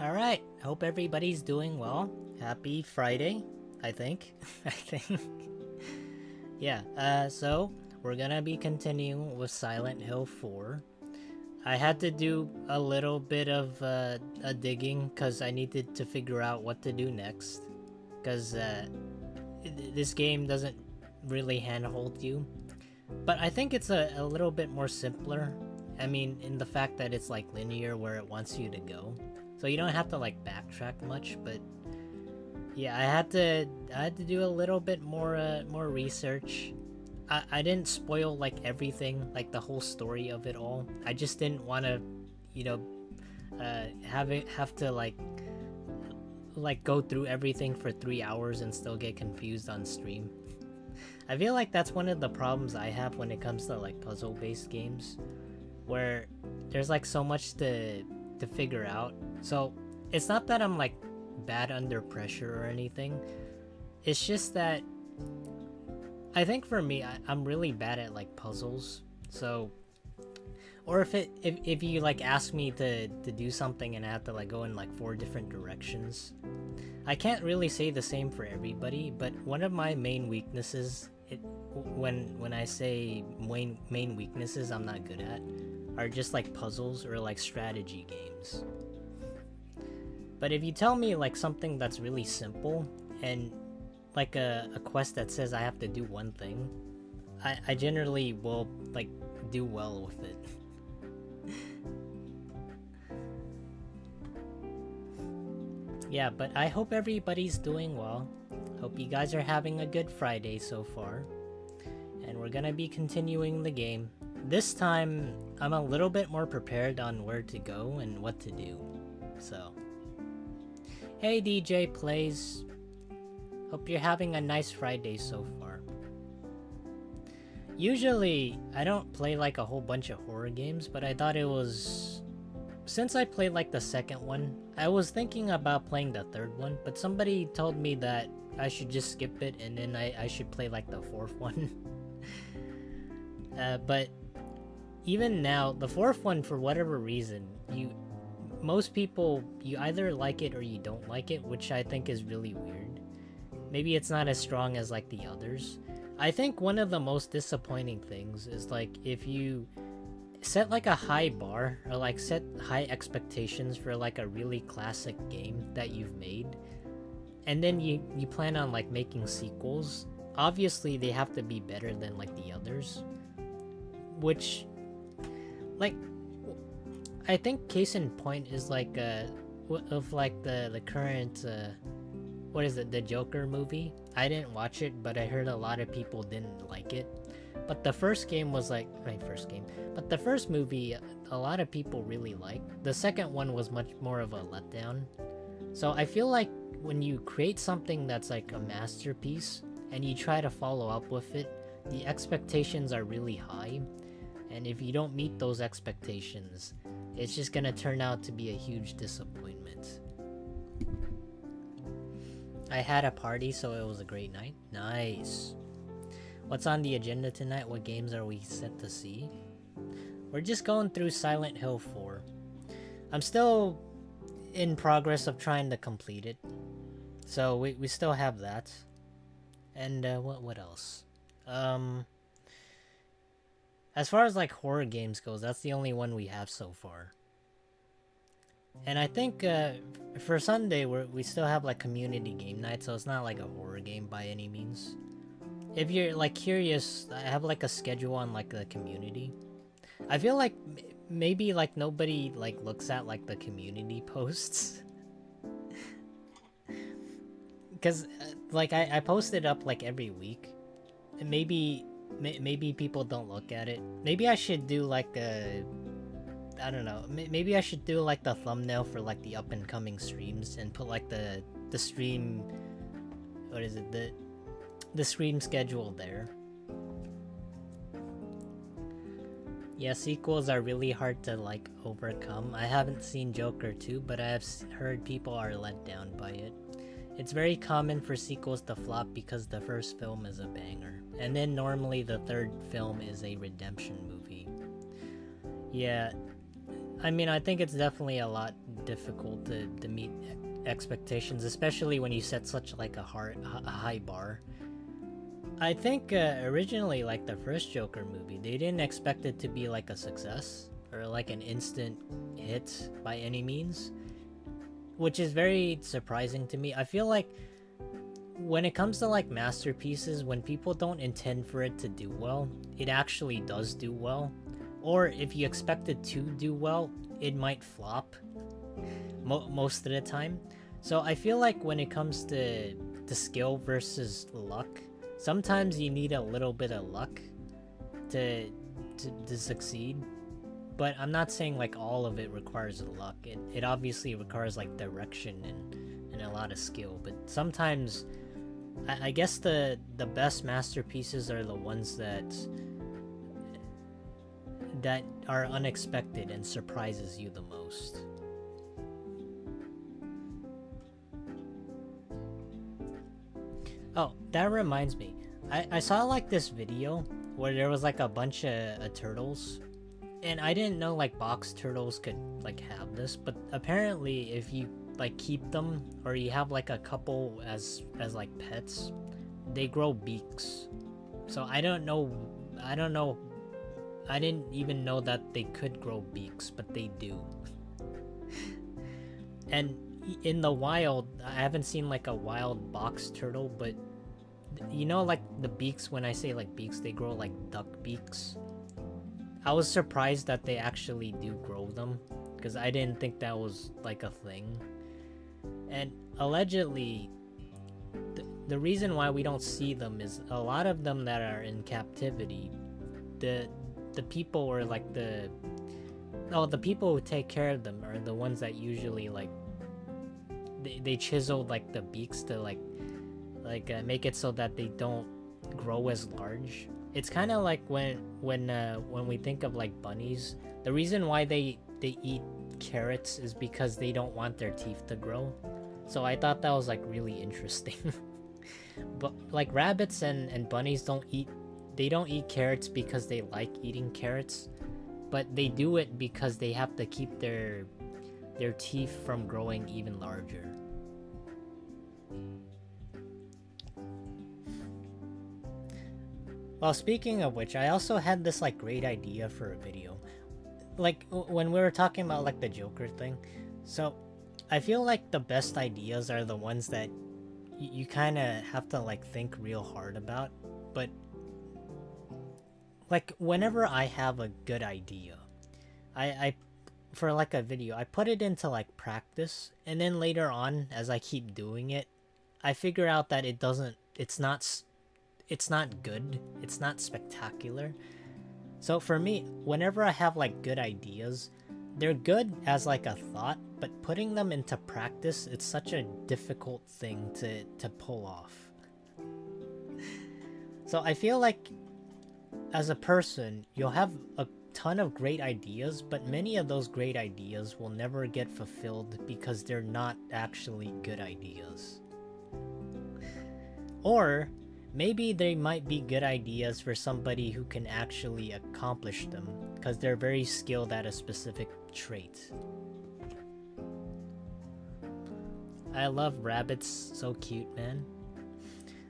Alright, hope everybody's doing well. Happy Friday, I think. I think. Yeah, so we're gonna be continuing with Silent Hill 4. I had to do a little bit of a digging because I needed to figure out what to do next. Because this game doesn't really handhold you. But I think it's a little bit more simpler. I mean, in the fact that it's like linear where it wants you to go. So you don't have to like backtrack much, but yeah, I had to do a little bit more research. I didn't spoil like everything, like the whole story of it all. I just didn't want to, you know, have to like go through everything for 3 hours and still get confused on stream. I feel like that's one of the problems I have when it comes to like puzzle-based games, where there's like so much to figure out. So it's not that I'm like bad under pressure or anything. It's just that I think for me, I'm really bad at like puzzles. So, or if you like ask me to do something and I have to like go in like 4 different directions, I can't really say the same for everybody. But one of my main weaknesses, when I say main weaknesses I'm not good at, are just like puzzles or like strategy games. But if you tell me like something that's really simple and like a quest that says I have to do one thing, I generally will like do well with it. Yeah, but I hope everybody's doing well. Hope you guys are having a good Friday so far. And we're gonna be continuing the game. This time, I'm a little bit more prepared on where to go and what to do. So, hey DJ Plays. Hope you're having a nice Friday so far. Usually, I don't play like a whole bunch of horror games, but I thought it was... Since I played like the second one, I was thinking about playing the third one, but somebody told me that I should just skip it and then I should play like the fourth one. But even now, the fourth one, for whatever reason, most people, you either like it or you don't like it, which I think is really weird. Maybe it's not as strong as like the others. I think one of the most disappointing things is like if you set like a high bar or like set high expectations for like a really classic game that you've made, and then you plan on like making sequels. Obviously they have to be better than like the others, which like I think case in point is like of like the current what is it, the Joker movie. I didn't watch it, but I heard a lot of people didn't like it. But the first game was like but the first movie a lot of people really liked. The second one was much more of a letdown. So I feel like when you create something that's like a masterpiece and you try to follow up with it, the expectations are really high. And if you don't meet those expectations, it's just gonna turn out to be a huge disappointment. I had a party, so it was a great night. Nice. What's on the agenda tonight? What games are we set to see? We're just going through Silent Hill 4. I'm still in progress of trying to complete it. So we still have that. And what else? As far as like horror games goes, that's the only one we have so far. And I think for Sunday we still have like community game night, so it's not like a horror game by any means. If you're like curious, I have like a schedule on like the community. I feel like maybe like nobody like looks at like the community posts. Because like I post it up like every week. And maybe people don't look at it. Maybe I should do like a... I don't know. Maybe I should do like the thumbnail for like the up and coming streams and put like the stream... What is it? The stream schedule there. Yeah, sequels are really hard to like overcome. I haven't seen Joker 2, but I have heard people are let down by it. It's very common for sequels to flop because the first film is a banger, and then normally the third film is a redemption movie. Yeah, I mean, I think it's definitely a lot difficult to meet expectations, especially when you set such like a high bar. I think originally, like the first Joker movie, they didn't expect it to be like a success or like an instant hit by any means, which is very surprising to me. I feel like when it comes to like masterpieces, when people don't intend for it to do well, it actually does do well. Or if you expect it to do well, it might flop most of the time. So I feel like when it comes to skill versus luck, sometimes you need a little bit of luck to succeed. But I'm not saying like all of it requires luck. It obviously requires like direction and a lot of skill. But sometimes I guess the best masterpieces are the ones that are unexpected and surprises you the most. Oh, that reminds me. I saw like this video where there was like a bunch of turtles, and I didn't know like box turtles could like have this, but apparently if you like keep them or you have like a couple as like pets, they grow beaks. So I don't know, I didn't even know that they could grow beaks, but they do. And in the wild, I haven't seen like a wild box turtle, but you know, like the beaks, when I say like beaks, they grow like duck beaks. I was surprised that they actually do grow them, because I didn't think that was like a thing. And allegedly, the reason why we don't see them is a lot of them that are in captivity, the people, or like the people who take care of them are the ones that usually like they chiseled like the beaks to like make it so that they don't grow as large. It's kind of like when we think of like bunnies, the reason why they eat carrots is because they don't want their teeth to grow. So I thought that was like really interesting. But like rabbits and bunnies don't eat carrots because they like eating carrots, but they do it because they have to keep their teeth from growing even larger. Well, speaking of which, I also had this like great idea for a video. Like when we were talking about like the Joker thing. So I feel like the best ideas are the ones that you kind of have to like think real hard about. But like whenever I have a good idea, I for like a video, I put it into like practice, and then later on as I keep doing it, I figure out that it's not good, it's not spectacular. So for me, whenever I have like good ideas, they're good as like a thought, but putting them into practice, it's such a difficult thing to pull off. So I feel like as a person, you'll have a ton of great ideas, but many of those great ideas will never get fulfilled because they're not actually good ideas. Or maybe they might be good ideas for somebody who can actually accomplish them because they're very skilled at a specific trait. I love rabbits, so cute, man.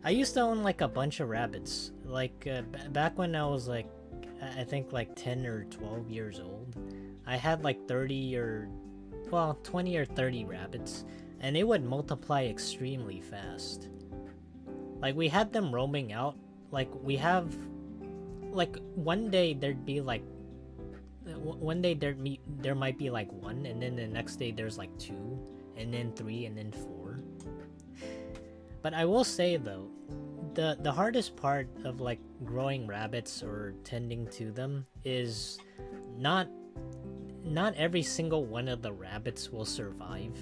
I used to own like a bunch of rabbits, like back when I was like, I think like 10 or 12 years old. I had like 20 or 30 rabbits, and they would multiply extremely fast. Like we had them roaming out, like we have, like one day there'd be like, one day there might be like one, and then the next day there's like two, and then three, and then four. But I will say though, the hardest part of like growing rabbits or tending to them is not every single one of the rabbits will survive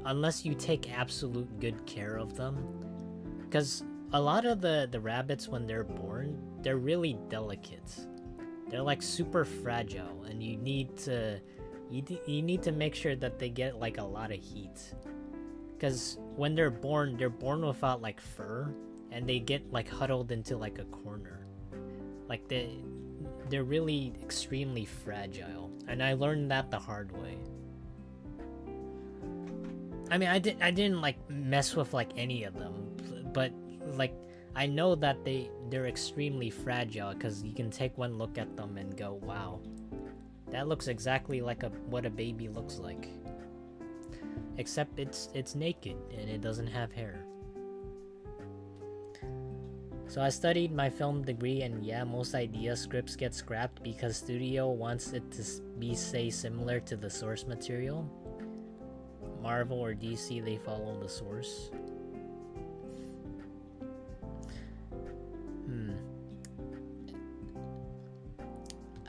unless you take absolute good care of them. Because a lot of the rabbits, when they're born, they're really delicate. They're like super fragile, and you need to make sure that they get like a lot of heat. Because when they're born without like fur, and they get like huddled into like a corner. Like they're really extremely fragile, and I learned that the hard way. I mean, I didn't like mess with like any of them, but like I know that they're extremely fragile because you can take one look at them and go, wow, that looks exactly like what a baby looks like, except it's naked and it doesn't have hair. So I studied my film degree, and yeah, most idea scripts get scrapped because studio wants it to be, say, similar to the source material. Marvel or DC, they follow the source.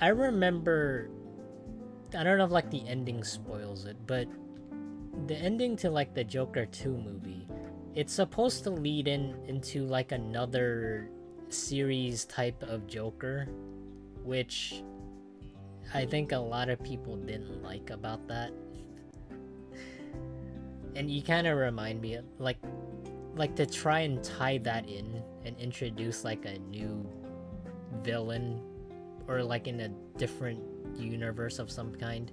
I remember, I don't know if like the ending spoils it, but the ending to like the Joker 2 movie, it's supposed to lead into like another series type of Joker, which I think a lot of people didn't like about that. And you kind of remind me of like to try and tie that in and introduce like a new villain or like in a different universe of some kind.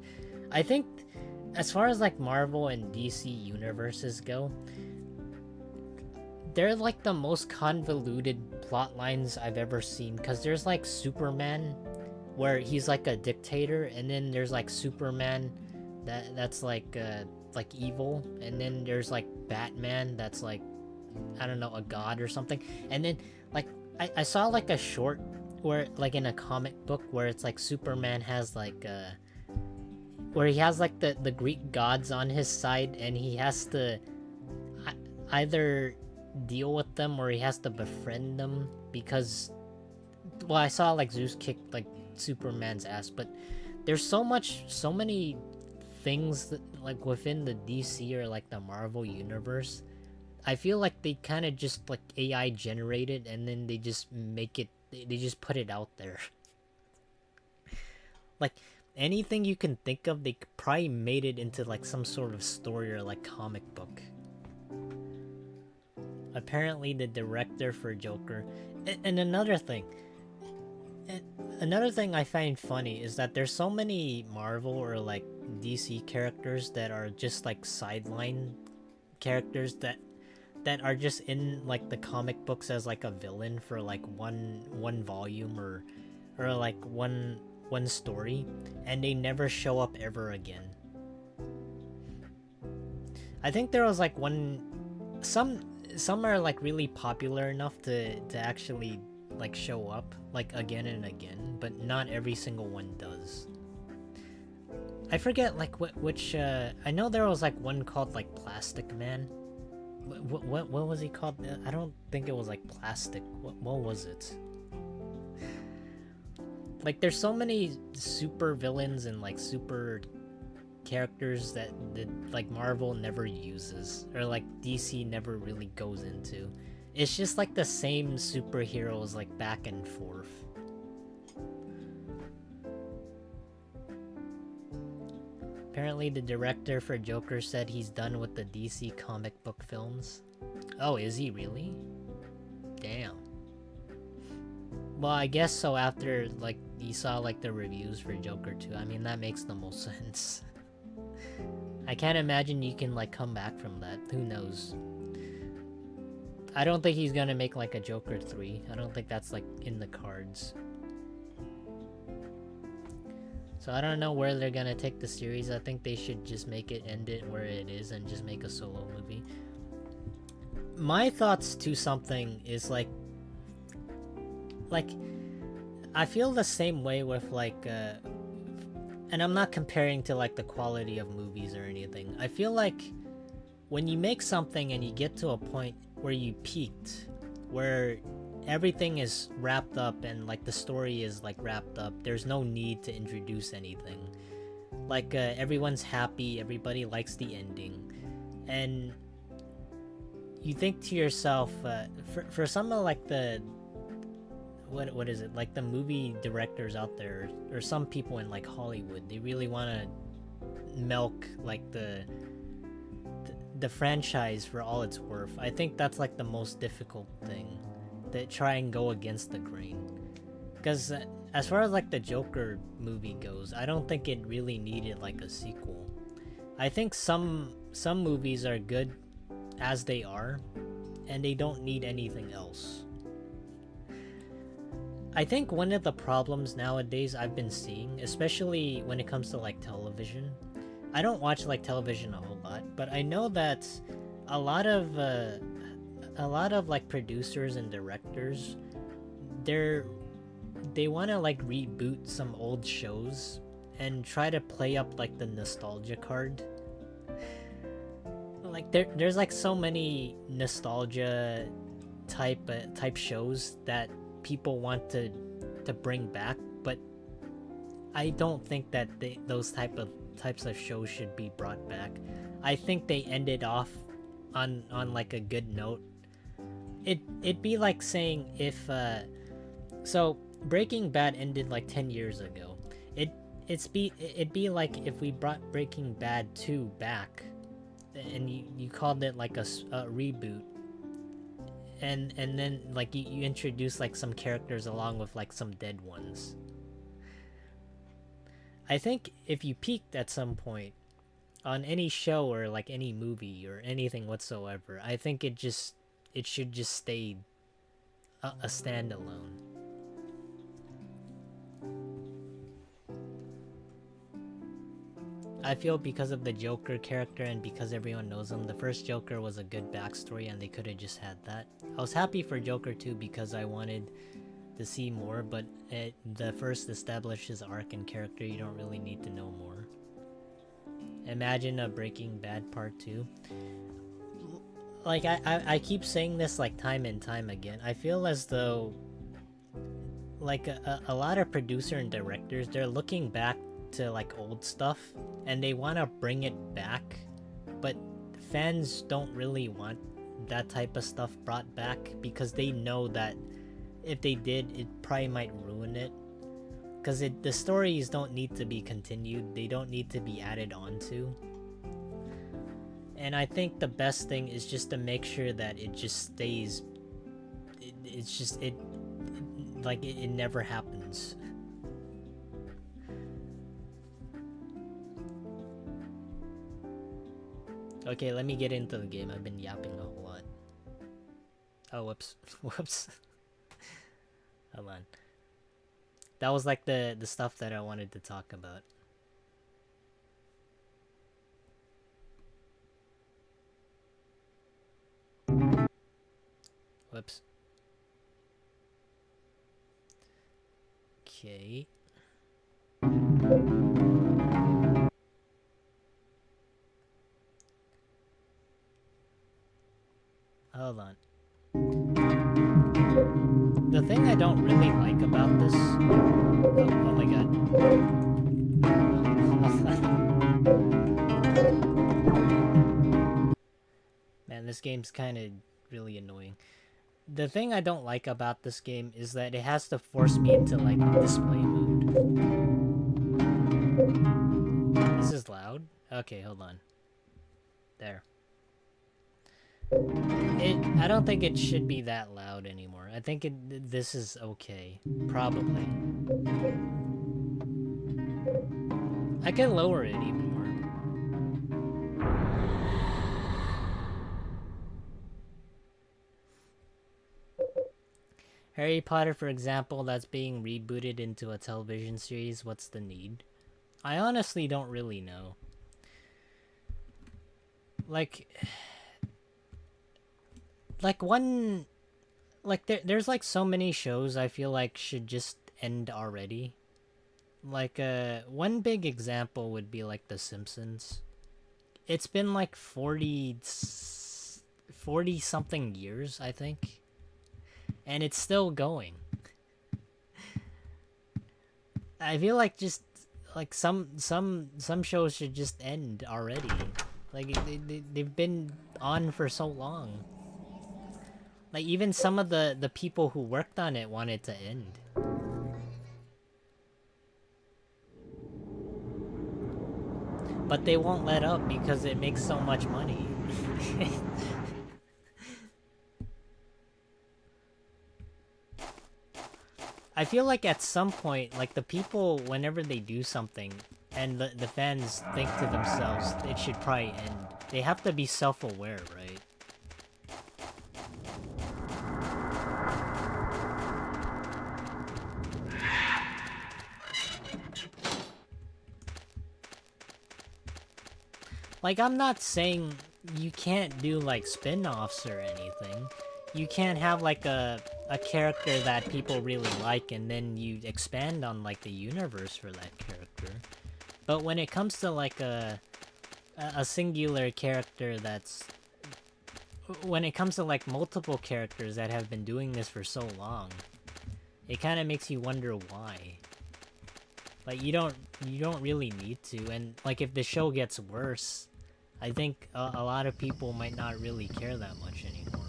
I think as far as like Marvel and DC universes go, they're like the most convoluted plot lines I've ever seen, because there's like Superman where he's like a dictator, and then there's like Superman that's like evil, and then there's like Batman that's like, I don't know, a god or something. And then like I saw like a short where like in a comic book where it's like Superman has like where he has like the Greek gods on his side, and he has to either deal with them or he has to befriend them, because, well, I saw like Zeus kick like Superman's ass, but there's so many things that like within the DC or like the Marvel universe, I feel like they kind of just like AI generated, and then they just they just put it out there. Like anything you can think of, they probably made it into like some sort of story or like comic book. Apparently the director for Joker, and another thing I find funny is that there's so many Marvel or like DC characters that are just like sideline characters that are just in like the comic books as like a villain for like one volume or like one story, and they never show up ever again. I think there was like some are like really popular enough to actually like show up like again and again, but not every single one does. I forget like which I know there was like one called like Plastic Man. What was he called? I don't think it was like Plastic. What was it? Like there's so many super villains and like super characters that like Marvel never uses, or like DC never really goes into. It's just like the same superheroes like back and forth. Apparently the director for Joker said he's done with the DC comic book films. Oh, is he really? Damn. Well, I guess so after like you saw like the reviews for Joker 2. I mean, that makes the most sense. I can't imagine you can like come back from that. Who knows? I don't think he's gonna make like a Joker 3. I don't think that's like in the cards. So I don't know where they're gonna take the series. I think they should just end it where it is and just make a solo movie. My thoughts to something is like I feel the same way with like and I'm not comparing to like the quality of movies or anything. I feel like when you make something and you get to a point where you peaked, where everything is wrapped up and like the story is like wrapped up, there's no need to introduce anything. Like everyone's happy, everybody likes the ending, and you think to yourself, for some of like the what is it, like the movie directors out there, or some people in like Hollywood, they really want to milk like the franchise for all it's worth. I think that's like the most difficult thing, that try and go against the grain, Because as far as like the Joker movie goes, I don't think it really needed like a sequel. I think some movies are good as they are, and they don't need anything else. I think one of the problems nowadays I've been seeing, especially when it comes to like television, I don't watch like television a whole lot, but I know that a lot of like producers and directors, they want to like reboot some old shows and try to play up like the nostalgia card. Like there's like so many nostalgia type shows that people want to bring back, but I don't think that those types of shows should be brought back. I think they ended off on like a good note. It'd be like saying if so Breaking Bad ended like 10 years ago. It'd be like if we brought Breaking Bad 2 back and you called it like a reboot, and then like you introduce like some characters along with like some dead ones. I think if you peaked at some point on any show or like any movie or anything whatsoever, I think it should just stay a standalone. I feel because of the Joker character and because everyone knows him, the first Joker was a good backstory and they could have just had that. I was happy for Joker 2 because I wanted to see more, but the first established his arc and character, you don't really need to know more. Imagine a Breaking Bad Part 2. Like, I keep saying this like time and time again. I feel as though like a lot of producer and directors, they're looking back to like old stuff and they want to bring it back, but fans don't really want that type of stuff brought back because they know that if they did, it probably might ruin it, because the stories don't need to be continued, they don't need to be added on to. And I think the best thing is just to make sure that it just stays, it never happens. Okay, let me get into the game. I've been yapping a whole lot. Oh, whoops. Whoops. Hold on. That was like the stuff that I wanted to talk about. Whoops. Okay. Hold on. The thing I don't really like about this... Oh my god. Man, this game's kind of really annoying. The thing I don't like about this game is that it has to force me into, like, display mode. This is loud? Okay, hold on. There. I don't think it should be that loud anymore. I think this is okay. Probably. I can lower it even more. Harry Potter, for example, that's being rebooted into a television series. What's the need? I honestly don't really know. Like there's like so many shows I feel like should just end already. Like one big example would be like The Simpsons. It's been like 40 something years, I think, and it's still going. I feel like just like some shows should just end already. Like they've been on for so long. Like, even some of the people who worked on it wanted to end. But they won't let up because it makes so much money. I feel like at some point, like the people, whenever they do something, and the fans think to themselves, it should probably end. They have to be self-aware, right? Like, I'm not saying you can't do, like, spin-offs or anything. You can't have, like, a character that people really like, and then you expand on, like, the universe for that character. But when it comes to, like, a singular character that's... When it comes to, like, multiple characters that have been doing this for so long, it kind of makes you wonder why. Like, you don't really need to, and, like, if the show gets worse, I think a lot of people might not really care that much anymore.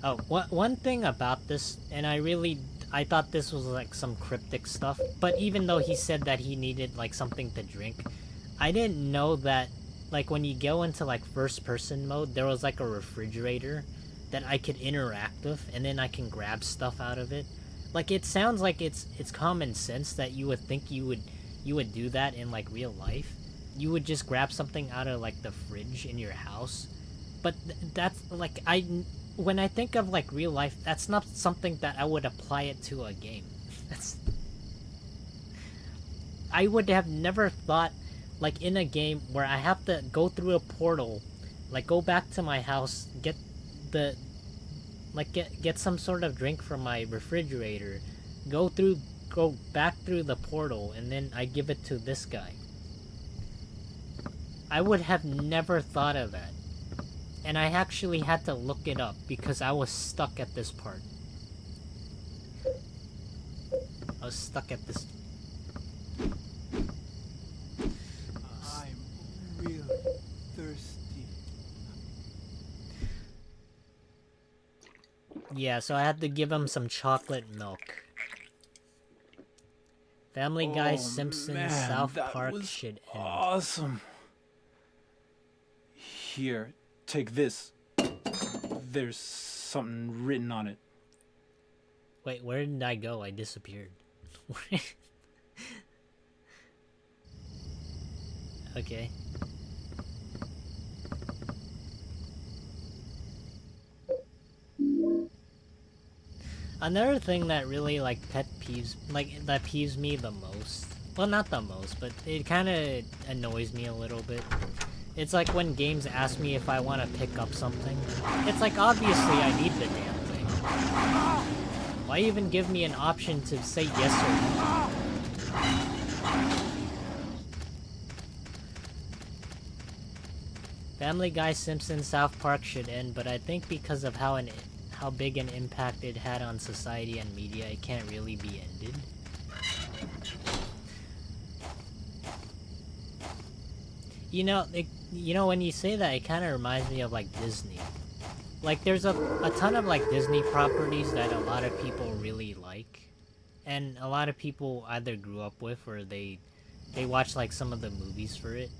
Oh, one thing about this, and I thought this was like some cryptic stuff, but even though he said that he needed like something to drink, I didn't know that like when you go into like first person mode, there was like a refrigerator that I could interact with, and then I can grab stuff out of it. Like, it sounds like it's common sense that you would think you would do that in like real life. You would just grab something out of like the fridge in your house, but that's like when I think of like real life, that's not something that I would apply it to a game. I would have never thought, like, in a game where I have to go through a portal, like go back to my house, get some sort of drink from my refrigerator, go back through the portal, and then I give it to this guy. I would have never thought of that. And I actually had to look it up because I was stuck at this part. I was stuck at this. I'm really thirsty. Yeah, so I had to give him some chocolate milk. Family Guy, Simpsons, man, South that Park was should end. Awesome. Here, take this. There's something written on it. Wait, where did I go? I disappeared. Okay. Another thing that really like that peeves me the most. Well, not the most, but it kind of annoys me a little bit. It's like when games ask me if I want to pick up something. It's like, obviously I need the damn thing. Why even give me an option to say yes or no? Family Guy, Simpsons, South Park should end, but I think because of how big an impact it had on society and media, it can't really be ended. You know, when you say that, it kind of reminds me of like Disney. Like, there's a ton of like Disney properties that a lot of people really like, and a lot of people either grew up with or they watch like some of the movies for it.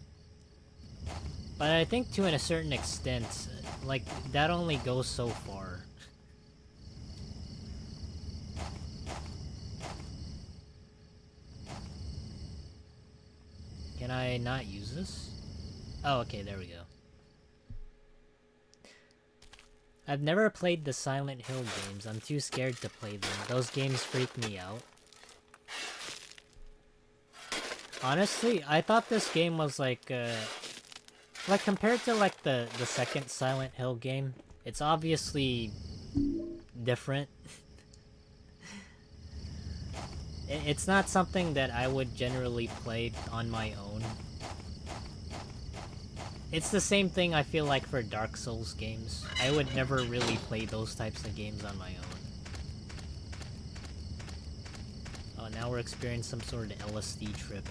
But I think to a certain extent, like, that only goes so far. Can I not use this? Oh, okay, there we go. I've never played the Silent Hill games. I'm too scared to play them. Those games freak me out. Honestly, I thought this game was like compared to like the second Silent Hill game, it's obviously different. It's not something that I would generally play on my own. It's the same thing I feel like for Dark Souls games. I would never really play those types of games on my own. Oh, now we're experiencing some sort of LSD trip.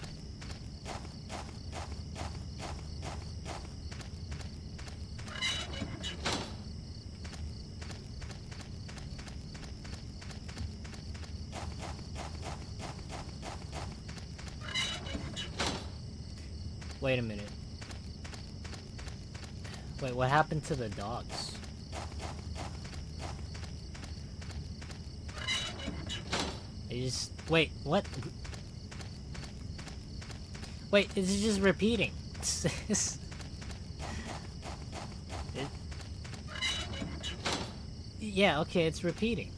Wait a minute. Wait, what happened to the dogs? Wait, what? Wait, it's just repeating. It, yeah, okay, it's repeating.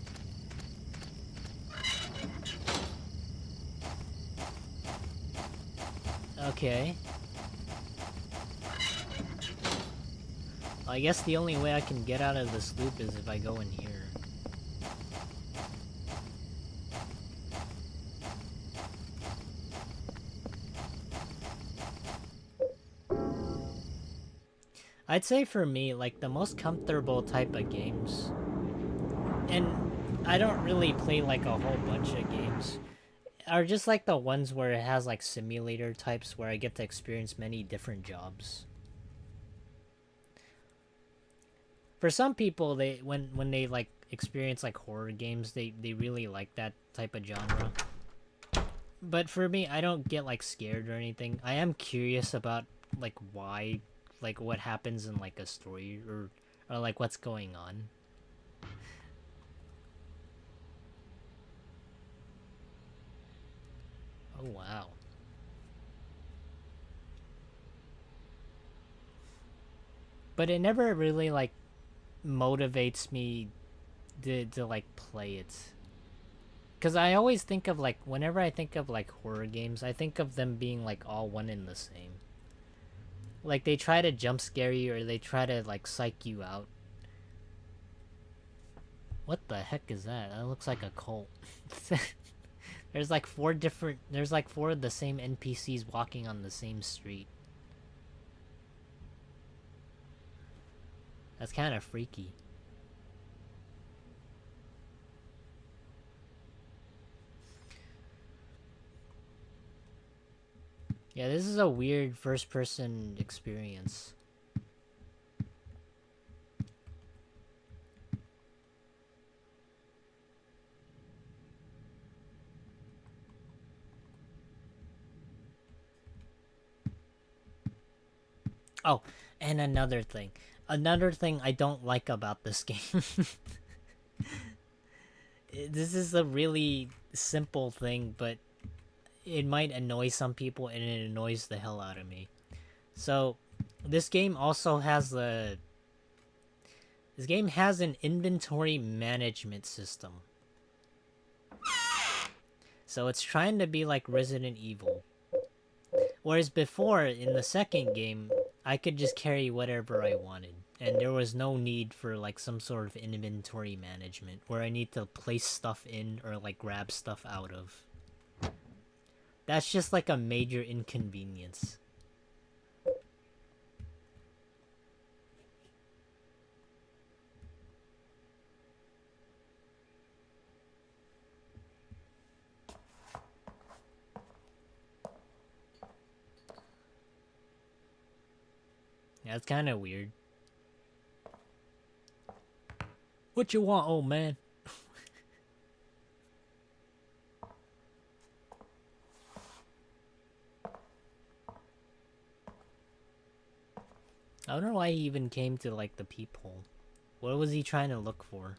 Okay. I guess the only way I can get out of this loop is if I go in here. I'd say for me, like, the most comfortable type of games, and I don't really play, like, a whole bunch of games, are just, like, the ones where it has, like, simulator types where I get to experience many different jobs. For some people, when they, like, experience, like, horror games, they really like that type of genre. But for me, I don't get, like, scared or anything. I am curious about, like, why, like, what happens in, like, a story, or like, what's going on. Oh, wow. But it never really, like, motivates me to like, play it. Because I always think of, like, whenever I think of, like, horror games, I think of them being, like, all one and the same. Like, they try to jump scare you, or they try to, like, psych you out. What the heck is that? That looks like a cult. There's like four of the same NPCs walking on the same street. That's kind of freaky. Yeah, this is a weird first-person experience. Oh, and another thing. Another thing I don't like about this game. This is a really simple thing, but it might annoy some people, and it annoys the hell out of me. So, this game also has the... This game has an inventory management system. So it's trying to be like Resident Evil. Whereas before, in the second game, I could just carry whatever I wanted. And there was no need for like some sort of inventory management where I need to place stuff in or like grab stuff out of. That's just like a major inconvenience. Yeah, it's kind of weird. What you want, old man? I don't know why he even came to like the peephole. What was he trying to look for?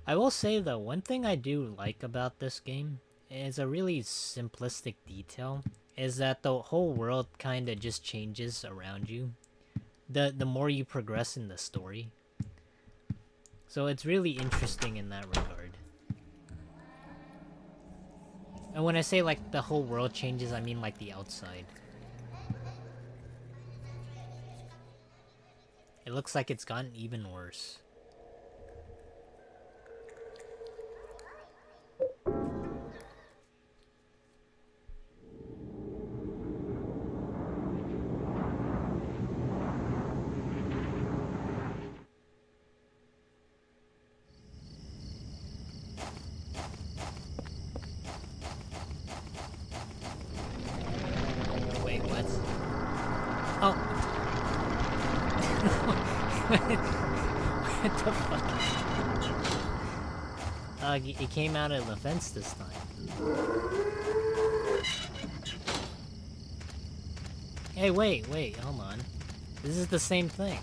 I will say though, one thing I do like about this game is a really simplistic detail, is that the whole world kind of just changes around you the more you progress in the story. So it's really interesting in that regard. And when I say like the whole world changes, I mean like the outside. It looks like it's gotten even worse. Wait, what? Oh. What the fuck? It came out of the fence this time. Hey, wait, hold on. This is the same thing.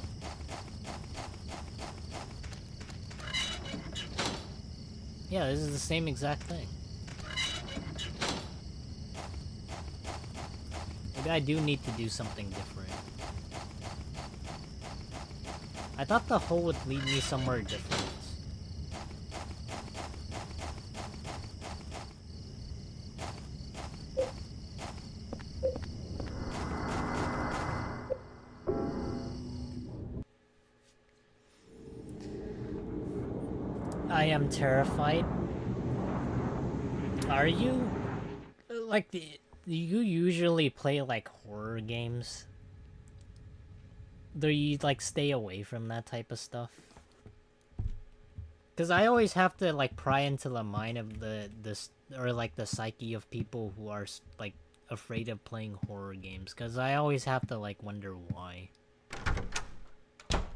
Yeah, this is the same exact thing. Maybe I do need to do something different. I thought the hole would lead me somewhere different. I am terrified. Are you? Like, do you usually play, like, horror games? Do you, like, stay away from that type of stuff? Because I always have to, like, pry into the mind of or, like, the psyche of people who are, like, afraid of playing horror games. Because I always have to, like, wonder why.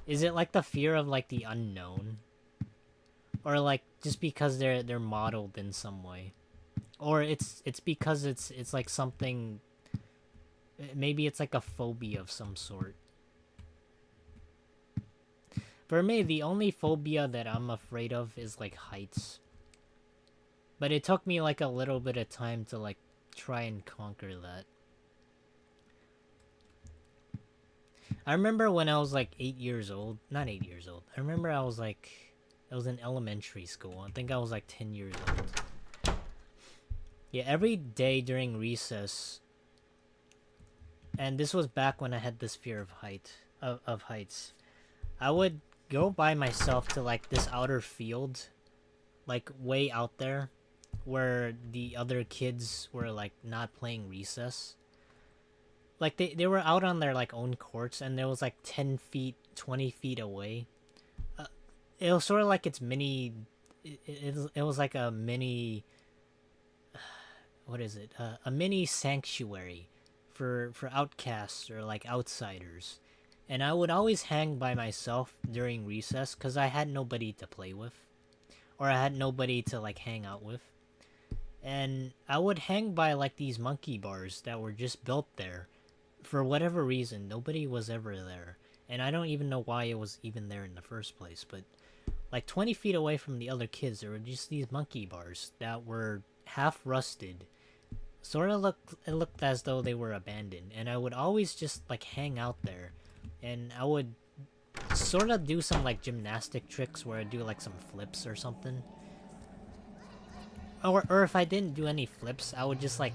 Is it, like, the fear of, like, the unknown? Or, like, just because they're modeled in some way? Or it's because it's like something... Maybe it's like a phobia of some sort. For me, the only phobia that I'm afraid of is, like, heights. But it took me, like, a little bit of time to, like, try and conquer that. I remember when I was, like, 8 years old. Not 8 years old. I remember I was, like... I was in elementary school. I think I was, like, 10 years old. Yeah, every day during recess... And this was back when I had this fear of heights. I would go by myself to, like, this outer field, like, way out there, where the other kids were, like, not playing recess. Like, they were out on their, like, own courts, and there was, like, 10 feet, 20 feet away. It was sort of like its mini... It was like a mini... What is it? A mini sanctuary for outcasts or, like, outsiders. And I would always hang by myself during recess because I had nobody to play with. Or I had nobody to, like, hang out with. And I would hang by, like, these monkey bars that were just built there. For whatever reason, nobody was ever there. And I don't even know why it was even there in the first place. But, like, 20 feet away from the other kids, there were just these monkey bars that were half rusted. Sort of looked as though they were abandoned. And I would always just, like, hang out there. And I would sort of do some, like, gymnastic tricks where I'd do, like, some flips or something. Or if I didn't do any flips, I would just, like,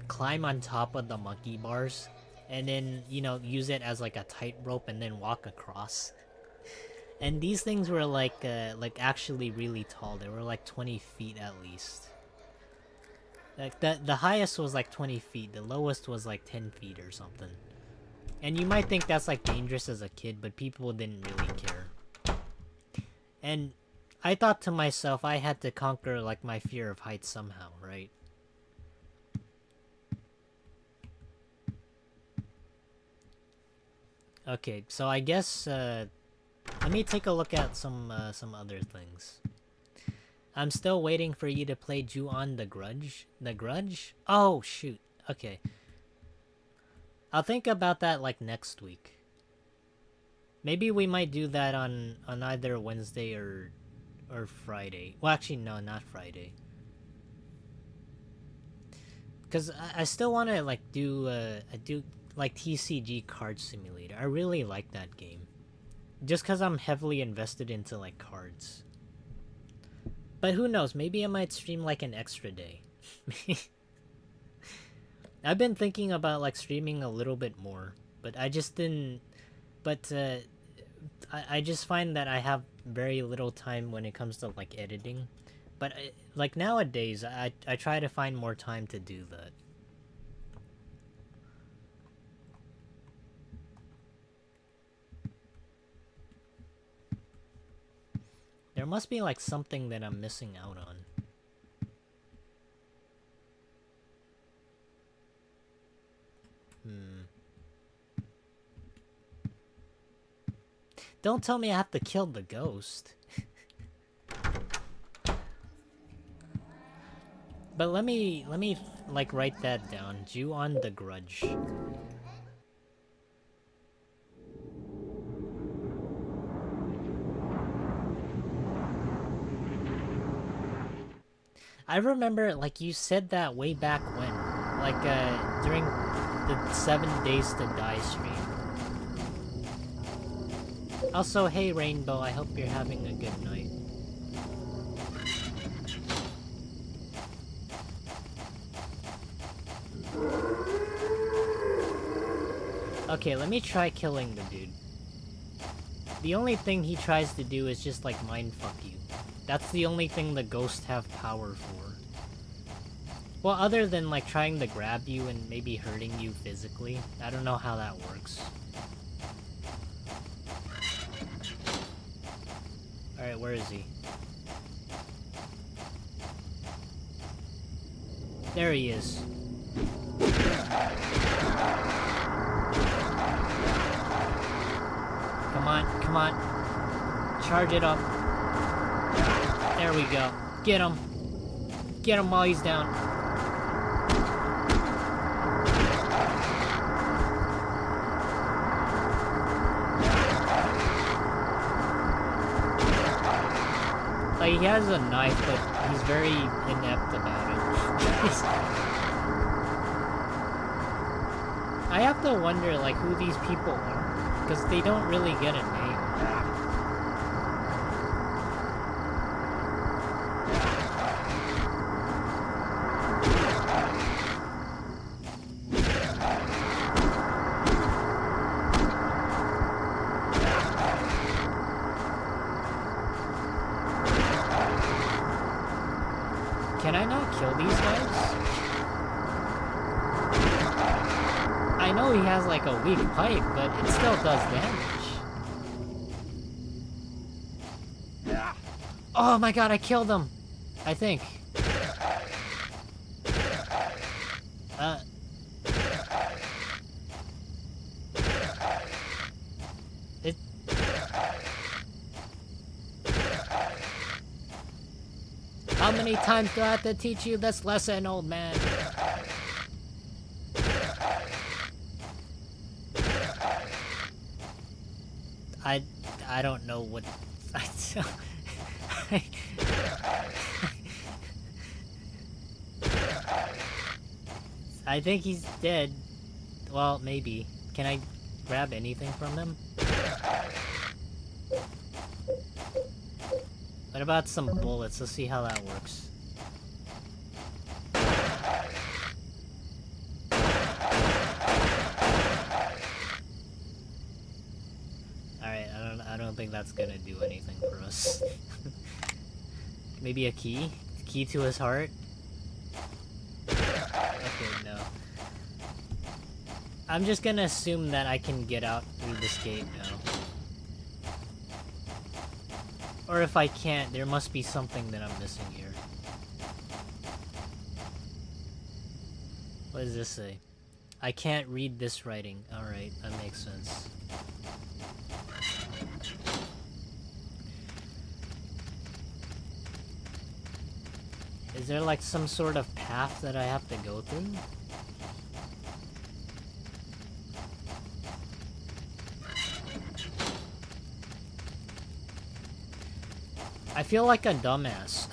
climb on top of the monkey bars. And then, you know, use it as, like, a tightrope and then walk across. And these things were, like, actually really tall. They were, like, 20 feet at least. Like, the highest was, like, 20 feet. The lowest was, like, 10 feet or something. And you might think that's, like, dangerous as a kid, but people didn't really care. And I thought to myself I had to conquer, like, my fear of heights somehow, right? Okay, so I guess, let me take a look at some other things. I'm still waiting for you to play Ju-on the Grudge. The Grudge? Oh, shoot. Okay. I'll think about that, like, next week. Maybe we might do that on either Wednesday or Friday. Well, actually, no, not Friday. Because I still want to, like, do like, TCG Card Simulator. I really like that game. Just because I'm heavily invested into, like, cards. But who knows, maybe I might stream, like, an extra day. I've been thinking about, like, streaming a little bit more, but I just didn't... But, I just find that I have very little time when it comes to, like, editing. But, like, nowadays, I try to find more time to do that. There must be, like, something that I'm missing out on. Don't tell me I have to kill the ghost. But let me, like, write that down. Ju-on the Grudge. I remember, like, you said that way back when. Like, during the 7 Days to Die stream. Also, hey Rainbow, I hope you're having a good night. Okay, let me try killing the dude. The only thing he tries to do is just, like, mindfuck you. That's the only thing the ghosts have power for. Well, other than, like, trying to grab you and maybe hurting you physically. I don't know how that works. Alright, where is he? There he is. Come on, come on. Charge it up. There we go. Get him. Get him while he's down. Like, he has a knife, but he's very inept about it. I have to wonder, like, who these people are. Because they don't really get a name. Can I not kill these guys? I know he has like a weak pipe, but it still does damage. Oh my god, I killed him! I think. How many times do I have to teach you this lesson, old man? I don't know what... I think he's dead. Well, maybe. Can I grab anything from him? What about some bullets? Let's see how that works. Alright, I don't think that's gonna do anything for us. Maybe a key? Key to his heart? Okay, no. I'm just gonna assume that I can get out through this gate now. Or if I can't, there must be something that I'm missing here. What does this say? I can't read this writing. Alright, that makes sense. Is there like some sort of path that I have to go through? I feel like a dumbass.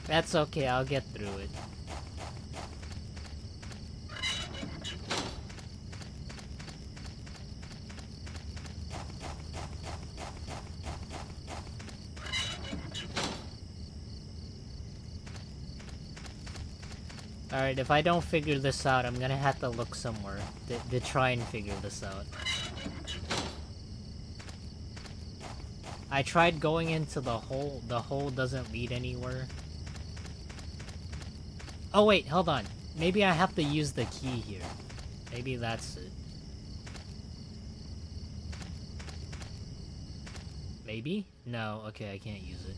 That's okay, I'll get through it. Alright, if I don't figure this out, I'm gonna have to look somewhere to try and figure this out. I tried going into the hole doesn't lead anywhere. Oh wait, hold on. Maybe I have to use the key here. Maybe that's it. Maybe? No, okay, I can't use it.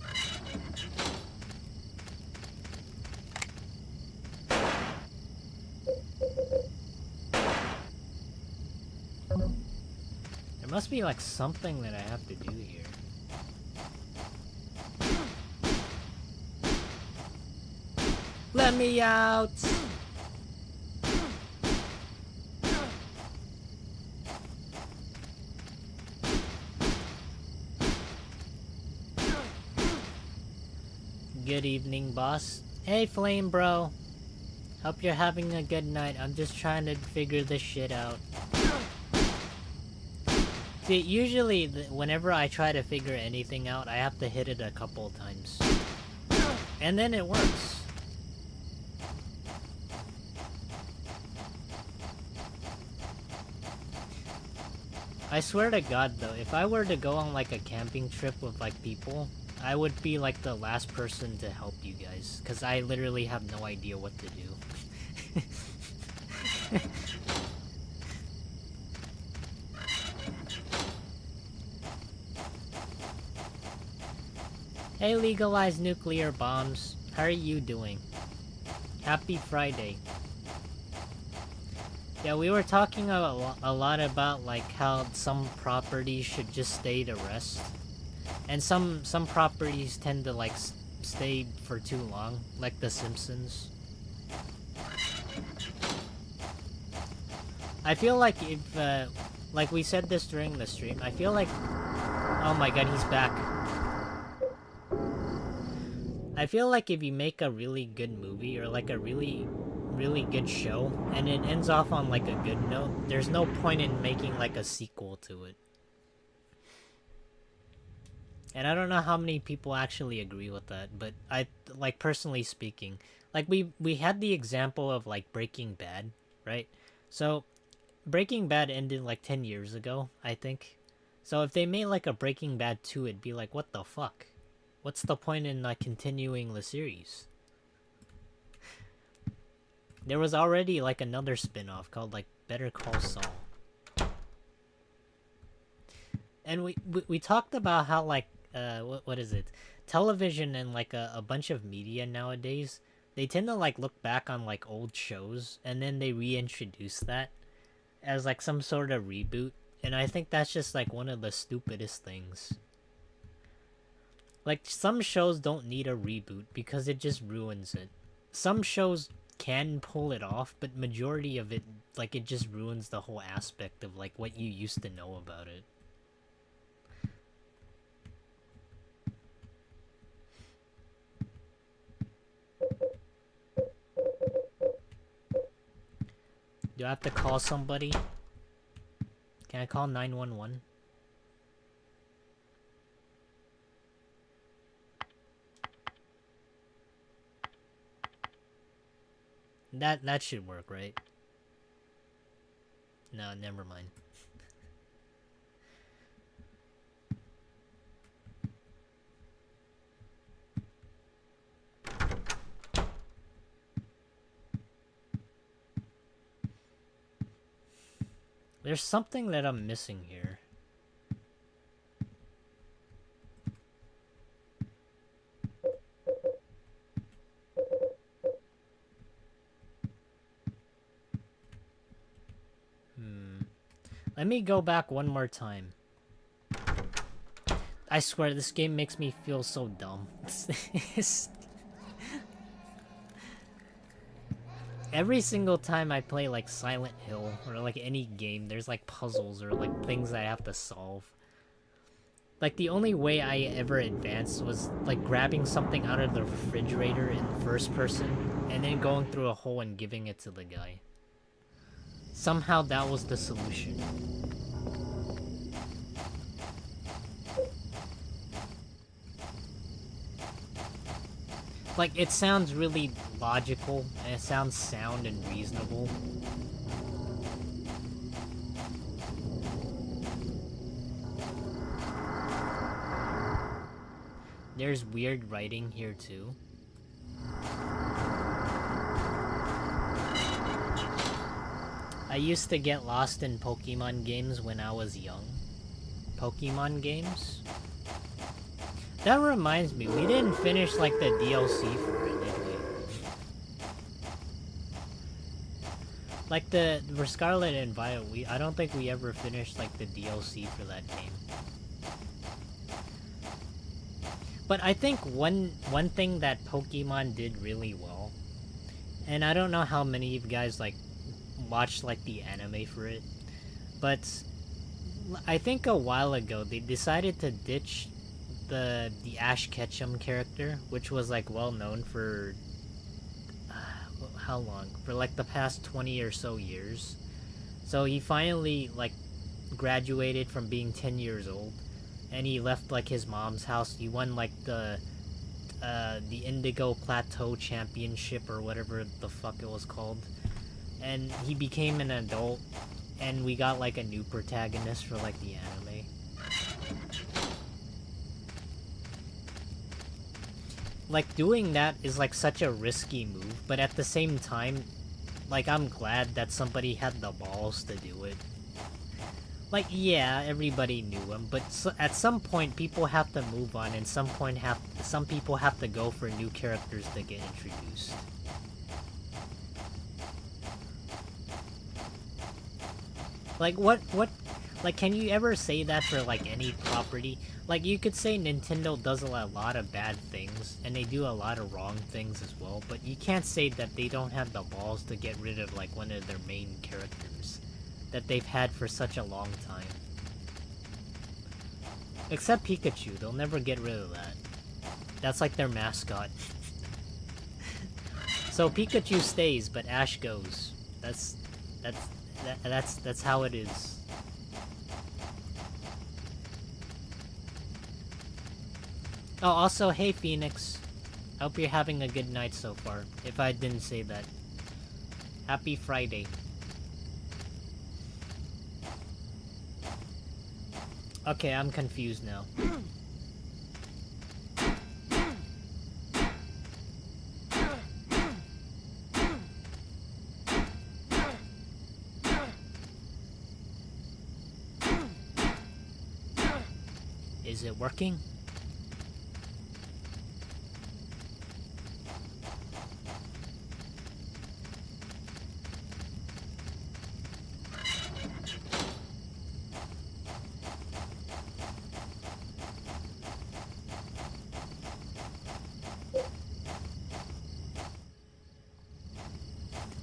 There must be like something that I have to do here. Let me out! Good evening, boss. Hey, Flame Bro. Hope you're having a good night. I'm just trying to figure this shit out. See, usually, whenever I try to figure anything out, I have to hit it a couple times. And then it works. I swear to God, though, if I were to go on, like, a camping trip with, like, people, I would be, like, the last person to help you guys. Because I literally have no idea what to do. Hey, legalized nuclear bombs. How are you doing? Happy Friday. Yeah, we were talking a lot about, like, how some properties should just stay to rest. And some properties tend to, like, stay for too long. Like The Simpsons. I feel like if, like we said this during the stream, I feel like... Oh my god, he's back. I feel like if you make a really good movie, or like a really good show, and it ends off on like a good note, there's no point in making like a sequel to it. And I don't know how many people actually agree with that, but I, like, personally speaking, like we had the example of like Breaking Bad, right? So Breaking Bad ended like 10 years ago, I think. So if they made like a Breaking Bad 2, it'd be like, what the fuck? What's the point in like continuing the series? There was already like another spin-off called like Better Call Saul. And we talked about how like what is it? Television and like a bunch of media nowadays, they tend to like look back on like old shows and then they reintroduce that as like some sort of reboot. And I think that's just like one of the stupidest things. Like, some shows don't need a reboot because it just ruins it. Some shows can pull it off, but majority of it, like, it just ruins the whole aspect of, like, what you used to know about it. Do I have to call somebody? Can I call 911? That should work, right? No, never mind. There's something that I'm missing here. Let me go back one more time. I swear, this game makes me feel so dumb. Every single time I play like Silent Hill or like any game, there's like puzzles or like things I have to solve. Like the only way I ever advanced was like grabbing something out of the refrigerator in first person and then going through a hole and giving it to the guy. Somehow that was the solution. Like, it sounds really logical, and it sounds sound and reasonable. There's weird writing here, too. I used to get lost in Pokemon games when I was young. Pokemon games? That reminds me, we didn't finish, like, the DLC for it, did we? Like, for Scarlet and Violet, I don't think we ever finished, like, the DLC for that game. But I think one thing that Pokemon did really well And I don't know how many of you guys like watched like the anime for it, but I think a while ago they decided to ditch the Ash Ketchum character, which was like well known for how long? For like the past 20 or so years. So he finally like graduated from being 10 years old, and he left like his mom's house. He won like the Indigo Plateau Championship or whatever the fuck it was called, and he became an adult, and we got like a new protagonist for like the anime. Like doing that is like such a risky move, but at the same time, like I'm glad that somebody had the balls to do it. Like, yeah, everybody knew him, but at some point people have to move on, and some people have to go for new characters to get introduced. Like, like, can you ever say that for, like, any property? Like, you could say Nintendo does a lot of bad things, and they do a lot of wrong things as well, but you can't say that they don't have the balls to get rid of, like, one of their main characters that they've had for such a long time. Except Pikachu, they'll never get rid of that. That's like their mascot. So Pikachu stays, but Ash goes. That's how it is. Oh, also, hey Phoenix. I hope you're having a good night so far, if I didn't say that. Happy Friday. Okay, I'm confused now. Is it working?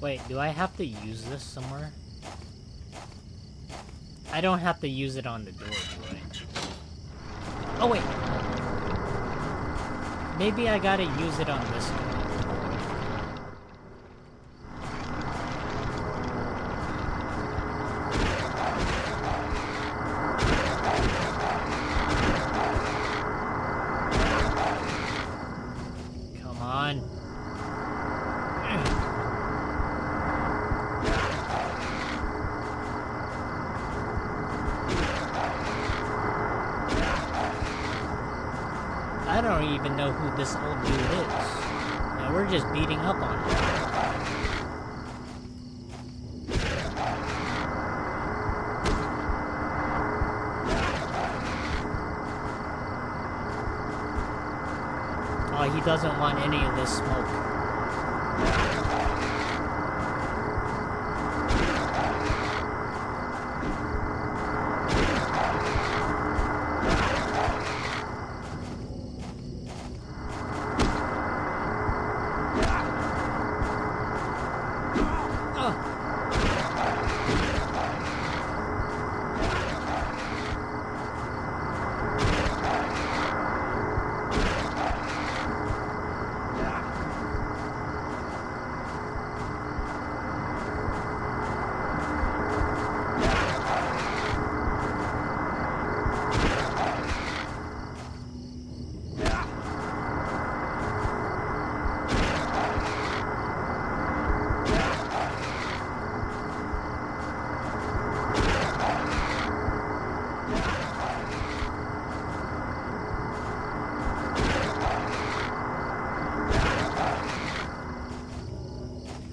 Wait, do I have to use this somewhere? I don't have to use it on the door, do I? Oh wait! Maybe I gotta use it on this one. Come on. I don't even know who this old dude is. And we're just beating up on him. Oh, he doesn't want any of this smoke.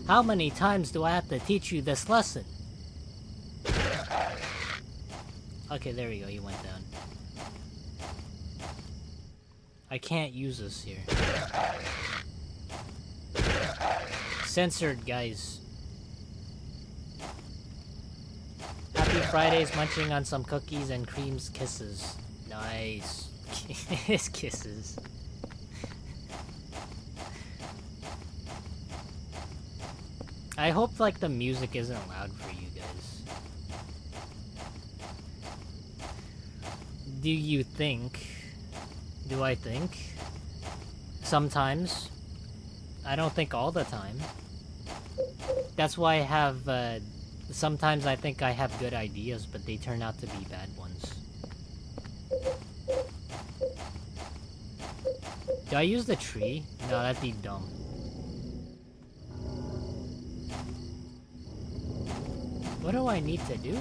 How many times do I have to teach you this lesson? Okay, there we go, he went down. I can't use this here. Censored, guys. Happy Fridays, munching on some cookies and creams kisses. Nice. kisses. I hope like the music isn't loud for you guys. Do you think? Do I think? Sometimes. I don't think all the time. That's why I have, sometimes I think I have good ideas, but they turn out to be bad ones. Do I use the tree? No, that'd be dumb. What do I need to do?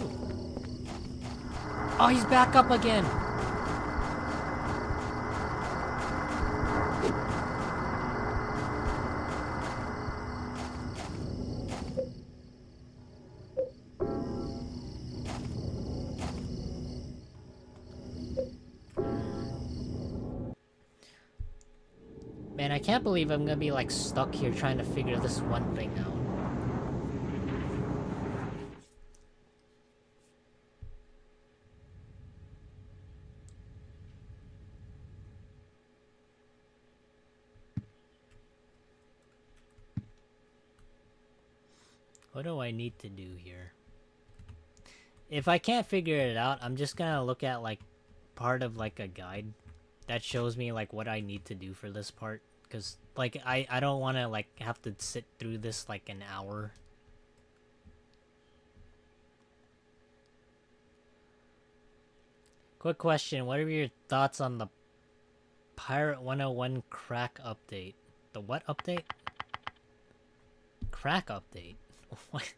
Oh, he's back up again! Man, I can't believe I'm gonna be like stuck here trying to figure this one thing out. What do I need to do here? If I can't figure it out, I'm just gonna look at like part of like a guide that shows me like what I need to do for this part. Cause like I don't wanna like have to sit through this like an hour. Quick question, what are your thoughts on the Pirate 101 crack update? The what update? Crack update? What?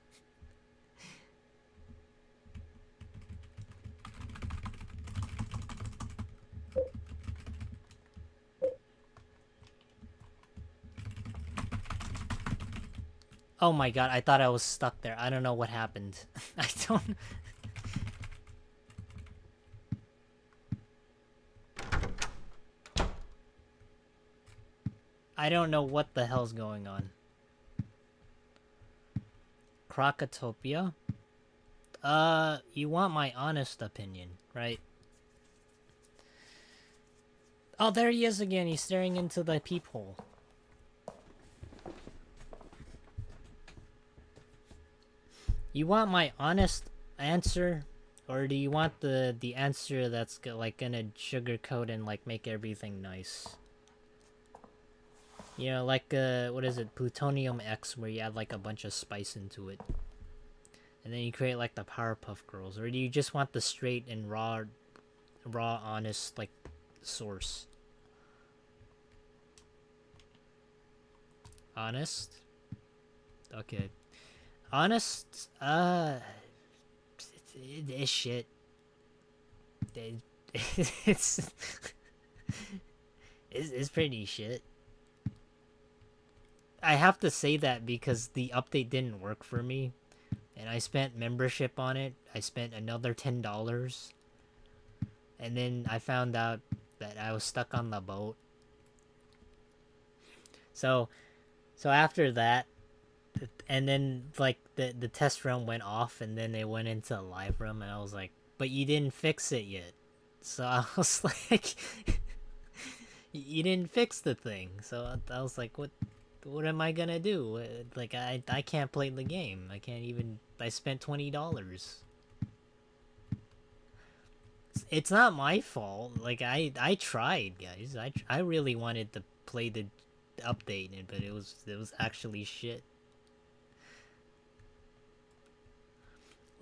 Oh my god, I thought I was stuck there. I don't know what happened. I don't... I don't know what the hell's going on. Crocotopia? You want my honest opinion, right? Oh, there he is again. He's staring into the peephole. You want my honest answer? Or do you want the answer that's like gonna sugarcoat and like make everything nice? You know, like what is it, Plutonium X, where you add like a bunch of spice into it, and then you create like the Powerpuff Girls, or do you just want the straight and raw, honest like source? Honest? Okay. Honest, it's shit. It's it's pretty shit. I have to say that because the update didn't work for me, and I spent membership on it. I spent another $10, and then I found out that I was stuck on the boat. So after that, and then like the test run went off, and then they went into a live room, and I was like, but you didn't fix it yet. So I was like, you didn't fix the thing. So I was like, what am I gonna do? Like I can't play the game. I can't even. I spent $20. It's not my fault. Like I tried, guys. I really wanted to play the update, but it was actually shit.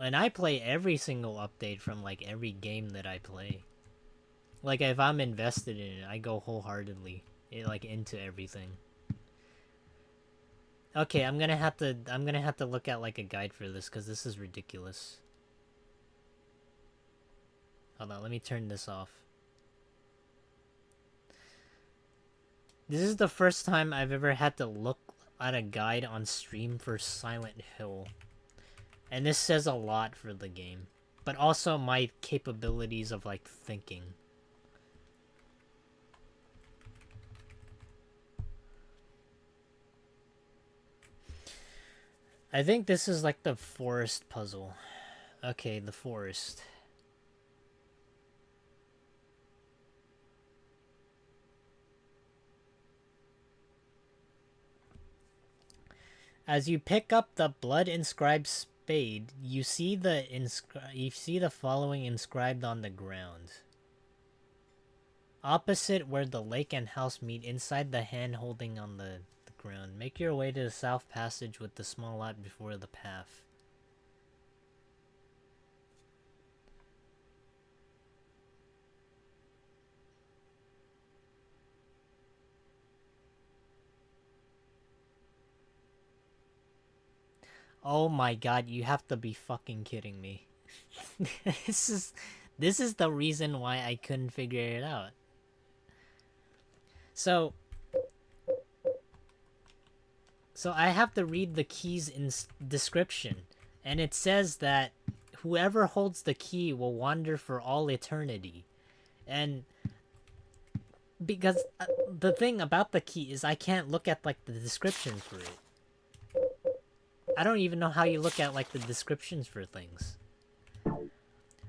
And I play every single update from like every game that I play. Like if I'm invested in it, I go wholeheartedly like into everything. Okay, I'm gonna have to look at like a guide for this because this is ridiculous. Hold on, let me turn this off. This is the first time I've ever had to look at a guide on stream for Silent Hill. And this says a lot for the game. But also my capabilities of like thinking. I think this is like the forest puzzle. Okay, the forest. As you pick up the blood-inscribed spade, you see the following inscribed on the ground. Opposite where the lake and house meet, inside the hand holding on the ground. Make your way to the south passage with the small lot before the path. Oh my god, you have to be fucking kidding me. this is the reason why I couldn't figure it out. So I have to read the key's description, and it says that whoever holds the key will wander for all eternity. And because the thing about the key is I can't look at like the description for it. I don't even know how you look at like the descriptions for things.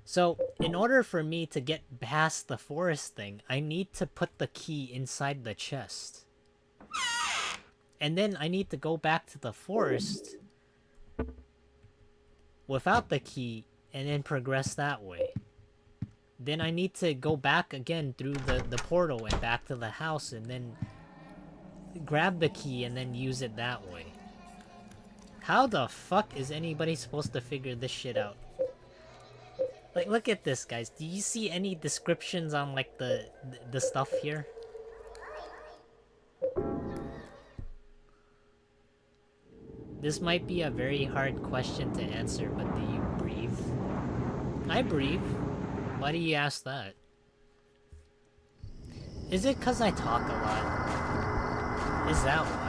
So in order for me to get past the forest thing, I need to put the key inside the chest. And then I need to go back to the forest without the key and then progress that way. Then I need to go back again through the portal and back to the house and then grab the key and then use it that way. How the fuck is anybody supposed to figure this shit out? Like, look at this, guys. Do you see any descriptions on, like, the stuff here? This might be a very hard question to answer, but do you breathe? I breathe. Why do you ask that? Is it 'cause I talk a lot? Is that why?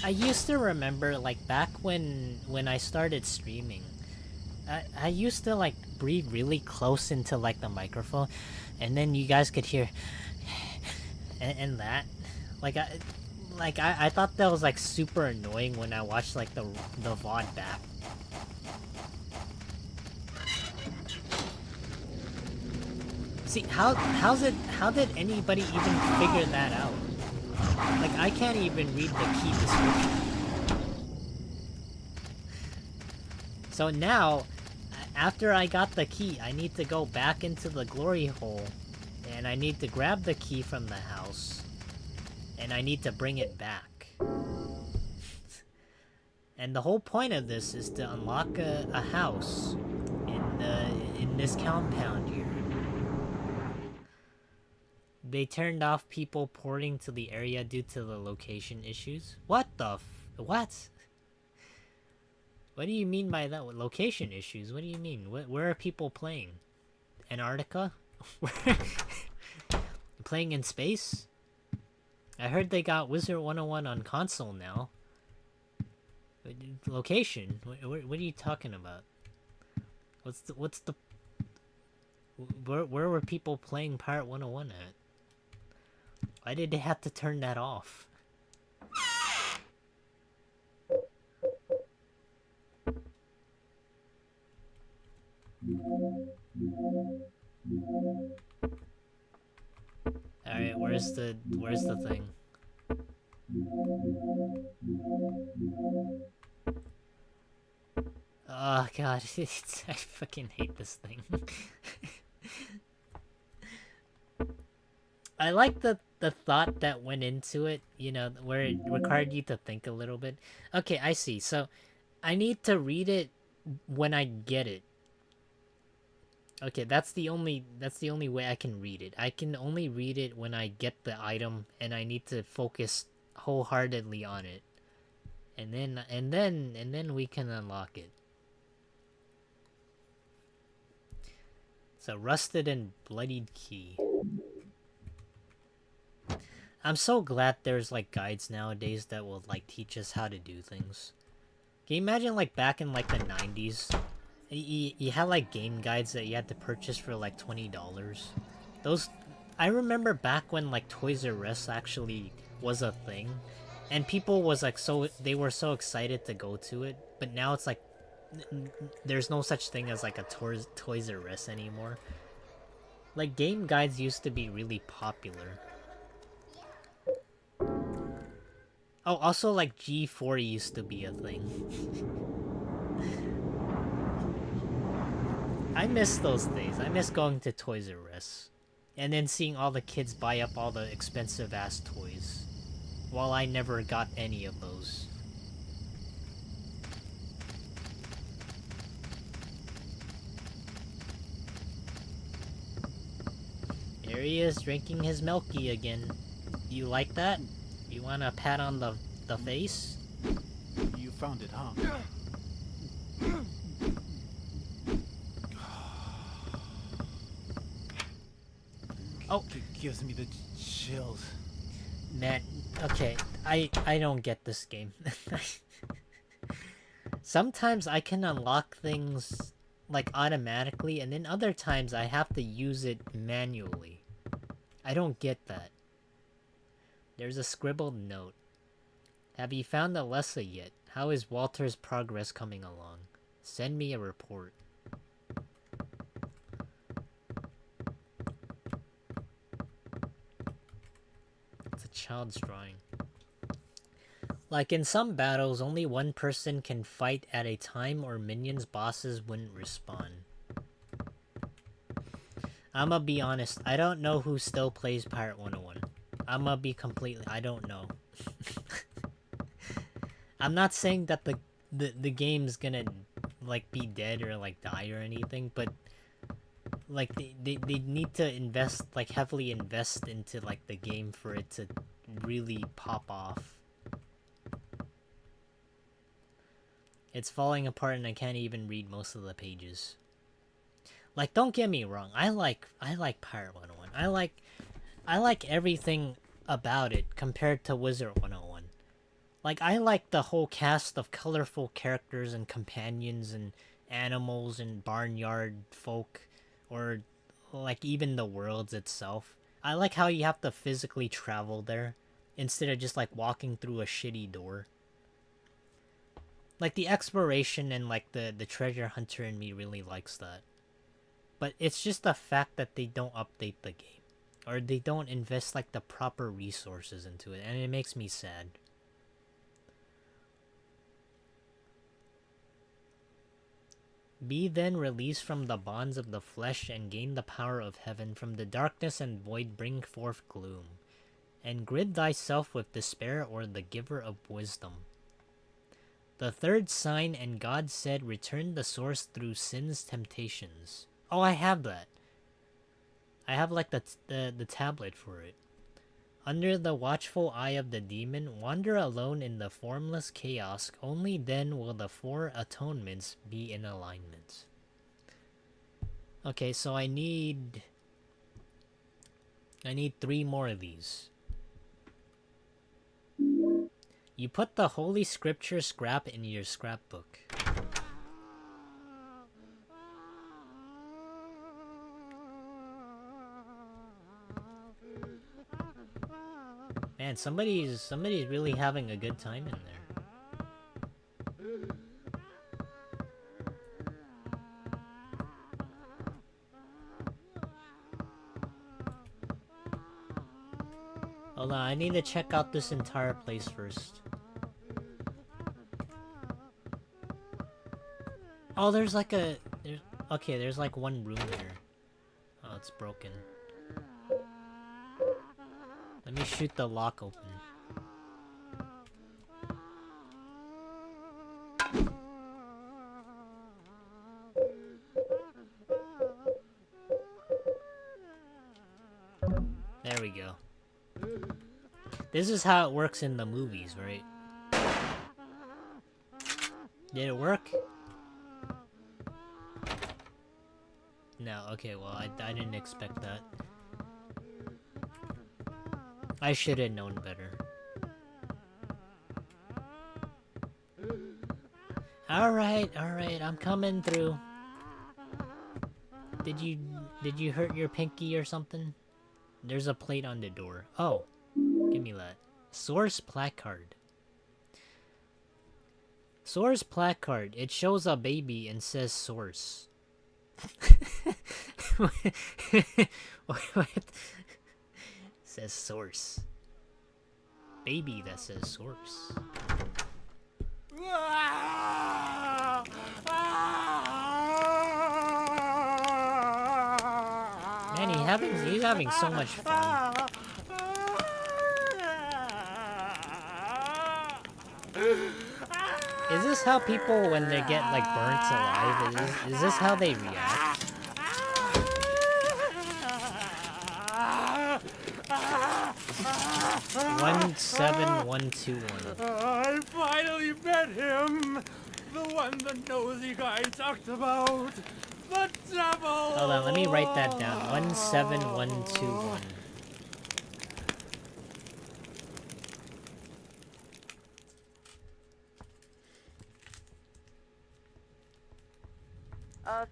I used to remember, like, back when I started streaming, I used to, like, breathe really close into, like, the microphone, and then you guys could hear, and that. Like, I thought that was, like, super annoying when I watched, like, the VOD back. See, how did anybody even figure that out? Like, I can't even read the key description. So now, after I got the key, I need to go back into the glory hole, and I need to grab the key from the house, and I need to bring it back. And the whole point of this is to unlock a house in this compound here. They turned off people porting to the area due to the location issues. What the what? What do you mean by that? Location issues? What do you mean? Where are people playing? Antarctica? Playing in space? I heard they got Wizard 101 on console now. Location? What are you talking about? What's the where were people playing Pirate 101 at? Why did they have to turn that off? Alright, where's the thing? Oh god, I fucking hate this thing. I like the thought that went into it, you know, where it required you to think a little bit. Okay, I see. So, I need to read it when I get it. Okay, that's the only way I can read it. I can only read it when I get the item and I need to focus wholeheartedly on it. And then we can unlock it. So, rusted and bloodied key. I'm so glad there's like guides nowadays that will like teach us how to do things. Can you imagine like back in like the 90s? You had like game guides that you had to purchase for like $20. Those, I remember back when like Toys R Us actually was a thing, and people was like they were so excited to go to it. But now it's like there's no such thing as like a Toys R Us anymore. Like, game guides used to be really popular. Oh, also, like, G4 used to be a thing. I miss those days. I miss going to Toys R Us. And then seeing all the kids buy up all the expensive-ass toys. While I never got any of those. There he is, drinking his milky again. You like that? You want a pat on the face? You found it, huh? Oh, It gives me the chills. man. Okay, I don't get this game. Sometimes I can unlock things like automatically, and then other times I have to use it manually. I don't get that. There's a scribbled note. Have you found Alessa yet? How is Walter's progress coming along? Send me a report. It's a child's drawing. Like in some battles, only one person can fight at a time or minions bosses wouldn't respawn. I'ma be honest, I don't know who still plays Pirate 101. I'ma be completely, I don't know. I'm not saying that the game's gonna like be dead or like die or anything, but like they need to invest, like heavily invest into like the game for it to really pop off. It's falling apart and I can't even read most of the pages. Like, don't get me wrong, I like Pirate 101. I like everything about it compared to Wizard 101. Like, I like the whole cast of colorful characters and companions and animals and barnyard folk, or like even the worlds itself. I like how you have to physically travel there instead of just like walking through a shitty door. Like the exploration and like the treasure hunter in me really likes that. But it's just the fact that they don't update the game, or they don't invest like the proper resources into it, and it makes me sad. Be then released from the bonds of the flesh and gain the power of heaven. From the darkness and void bring forth gloom, and grid thyself with despair or the giver of wisdom. The third sign, and God said, return the source through sin's temptations. Oh, I have that. I have like the tablet for it. Under the watchful eye of the demon, wander alone in the formless chaos. Only then will the four atonements be in alignment. Okay, so I need 3 more of these. You put the Holy Scripture scrap in your scrapbook. Man, somebody's really having a good time in there. Hold on, I need to check out this entire place first. Oh, there's like a... okay, there's like one room here. Oh, it's broken. Let me shoot the lock open. There we go. This is how it works in the movies, right? Did it work? No, okay, well, I didn't expect that. I should have known better. Alright, I'm coming through. Did you hurt your pinky or something? There's a plate on the door. Oh, give me that. Source placard. Source placard. It shows a baby and says source. What? Says source. Baby that says source. Man, he's having so much fun. Is this how people, when they get like burnt alive, is this how they react? 17121. I finally met him! The one the nosy guy talked about! The devil! Hold on, let me write that down. 17121.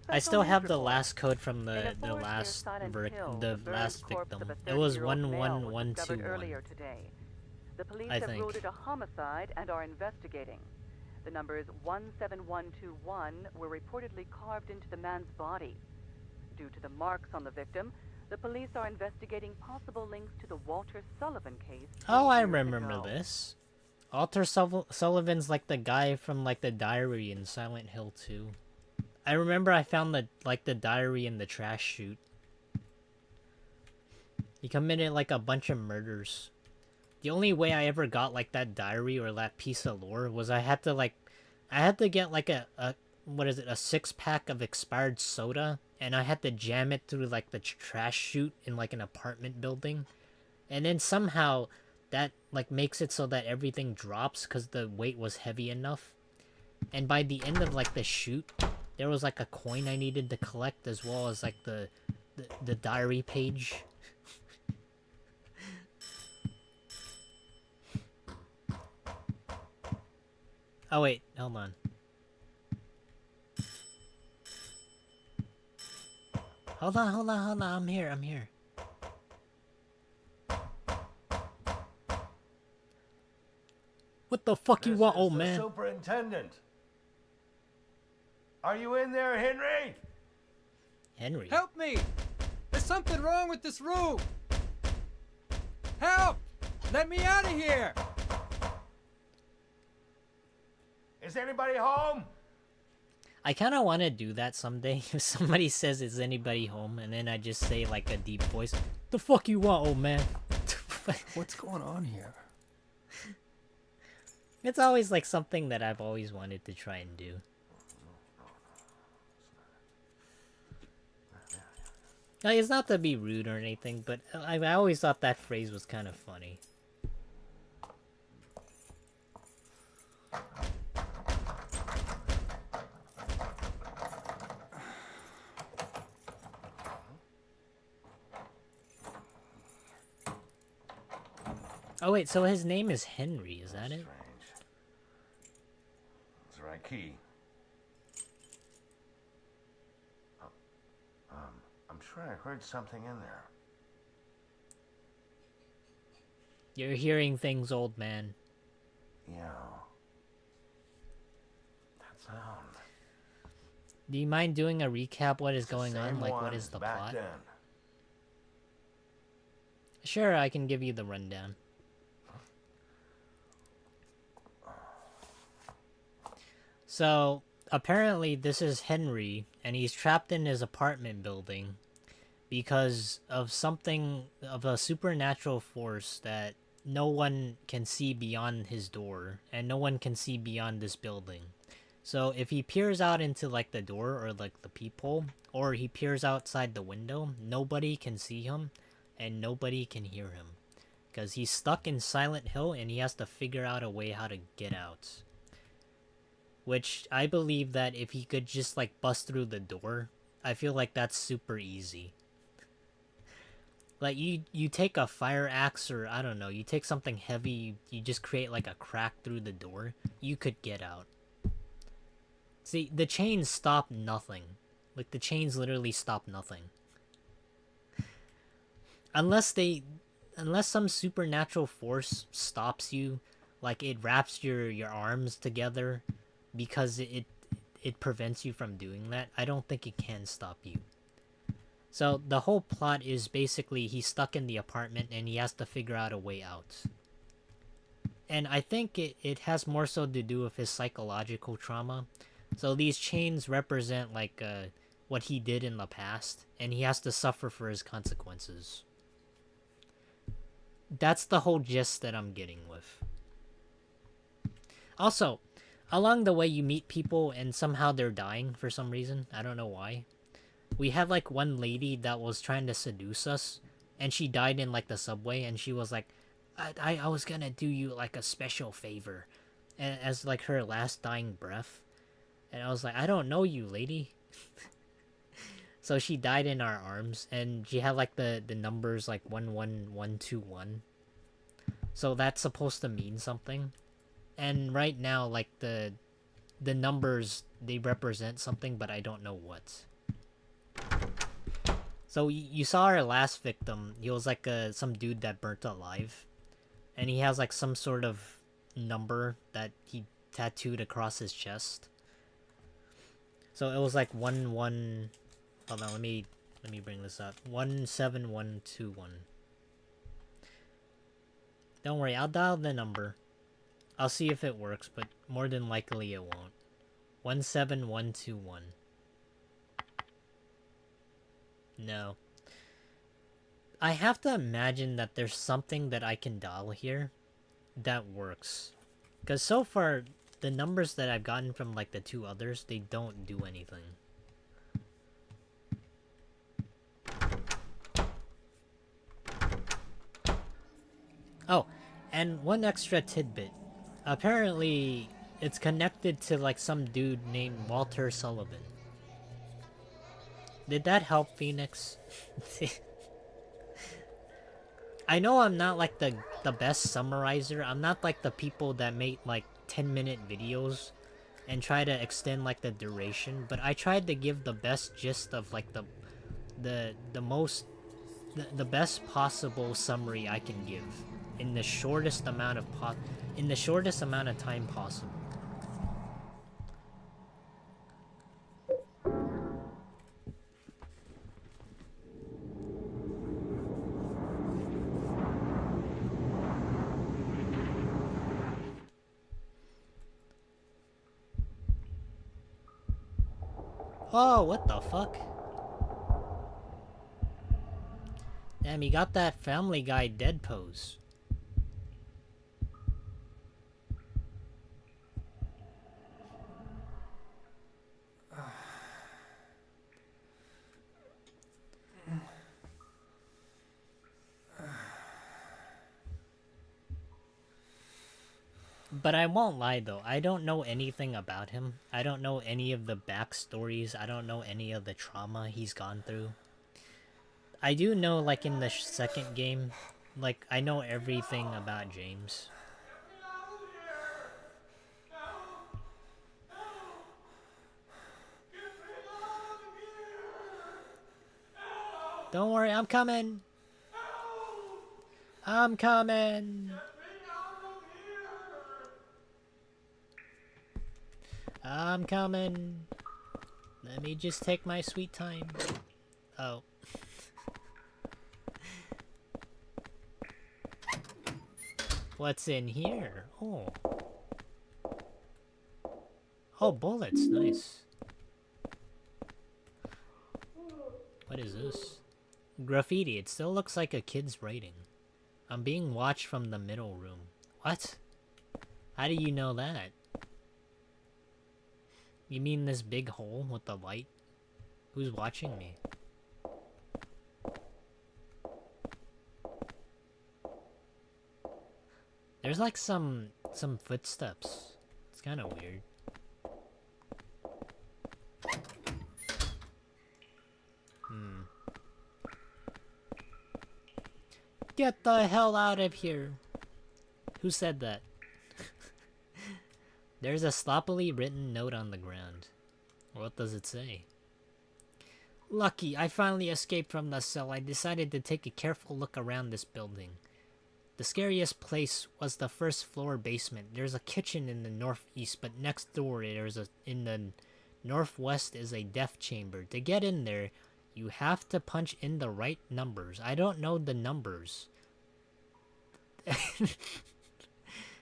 I still have the last code from the last victim. It was 11121. The police I have think. ruled it a homicide and are investigating. The numbers 17121 were reportedly carved into the man's body. Due to the marks on the victim, the police are investigating possible links to the Walter Sullivan case. Oh, I 10 years remember ago. this. Walter Sullivan's like the guy from like the diary in Silent Hill 2. I remember I found the diary in the trash chute. He committed like a bunch of murders. The only way I ever got like that diary or that piece of lore was I had to get like a 6-pack of expired soda, and I had to jam it through like the trash chute in like an apartment building, and then somehow that like makes it so that everything drops because the weight was heavy enough. And by the end of like the chute, there was like a coin I needed to collect, as well as like the diary page. Oh wait, hold on. Hold on, I'm here. What the fuck you want, old man? Superintendent. Are you in there, Henry? Henry? Help me! There's something wrong with this room! Help! Let me out of here! Is anybody home? I kind of want to do that someday. If somebody says, "Is anybody home?" and then I just say like a deep voice, "The fuck you want, old man?" What's going on here? It's always like something that I've always wanted to try and do. Like, it's not to be rude or anything, but I always thought that phrase was kind of funny. Oh wait, so his name is Henry, is that it? Strange. That's the right key. I'm sure I heard something in there. You're hearing things, old man. Yeah. That sound. Do you mind doing a recap what is It's the going on? same Like, one what is as the back plot? then. Sure, I can give you the rundown. So, apparently this is Henry, and he's trapped in his apartment building because of something, of a supernatural force that no one can see beyond his door, and no one can see beyond this building. So if he peers out into like the door or like the peephole, or he peers outside the window, nobody can see him and nobody can hear him, because he's stuck in Silent Hill and he has to figure out a way how to get out. Which I believe that if he could just like bust through the door, I feel like that's super easy. Like you take a fire axe, or I don't know, you take something heavy, you just create like a crack through the door, you could get out. See, the chains stop nothing. Like the chains literally stop nothing. Unless some supernatural force stops you, like it wraps your arms together because it prevents you from doing that, I don't think it can stop you. So the whole plot is basically he's stuck in the apartment and he has to figure out a way out. And I think it has more so to do with his psychological trauma. So these chains represent like what he did in the past, and he has to suffer for his consequences. That's the whole gist that I'm getting with. Also, along the way you meet people and somehow they're dying for some reason. I don't know why. We had like one lady that was trying to seduce us, and she died in like the subway, and she was like, I was gonna do you like a special favor, and as like her last dying breath. And I was like, I don't know you, lady. So she died in our arms, and she had like the numbers like 11121. So that's supposed to mean something. And right now, like the numbers, they represent something, but I don't know what. So you saw our last victim. He was like some dude that burnt alive, and he has like some sort of number that he tattooed across his chest. So it was like 1. Hold on, let me bring this up. 17121. Don't worry, I'll dial the number. I'll see if it works, but more than likely it won't. 17121. No. I have to imagine that there's something that I can dial here that works. Because so far, the numbers that I've gotten from like the two others, they don't do anything. Oh, and one extra tidbit. Apparently, it's connected to like some dude named Walter Sullivan. Did that help, Phoenix? I know I'm not like the best summarizer. I'm not like the people that make like 10-minute videos and try to extend like the duration, but I tried to give the best gist of like the best possible summary I can give in the shortest amount of time possible. Oh, what the fuck? Damn, he got that Family Guy dead pose. But I won't lie though, I don't know anything about him. I don't know any of the backstories. I don't know any of the trauma he's gone through. I do know, like, in the second game, like, I know everything about James. Don't worry, I'm coming! I'm coming! I'm coming! Let me just take my sweet time. Oh. What's in here? Oh. Oh, bullets. Nice. What is this? Graffiti. It still looks like a kid's writing. I'm being watched from the middle room. What? How do you know that? You mean this big hole with the light? Who's watching me? There's like some footsteps. It's kind of weird. Get the hell out of here. Who said that? There's a sloppily written note on the ground. What does it say? Lucky, I finally escaped from the cell. I decided to take a careful look around this building. The scariest place was the first floor basement. There's a kitchen in the northeast, but next door in the northwest is a death chamber. To get in there, You have to punch in the right numbers. I don't know the numbers.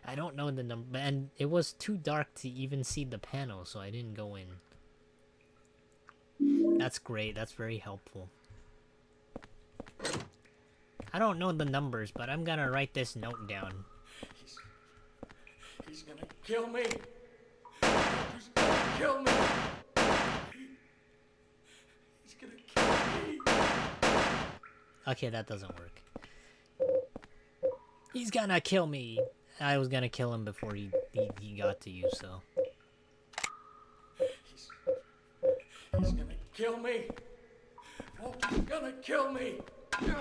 I don't know the number, and it was too dark to even see the panel, so I didn't go in. That's great, that's very helpful. I don't know the numbers, but I'm gonna write this note down. He's gonna kill me. He's gonna kill me. He's gonna kill me. Okay, that doesn't work. He's gonna kill me. I was gonna kill him before he got to you, so. He's gonna kill me. Walter's gonna kill me. He's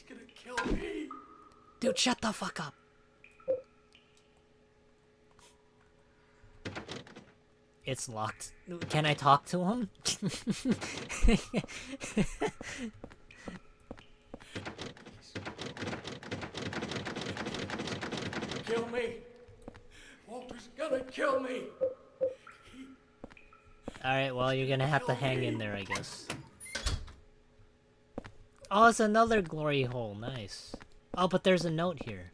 gonna kill me. Dude, shut the fuck up. It's locked. Can I talk to him? Kill me. Walter's gonna kill me. Alright, well, you're gonna have to hang in there, I guess. Oh, it's another glory hole. Nice. Oh, but there's a note here.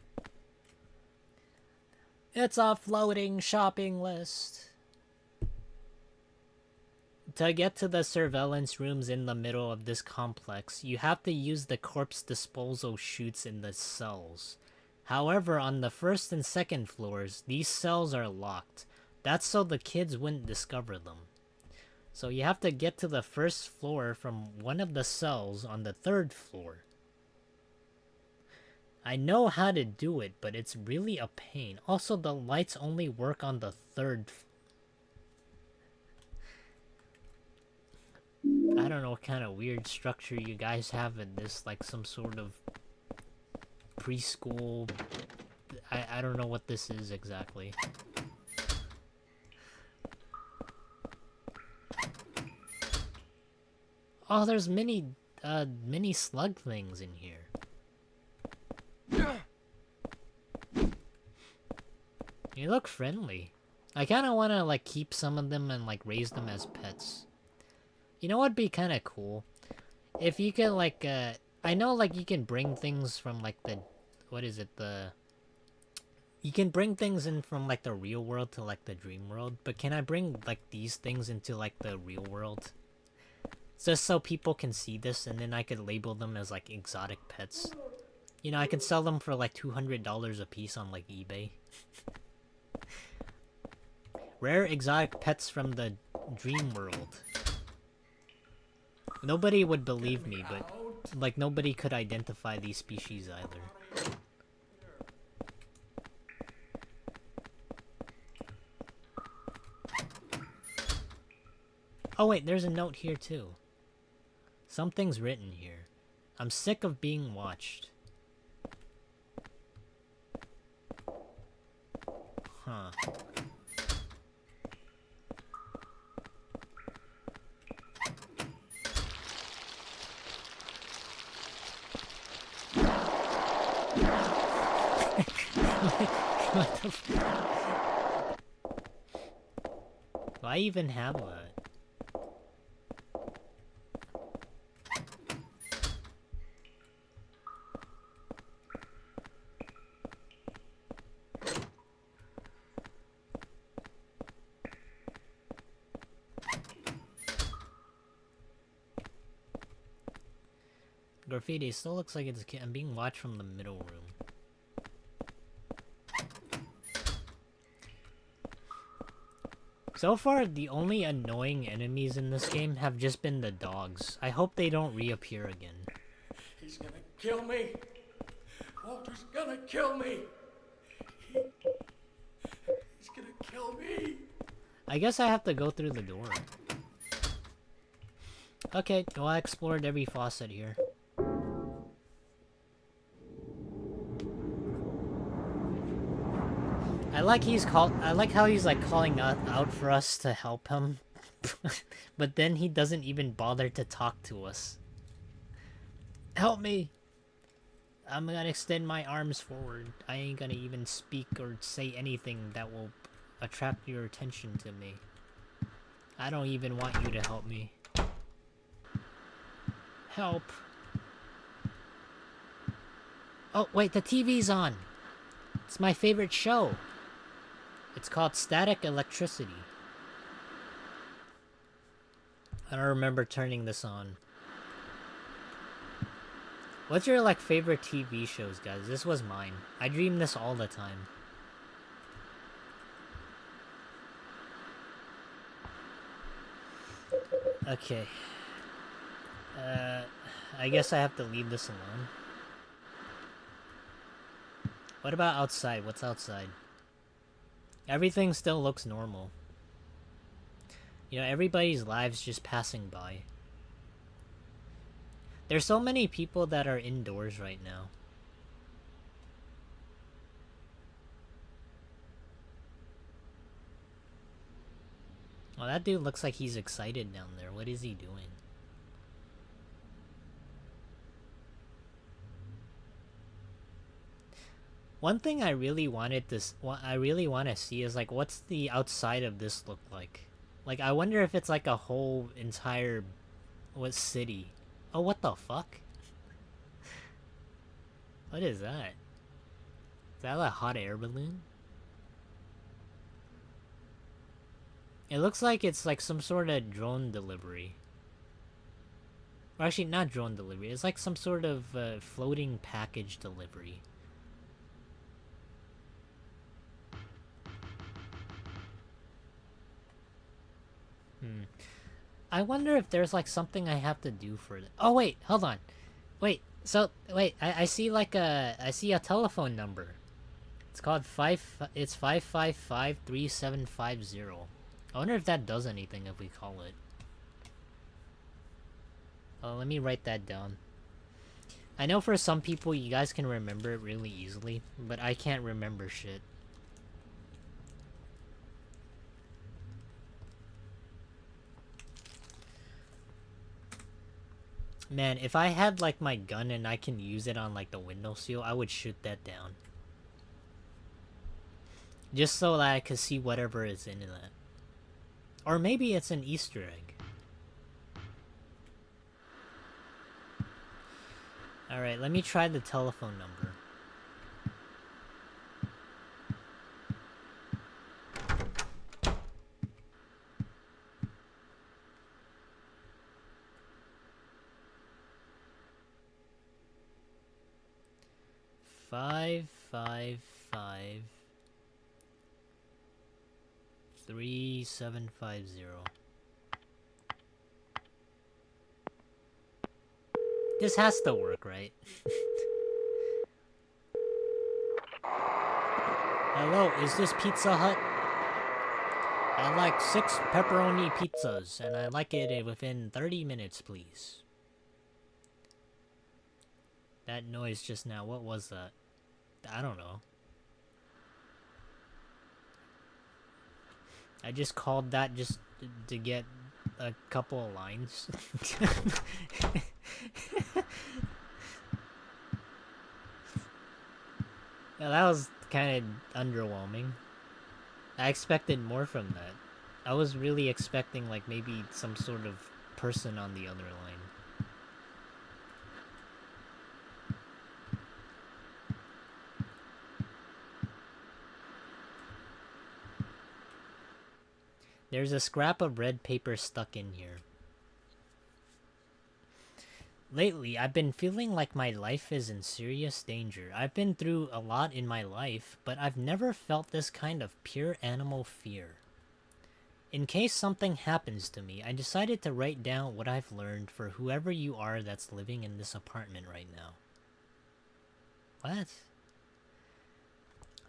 It's a floating shopping list. To get to the surveillance rooms in the middle of this complex, you have to use the corpse disposal chutes in the cells. However, on the first and second floors, these cells are locked. That's so the kids wouldn't discover them. So you have to get to the first floor from one of the cells on the third floor. I know how to do it, but it's really a pain. Also, the lights only work on the third floor. I don't know what kind of weird structure you guys have in this, like some sort of preschool. I don't know what this is exactly. Oh, there's many slug things in here. You look friendly. I kind of want to like keep some of them and like raise them as pets. You know what'd be kind of cool? If you could like, I know like you can bring things from like the, what is it, you can bring things in from like the real world to like the dream world, but can I bring like these things into like the real world? Just so people can see this and then I could label them as like exotic pets. You know, I could sell them for like $200 a piece on like eBay. Rare exotic pets from the dream world. Nobody would believe me, but like nobody could identify these species either. Oh wait, there's a note here too. Something's written here. I'm sick of being watched. Huh. What the f- Why even have that? Graffiti still looks like it's. I'm being watched from the middle room. So far, the only annoying enemies in this game have just been the dogs. I hope they don't reappear again. He's gonna kill me. Walter's gonna kill me. He's gonna kill me. I guess I have to go through the door. Okay, well I explored every faucet here. I like how he's like calling out for us to help him. But then he doesn't even bother to talk to us. Help me! I'm gonna extend my arms forward. I ain't gonna even speak or say anything that will attract your attention to me. I don't even want you to help me. Help. Oh, wait, the TV's on. It's my favorite show. It's called Static Electricity. I don't remember turning this on. What's your, like, favorite TV shows, guys? This was mine. I dream this all the time. Okay. I guess I have to leave this alone. What about outside? What's outside? Everything still looks normal. You know, everybody's lives just passing by. There's so many people that are indoors right now. Well, that dude looks like he's excited down there. What is he doing? One thing I really want to see is, like, what's the outside of this look like? Like, I wonder if it's like a whole entire city. Oh, what the fuck? What is that? Is that a hot air balloon? It looks like it's like some sort of drone delivery. Or actually, not drone delivery. It's like some sort of floating package delivery. I wonder if there's like something I have to do for it. Oh wait, hold on. Wait, so wait, I see like I see a telephone number. It's called 555-3750. I wonder if that does anything if we call it. Oh, let me write that down. I know for some people you guys can remember it really easily, but I can't remember shit. Man, if I had like my gun and I can use it on like the windowsill, I would shoot that down. Just so that I could see whatever is in that. Or maybe it's an Easter egg. Alright, let me try the telephone number. Five, 3750. This has to work, right? Hello, is this Pizza Hut? I'd like 6 pepperoni pizzas, and I'd like it within 30 minutes, please. That noise just now, what was that? I don't know. I just called that just to get a couple of lines. Yeah, that was kind of underwhelming. I expected more from that. I was really expecting like maybe some sort of person on the other line. There's a scrap of red paper stuck in here. Lately, I've been feeling like my life is in serious danger. I've been through a lot in my life, but I've never felt this kind of pure animal fear. In case something happens to me, I decided to write down what I've learned for whoever you are that's living in this apartment right now. What?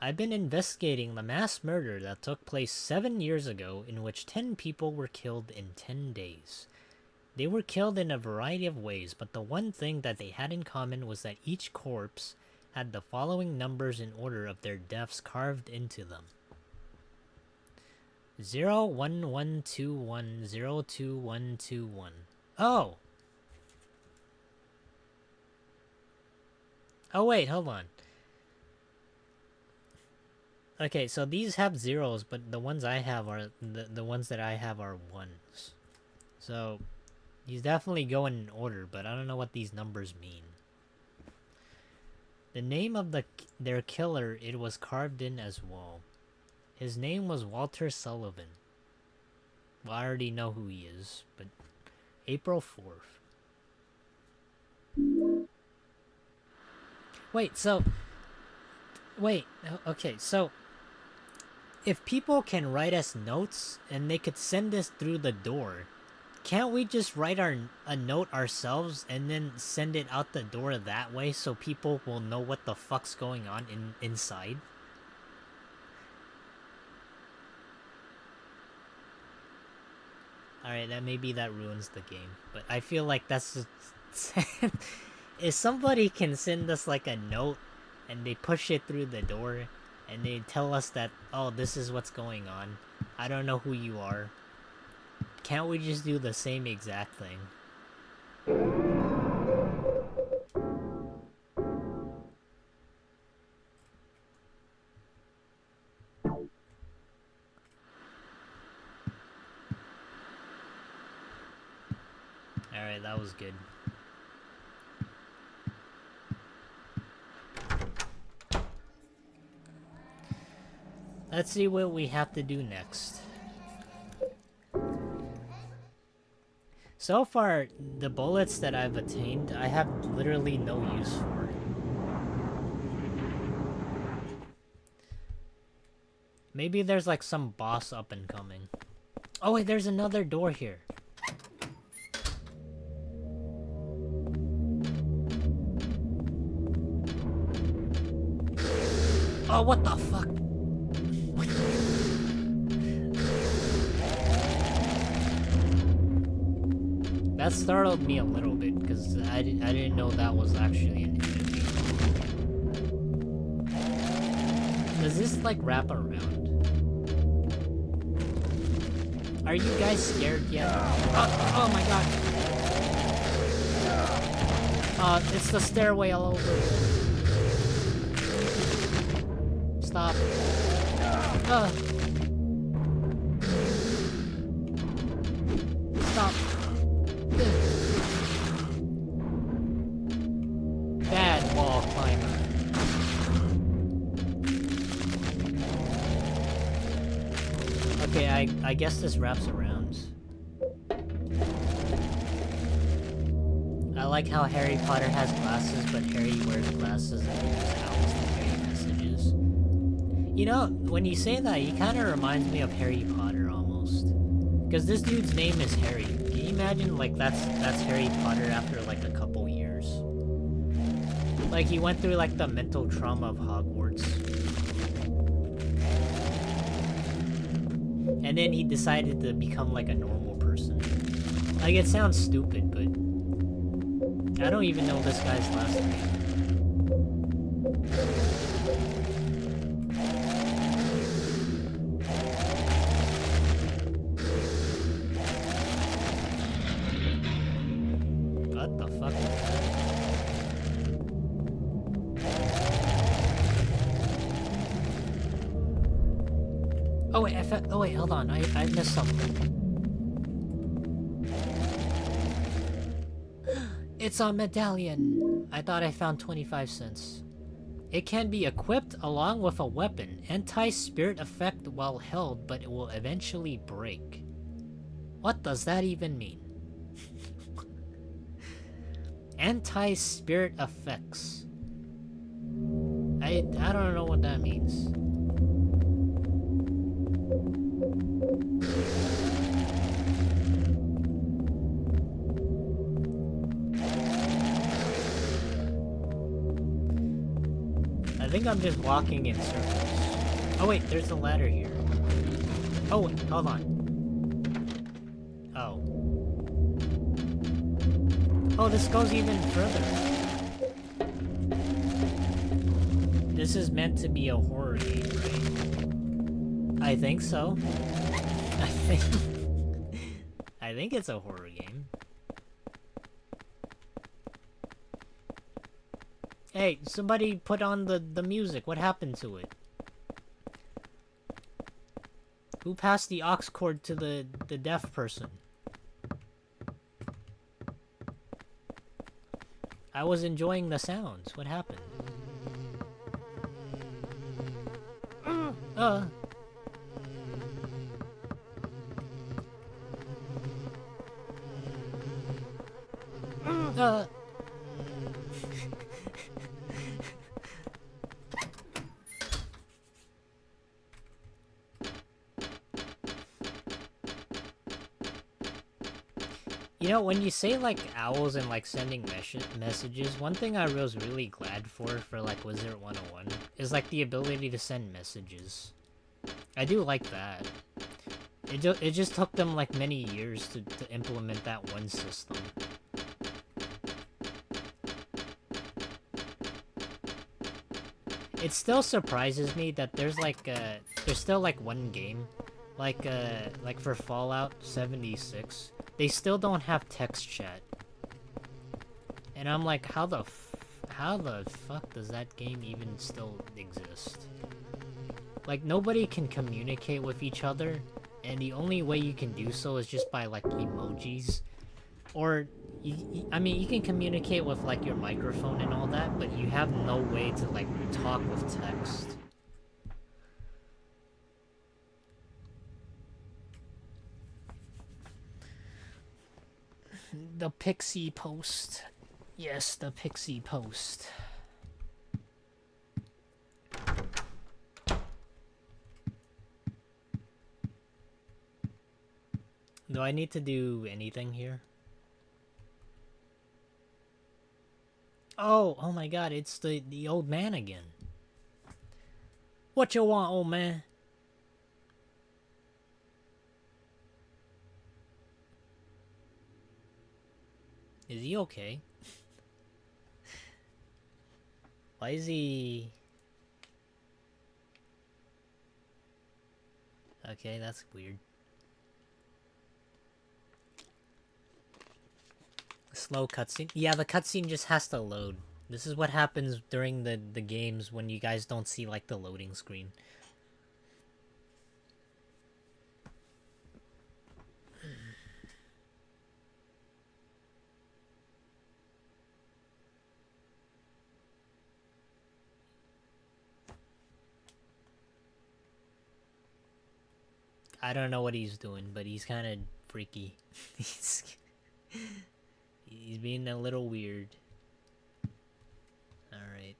I've been investigating the mass murder that took place 7 years ago in which 10 people were killed in 10 days. They were killed in a variety of ways, but the one thing that they had in common was that each corpse had the following numbers in order of their deaths carved into them. 01121 Oh! Oh wait, hold on. Okay, so these have zeros, but the ones I have are the ones that I have are ones. So He's definitely going in order, but I don't know what these numbers mean. The name of their killer, it was carved in as well. His name was Walter Sullivan. Well, I already know who he is, but April 4th. Okay, so if people can write us notes and they could send us through the door, can't we just write a note ourselves and then send it out the door that way so people will know what the fuck's going on inside? Alright, maybe that ruins the game, but I feel like that's just... If somebody can send us like a note and they push it through the door and they tell us that, oh, this is what's going on, I don't know who you are, can't we just do the same exact thing? Alright, that was good. Let's see what we have to do next. So far, the bullets that I've attained, I have literally no use for. Maybe there's like some boss up and coming. Oh wait, there's another door here. Oh, what the fuck? That startled me a little bit, because I didn't know that was actually an enemy. Does this, like, wrap around? Are you guys scared yet? Oh my god. It's the stairway all over. Stop. Stop. Bad wall climber. Okay, I guess this wraps around. I like how Harry Potter has glasses, but Harry wears glasses and uses owls to carry messages. You know, when you say that, he kind of reminds me of Harry Potter almost. Because this dude's name is Harry. Can you imagine, like, that's Harry Potter after, like, a couple years? Like, he went through, like, the mental trauma of Hogwarts. And then he decided to become, like, a normal person. Like, it sounds stupid, but... I don't even know this guy's last name. What the fuck is that? Oh wait, hold on. I missed something. It's a medallion. I thought I found 25 cents. It can be equipped along with a weapon. Anti-spirit effect while held, but it will eventually break. What does that even mean? Anti-spirit effects. I don't know what that means. I think I'm just walking in circles. Oh wait, there's a ladder here. Oh, wait, hold on. Oh. Oh, this goes even further. This is meant to be a horror game, right? I think so. I think it's a horror game. Hey, somebody put on the music. What happened to it? Who passed the aux cord to the deaf person? I was enjoying the sounds. What happened? Uh. You know, when you say like owls and like sending messages, one thing I was really glad for like Wizard 101 is like the ability to send messages. I do like that. It just took them like many years to implement that one system. It still surprises me that there's still like one game, like for Fallout 76, they still don't have text chat. And I'm like, how the fuck does that game even still exist? Like, nobody can communicate with each other, and the only way you can do so is just by, like, emojis. Or, I mean, you can communicate with, like, your microphone and all that, but you have no way to, like, talk with text. The Pixie Post. Yes, the Pixie Post. Do I need to do anything here? Oh my god, it's the old man again. What you want, old man? Is he okay? Why is he... Okay, that's weird. Slow cutscene? Yeah, the cutscene just has to load. This is what happens during the games when you guys don't see, like, the loading screen. I don't know what he's doing, but he's kind of freaky. He's being a little weird. Alright.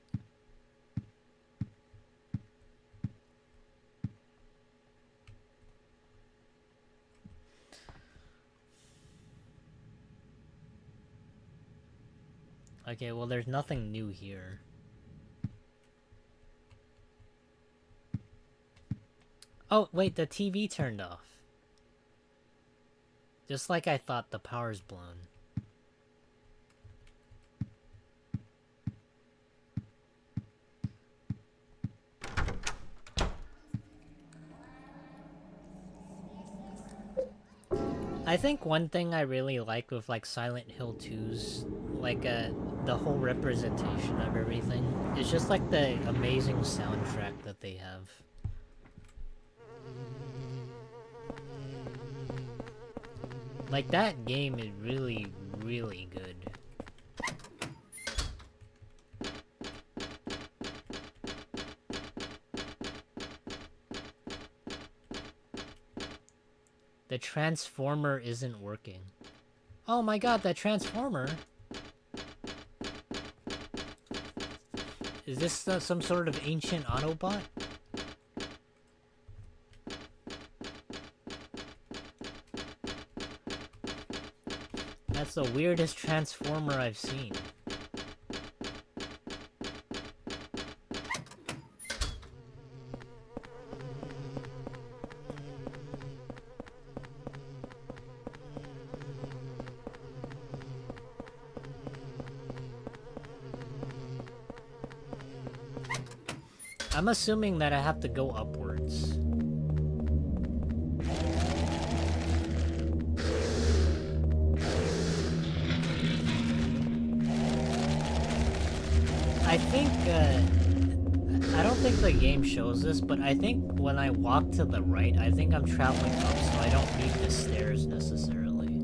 Okay, well, there's nothing new here. Oh, wait, the TV turned off. Just like I thought, the power's blown. I think one thing I really like with like Silent Hill 2's like the whole representation of everything. It's just like the amazing soundtrack that they have. Like, that game is really, really good. The transformer isn't working. Oh my god, that transformer! Is this some sort of ancient Autobot? That's the weirdest transformer I've seen. I'm assuming that I have to go upwards. I think, I don't think the game shows this, but I think when I walk to the right, I think I'm traveling up, so I don't need the stairs necessarily.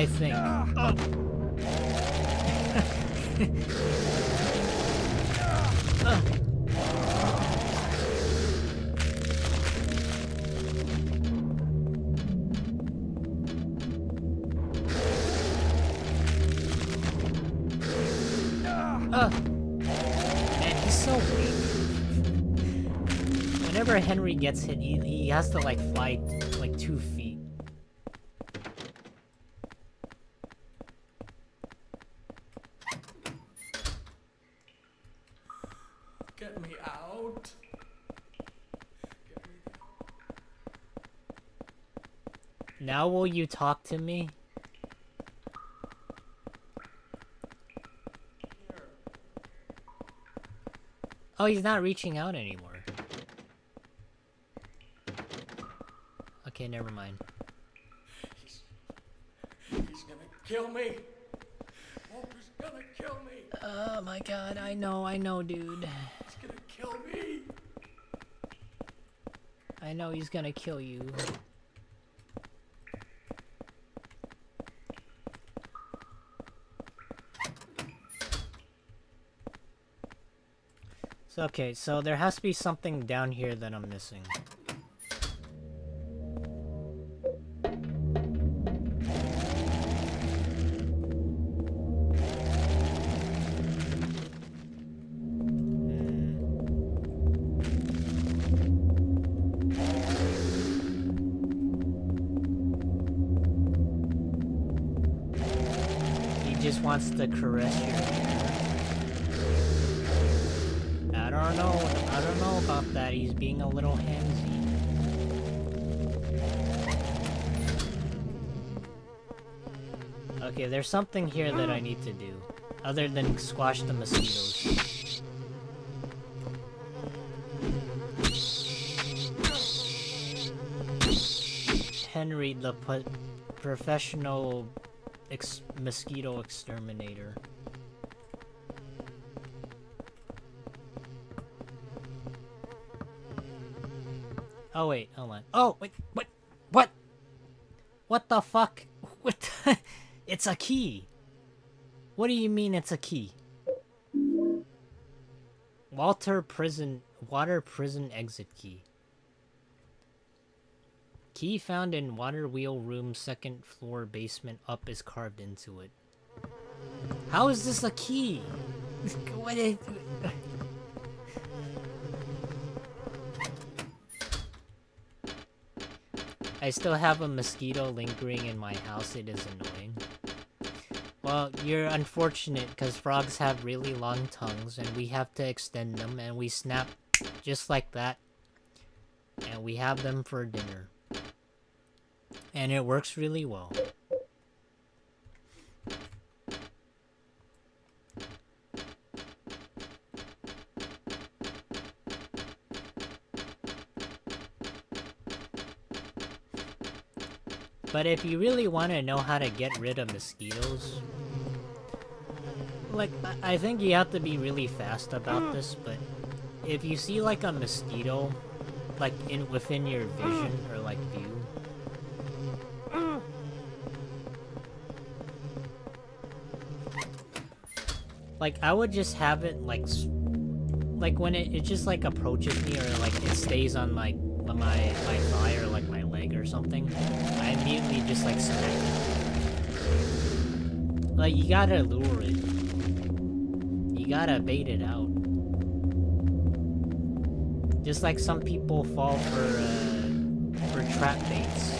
I think. Man, he's so weak. Whenever Henry gets hit, he has to like fly like 2 feet. Get me out. Get me Now will you talk to me? here. Oh, he's not reaching out anymore. Okay, never mind. He's gonna kill me. Walker's gonna kill me. Oh my god, I know, dude. He's gonna kill me. I know he's gonna kill you. So, okay, so there has to be something down here that I'm missing. He just wants to caress your hair. I don't know about that. He's being a little handsy. Okay, there's something here that I need to do, other than squash the mosquitoes. Henry, the professional mosquito exterminator. Oh wait, hold on. Oh wait, what? What the fuck? What? It's a key. What do you mean it's a key? Water prison exit key. Key found in water wheel room, 2nd floor basement up is carved into it. How is this a key? What is... I still have a mosquito lingering in my house. It is annoying. Well, you're unfortunate because frogs have really long tongues and we have to extend them and we snap just like that. And we have them for dinner. And it works really well. But if you really want to know how to get rid of mosquitoes, like, I think you have to be really fast about this, but if you see like a mosquito, like within your vision or like view, like I would just have it like when it just like approaches me or like it stays on my thigh or like my leg or something, I immediately just like smack it. Like you gotta lure it. You gotta bait it out. Just like some people fall for trap baits.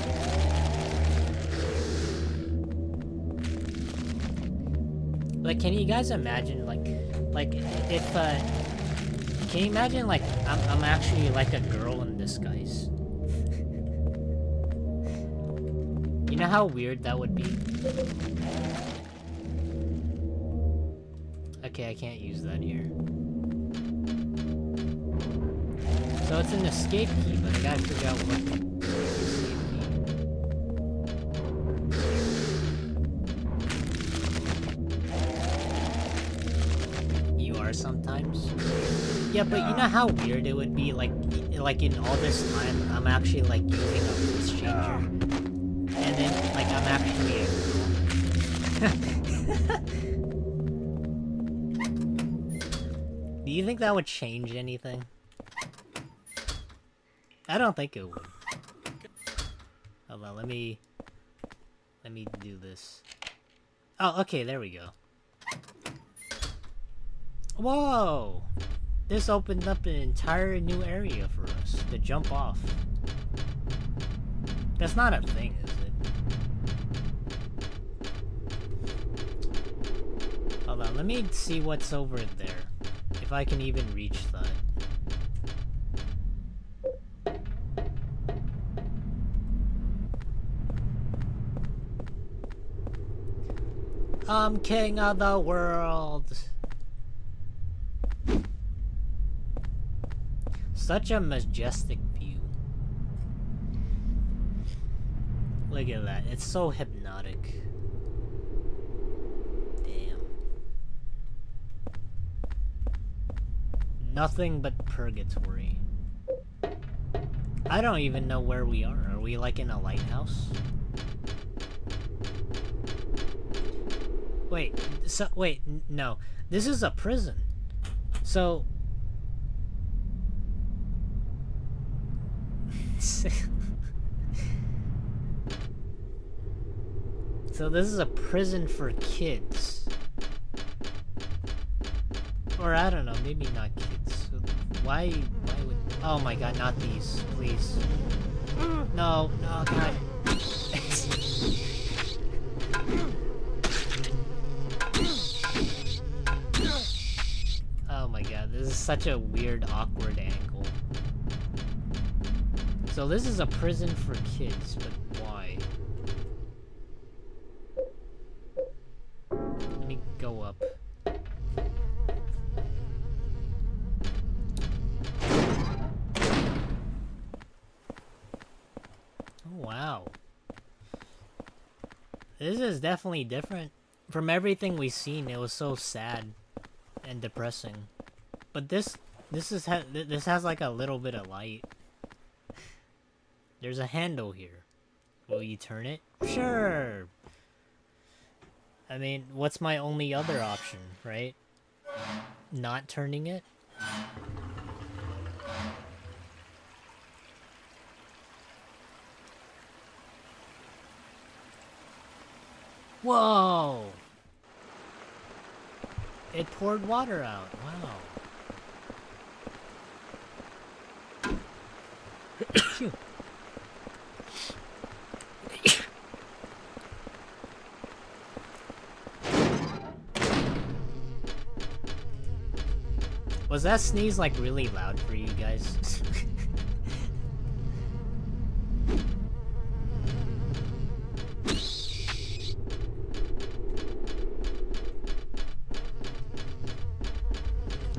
Like, can you guys imagine, like if, can you imagine, like, I'm actually, like, a girl in disguise? You know how weird that would be? Okay, I can't use that here. So it's an escape key, but I gotta figure out what escape key. Sometimes. Yeah, but you know how weird it would be, like in all this time, I'm actually like using a voice changer, and then like I'm actually a girl. Do you think that would change anything? I don't think it would. Hold on, let me do this. Oh, okay, there we go. Whoa! This opened up an entire new area for us to jump off. That's not a thing, is it? Hold on, let me see what's over there. If I can even reach that. I'm king of the world. Such a majestic view. Look at that. It's so hypnotic. Damn. Nothing but purgatory. I don't even know where we are. Are we like in a lighthouse? Wait, no. This is a prison. So... So this is a prison for kids. Or I don't know, maybe not kids. So why would... Oh my god, not these, please. No, god. Oh my god, this is such a weird, awkward angle. So this is a prison for kids, but why? Let me go up. Oh, wow. This is definitely different. From everything we've seen, it was so sad and depressing. But this has like a little bit of light. There's a handle here. Will you turn it? Sure. I mean, what's my only other option, right? Not turning it? Whoa! It poured water out. Wow. Was that sneeze like really loud for you guys?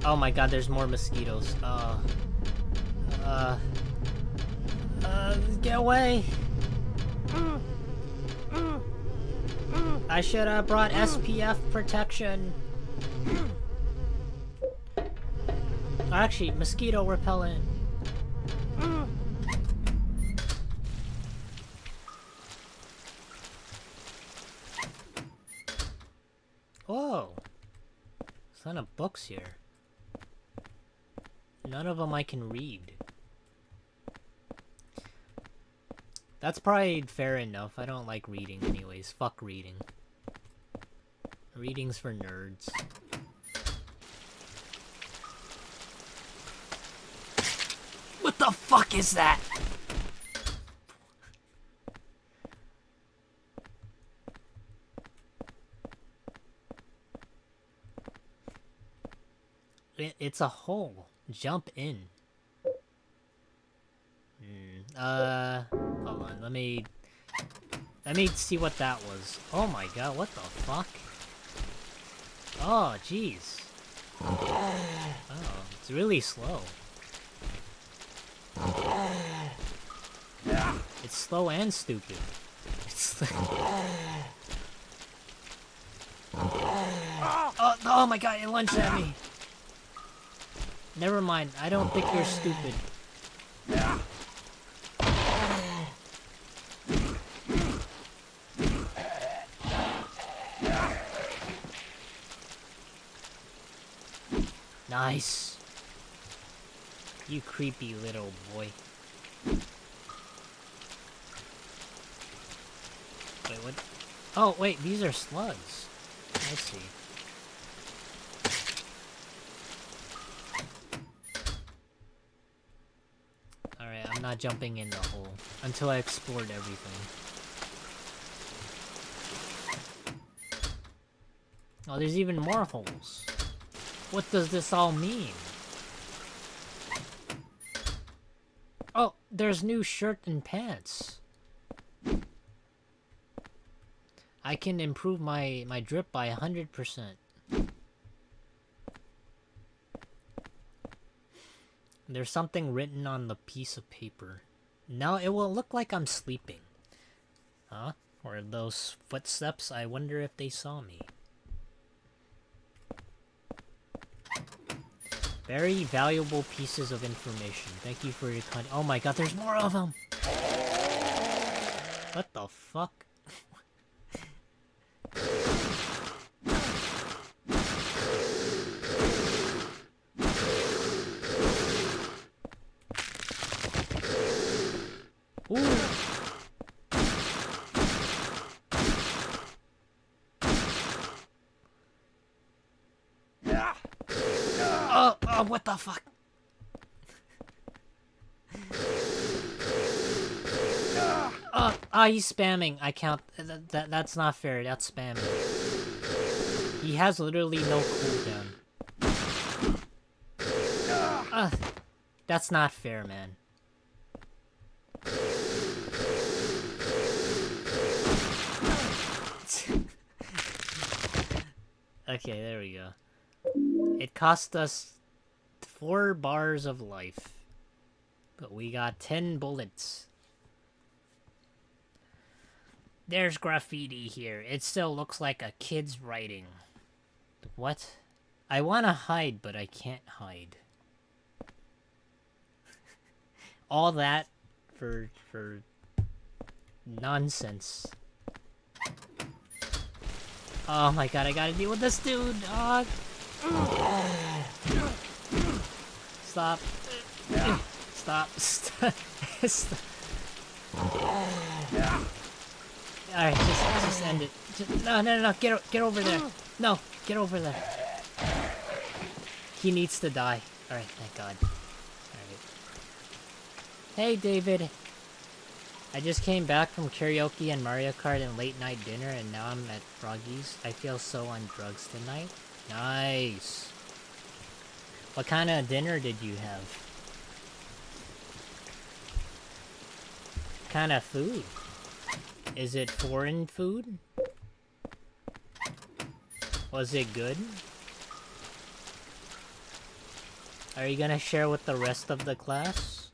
Oh my god, there's more mosquitoes. Get away! I should have brought SPF protection. Actually, mosquito repellent. Whoa! There's a ton of books here. None of them I can read. That's probably fair enough. I don't like reading anyways. Fuck reading. Reading's for nerds. What the fuck is that? It's a hole. Jump in. Hold on, let me see what that was. Oh my god, what the fuck? Oh, jeez. Oh, it's really slow. It's slow and stupid. It's oh my god, it lunged at me. Never mind, I don't think you're stupid. You creepy little boy. Wait, what? Oh, wait, these are slugs. I see. Alright, I'm not jumping in the hole until I explored everything. Oh, there's even more holes. What does this all mean? Oh, there's new shirt and pants. I can improve my drip by 100%. There's something written on the piece of paper. Now it will look like I'm sleeping. Huh? Or those footsteps? I wonder if they saw me. Very valuable pieces of information. Thank you for your kind. Oh my god, there's more of them! What the fuck? Ooh. Oh, what the fuck? He's spamming. I count. That's not fair. That's spamming. He has literally no cooldown. That's not fair, man. Okay, there we go. It cost us 4 bars of life, but we got 10 bullets. There's graffiti here. It still looks like a kid's writing. What? I want to hide, but I can't hide. All that for nonsense. Oh my god, I gotta deal with this dude. Oh. Stop. Stop. Stop. Stop. Alright, just end it. No. Get over there. No, get over there. He needs to die. Alright, thank god. Alright. Hey, David. I just came back from karaoke and Mario Kart and late night dinner, and now I'm at Froggy's. I feel so on drugs tonight. Nice. What kind of dinner did you have? What kind of food? Is it foreign food? Was it good? Are you gonna share with the rest of the class?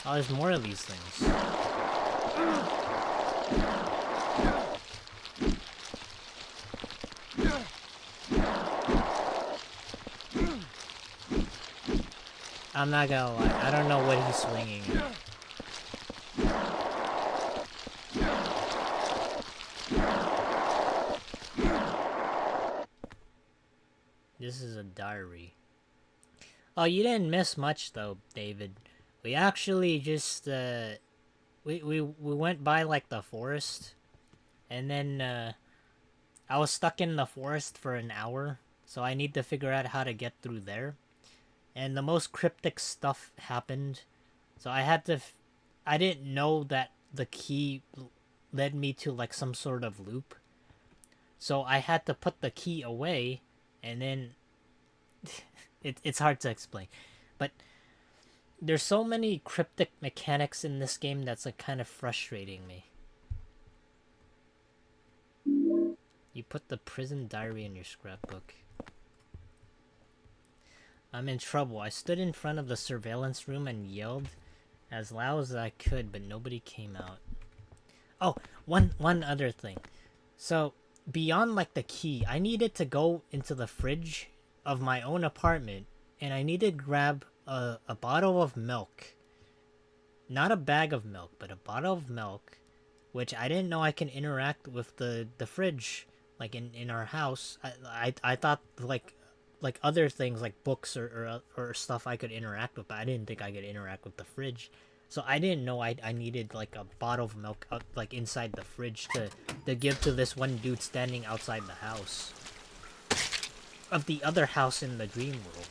Oh, there's more of these things. I'm not gonna lie, I don't know what he's swinging at. This is a diary. Oh, you didn't miss much though, David. We actually just, we went by, like, the forest, and then, I was stuck in the forest for an hour, so I need to figure out how to get through there, and the most cryptic stuff happened, so I had to, I didn't know that the key led me to, like, some sort of loop, so I had to put the key away, and then, it's hard to explain, but there's so many cryptic mechanics in this game that's like kind of frustrating me. You put the prison diary in your scrapbook. I'm in trouble. I stood in front of the surveillance room and yelled as loud as I could, but nobody came out. Oh, one other thing. So, beyond like the key, I needed to go into the fridge of my own apartment, and I needed to grab a bottle of milk. Not a bag of milk, but a bottle of milk, which I didn't know I can interact with the fridge like in our house, I thought like other things like books or stuff I could interact with, but I didn't think I could interact with the fridge. So I didn't know I needed like a bottle of milk like inside the fridge to give to this one dude standing outside the house of the other house in the dream world.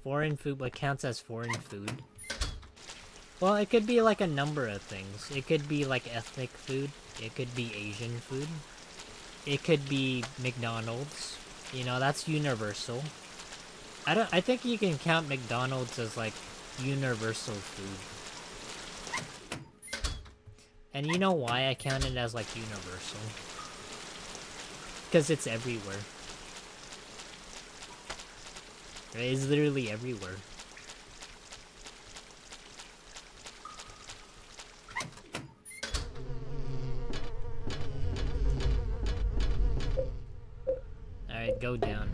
Foreign food, what counts as foreign food? Well, it could be like a number of things. It could be like ethnic food. It could be Asian food. It could be McDonald's. You know, that's universal. I think you can count McDonald's as like universal food. And you know why I count it as like universal? Because it's everywhere. It's literally everywhere. Alright, go down.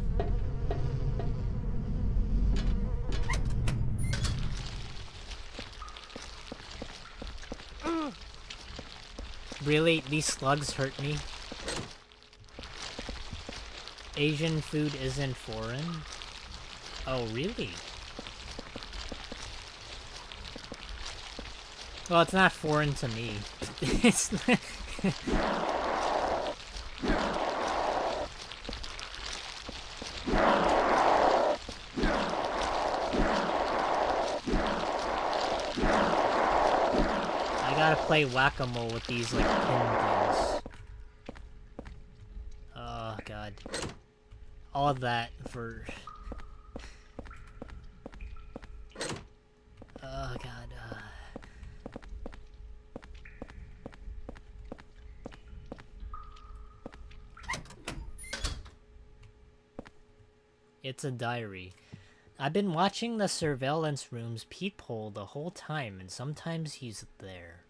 Really? These slugs hurt me? Asian food isn't foreign? Oh, really? Well, it's not foreign to me. It's not... I gotta play whack-a-mole with these, like, pin things. Oh, God. All of that for... Oh, God. It's a diary. I've been watching the surveillance room's peephole the whole time, and sometimes he's there.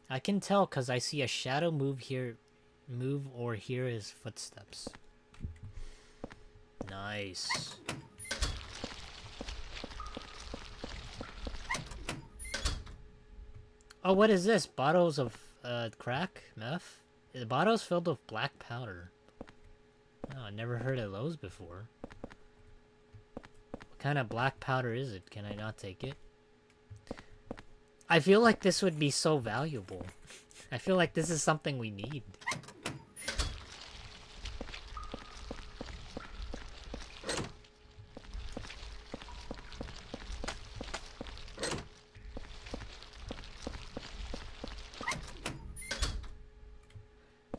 I can tell because I see a shadow move or hear his footsteps. Nice. Oh, what is this? Bottles of crack? Meth? The bottle's filled with black powder. Oh, I never heard of those before. What kind of black powder is it? Can I not take it? I feel like this would be so valuable. I feel like this is something we need.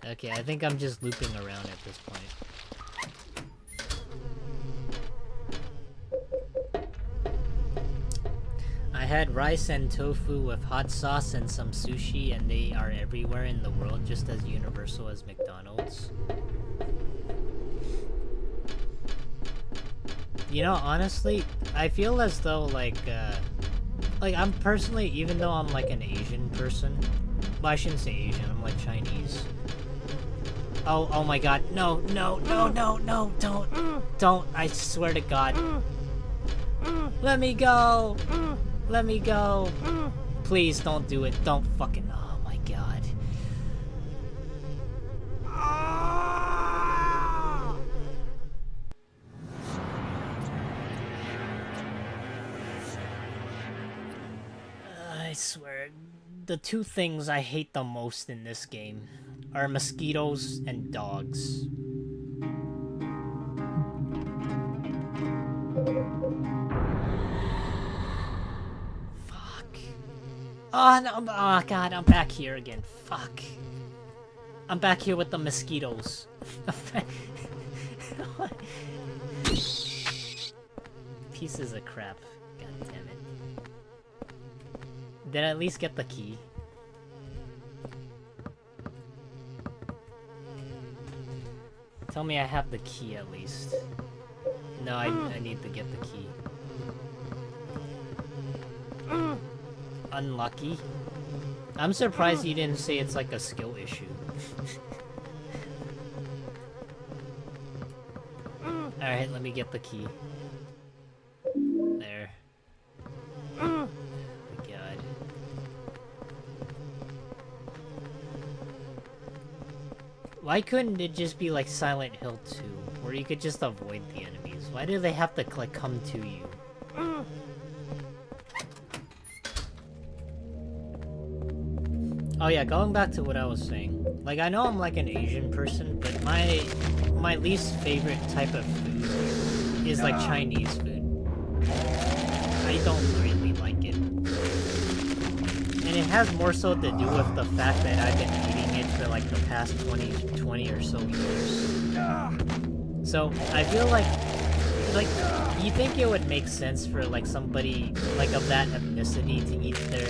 Okay, I think I'm just looping around at this point. I had rice and tofu with hot sauce and some sushi, and they are everywhere in the world, just as universal as McDonald's. You know, honestly, I feel as though, like I'm personally, even though I'm, like, an Asian person... Well, I shouldn't say Asian, I'm, like, Chinese. Oh my god, no, don't, I swear to God. Let me go! Let me go! Please don't do it, don't fucking, oh my god. I swear, the two things I hate the most in this game are mosquitoes and dogs. Fuck. Oh, no, oh god, I'm back here again. Fuck. I'm back here with the mosquitoes. Pieces of crap. God damn it. Did I at least get the key? Tell me I have the key at least. No, I need to get the key. Unlucky? I'm surprised you didn't say it's like a skill issue. Alright, let me get the key. There. Oh my god. Why couldn't it just be like Silent Hill 2, where you could just avoid the enemies? Why do they have to like come to you? Oh yeah, going back to what I was saying. Like, I know I'm like an Asian person, but my least favorite type of food is like Chinese food. I don't really like it. And it has more so to do with the fact that I've been eating it for like the past 20 or so years. So I feel like you think it would make sense for like somebody like of that ethnicity to eat their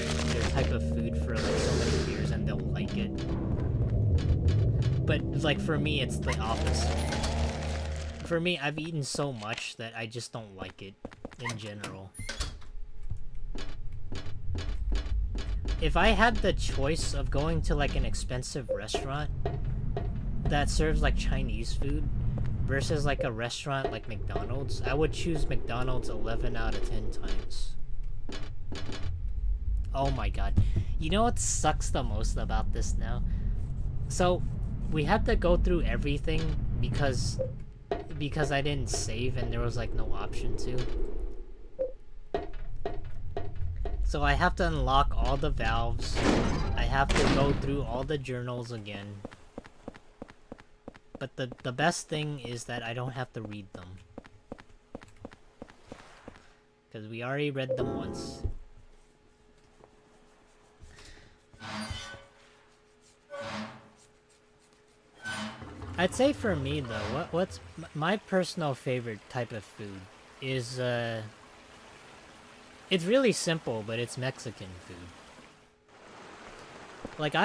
type of food for like so many years and they'll like it. But like for me, it's the opposite. For me, I've eaten so much that I just don't like it in general. If I had the choice of going to like an expensive restaurant that serves like Chinese food versus like a restaurant like McDonald's, I would choose McDonald's 11 out of 10 times. Oh my god. You know what sucks the most about this now? So, we had to go through everything because I didn't save and there was like no option to. So I have to unlock all the valves. I have to go through all the journals again. But the best thing is that I don't have to read them. Because we already read them once. I'd say for me though, what's my personal favorite type of food is it's really simple, but it's Mexican food. Like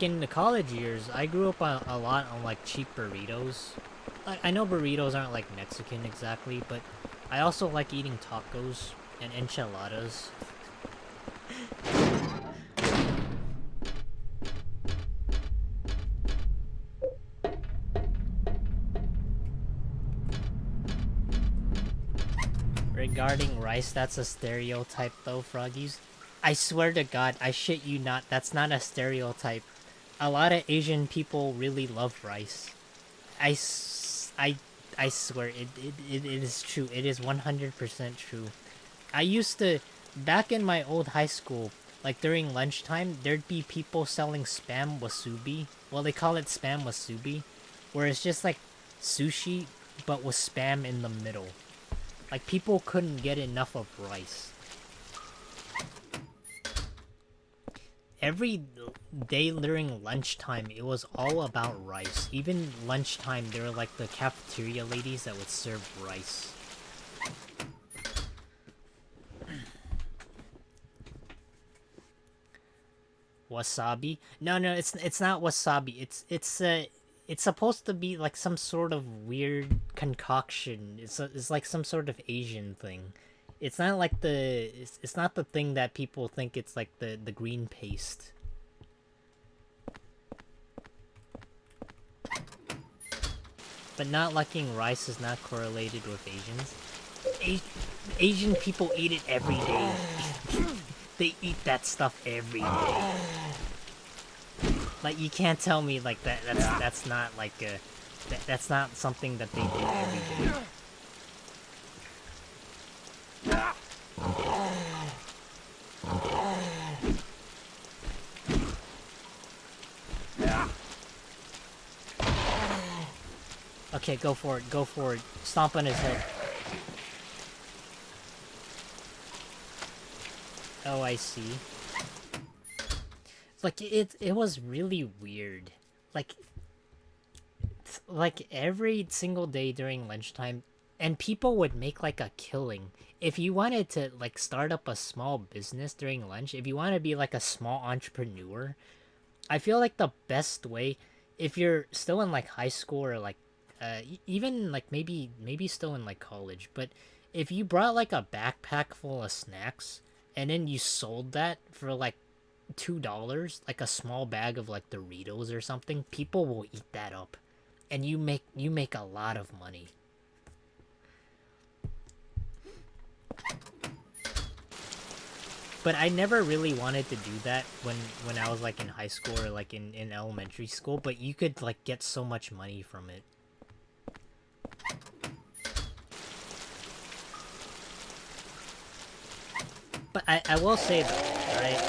in the college years, I grew up a lot on like cheap burritos. I know burritos aren't like Mexican exactly, but I also like eating tacos and enchiladas. Regarding rice, that's a stereotype though, Froggies. I swear to God, I shit you not, that's not a stereotype. A lot of Asian people really love rice. I swear, it is true. It is 100% true. I used to, back in my old high school, like during lunchtime, there'd be people selling spam wasubi. Well, they call it spam wasubi, where it's just like sushi, but with spam in the middle. Like, people couldn't get enough of rice. Every day during lunchtime, it was all about rice. Even lunchtime, there were like the cafeteria ladies that would serve rice. Wasabi? No, it's not wasabi. It's supposed to be like some sort of weird concoction. It's like some sort of Asian thing. It's not like it's not the thing that people think it's like the green paste. But not liking rice is not correlated with Asians. Asian people eat it every day. They eat that stuff every day. Like, you can't tell me like that's not like that's not something that they do every day. Okay, go for it, go for it. Stomp on his head. Oh, I see. Like, it was really weird. Like every single day during lunchtime, and people would make like a killing. If you wanted to like start up a small business during lunch, if you want to be like a small entrepreneur, I feel like the best way, if you're still in like high school or like even like maybe still in like college, but if you brought like a backpack full of snacks and then you sold that for like $2, like a small bag of like Doritos or something, people will eat that up, and you make a lot of money. But I never really wanted to do that when I was like in high school or like in elementary school, but you could like get so much money from it. But I will say though, alright?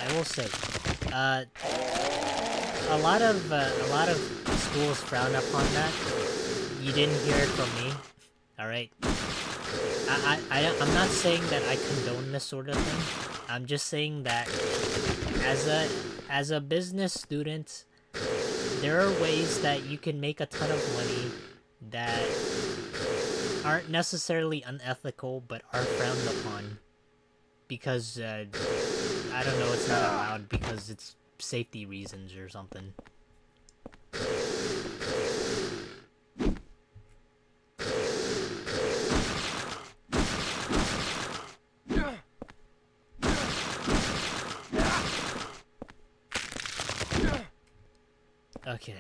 I will say, a lot of schools frown upon that. You didn't hear it from me, alright? I'm not saying that I condone this sort of thing. I'm just saying that as a business student, there are ways that you can make a ton of money that aren't necessarily unethical but are frowned upon because I don't know, it's not allowed because it's safety reasons or something. Okay.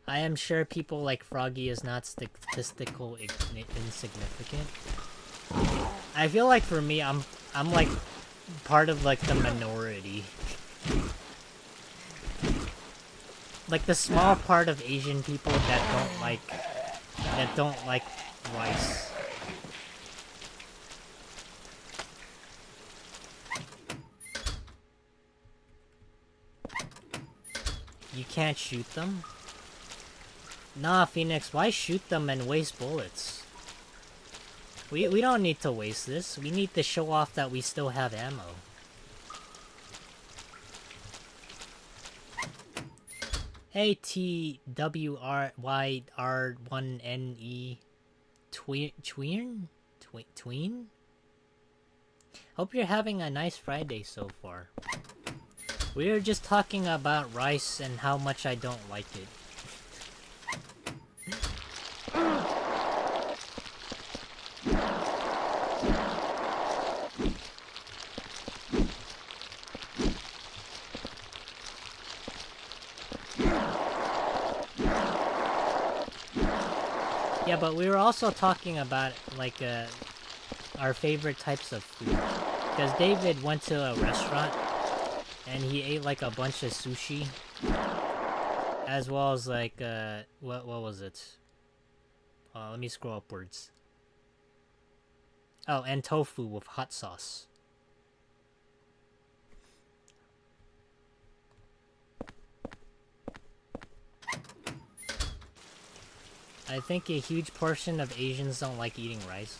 I am sure people like Froggy is not statistical insignificant. I feel like for me, I'm like part of like the minority. Like the small part of Asian people that don't like rice. You can't shoot them? Nah, Phoenix, why shoot them and waste bullets? We don't need to waste this. We need to show off that we still have ammo. ATWRYR1NE Tween? Hope you're having a nice Friday so far. We were just talking about rice and how much I don't like it. Yeah, but we were also talking about like our favorite types of food. Because David went to a restaurant and he ate like a bunch of sushi, as well as like what was it? Let me scroll upwards. Oh, and tofu with hot sauce. I think a huge portion of Asians don't like eating rice.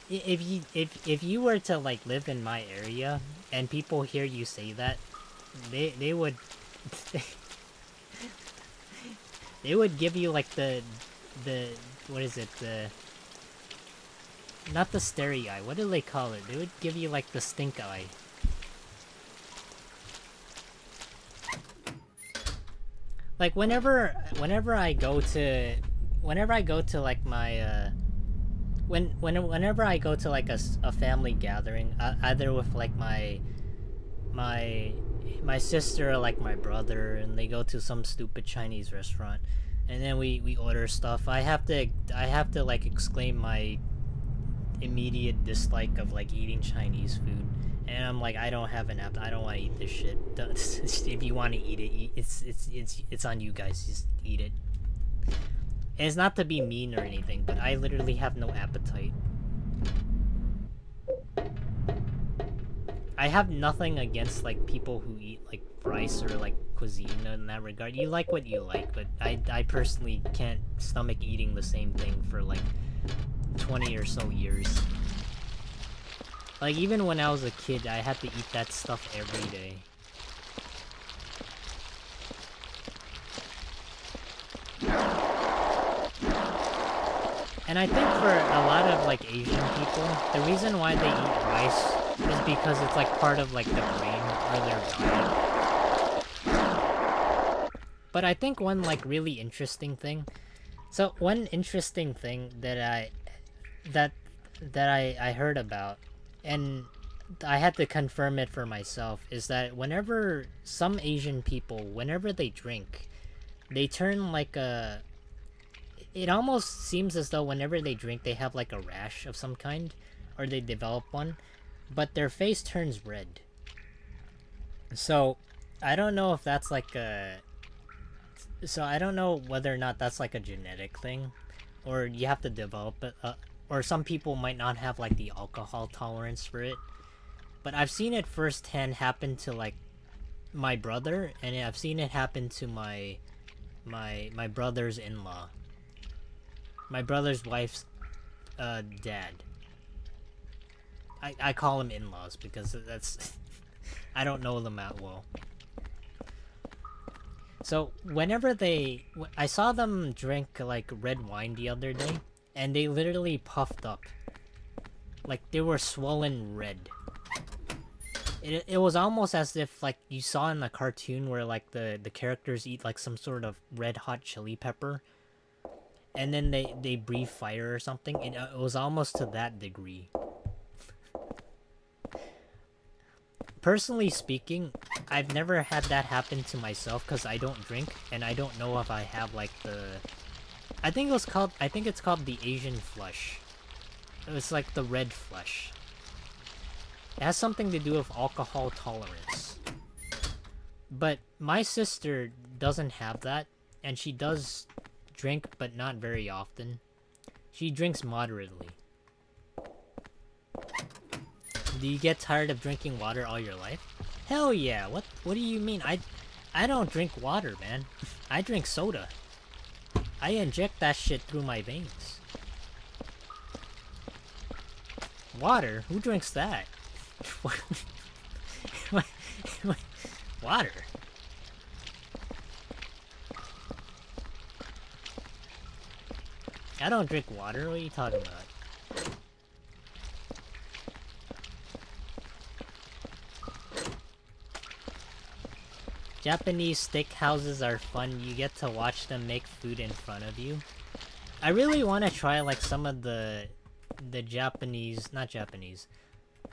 If you were to like live in my area and people hear you say that, they would they would give you like the what is it, not the starry eye, what do they call it? They would give you like the stink eye. Like whenever I go to like my whenever I go to like a family gathering, either with like my sister or like my brother, and they go to some stupid Chinese restaurant, and then we order stuff, I have to like exclaim my immediate dislike of like eating Chinese food. And I'm like, I don't have an appetite. I don't want to eat this shit. If you want to eat it, it's on you guys. Just eat it. And it's not to be mean or anything, but I literally have no appetite. I have nothing against like people who eat like rice or like cuisine in that regard. You like what you like, but I personally can't stomach eating the same thing for like 20 or so years. Like, even when I was a kid, I had to eat that stuff every day. And I think for a lot of, like, Asian people, the reason why they eat rice is because it's, like, part of, like, the brain or their diet. But I think one, like, really interesting thing... So, one interesting thing that I heard about, and I had to confirm it for myself, is that whenever some Asian people, whenever they drink, they turn like a... it almost seems as though whenever they drink, they have like a rash of some kind, or they develop one, but their face turns red. So, I don't know if that's like a... So I don't know whether or not that's like a genetic thing, or you have to develop it, or some people might not have like the alcohol tolerance for it. But I've seen it firsthand happen to like my brother, and I've seen it happen to my brother's in-law. My brother's wife's dad. I call them in-laws because that's I don't know them that well. So whenever I saw them drink like red wine the other day, and they literally puffed up. Like they were swollen red. It was almost as if like you saw in the cartoon where like the characters eat like some sort of red hot chili pepper, and then they breathe fire or something. It was almost to that degree. Personally speaking, I've never had that happen to myself because I don't drink, and I don't know if I have like the... I think it's called the Asian flush. It's like the red flush. It has something to do with alcohol tolerance. But my sister doesn't have that, and she does drink, but not very often. She drinks moderately. Do you get tired of drinking water all your life? Hell yeah, what do you mean? I don't drink water, man. I drink soda. I inject that shit through my veins. Water? Who drinks that? Water? I don't drink water, what are you talking about? Japanese steak houses are fun. You get to watch them make food in front of you. I really want to try like some of the Japanese, not Japanese.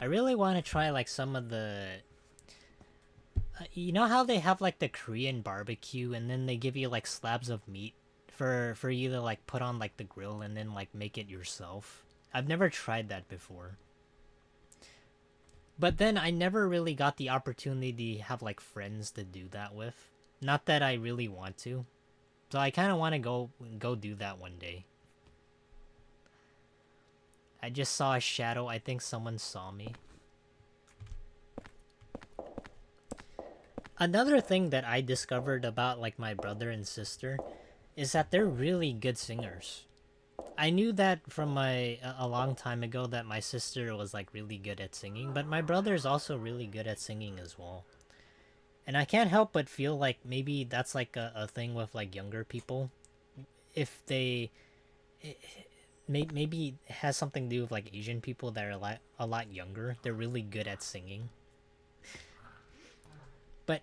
I really want to try like some of the you know how they have like the Korean barbecue and then they give you like slabs of meat for you to like put on like the grill and then like make it yourself. I've never tried that before. But then I never really got the opportunity to have like friends to do that with. Not that I really want to. So I kind of want to go do that one day. I just saw a shadow. I think someone saw me. Another thing that I discovered about like my brother and sister is that they're really good singers. I knew that from a long time ago that my sister was like really good at singing, but my brother's also really good at singing as well. And I can't help but feel like maybe that's like a thing with like younger people. If they... maybe it has something to do with like Asian people that are a lot younger. They're really good at singing. But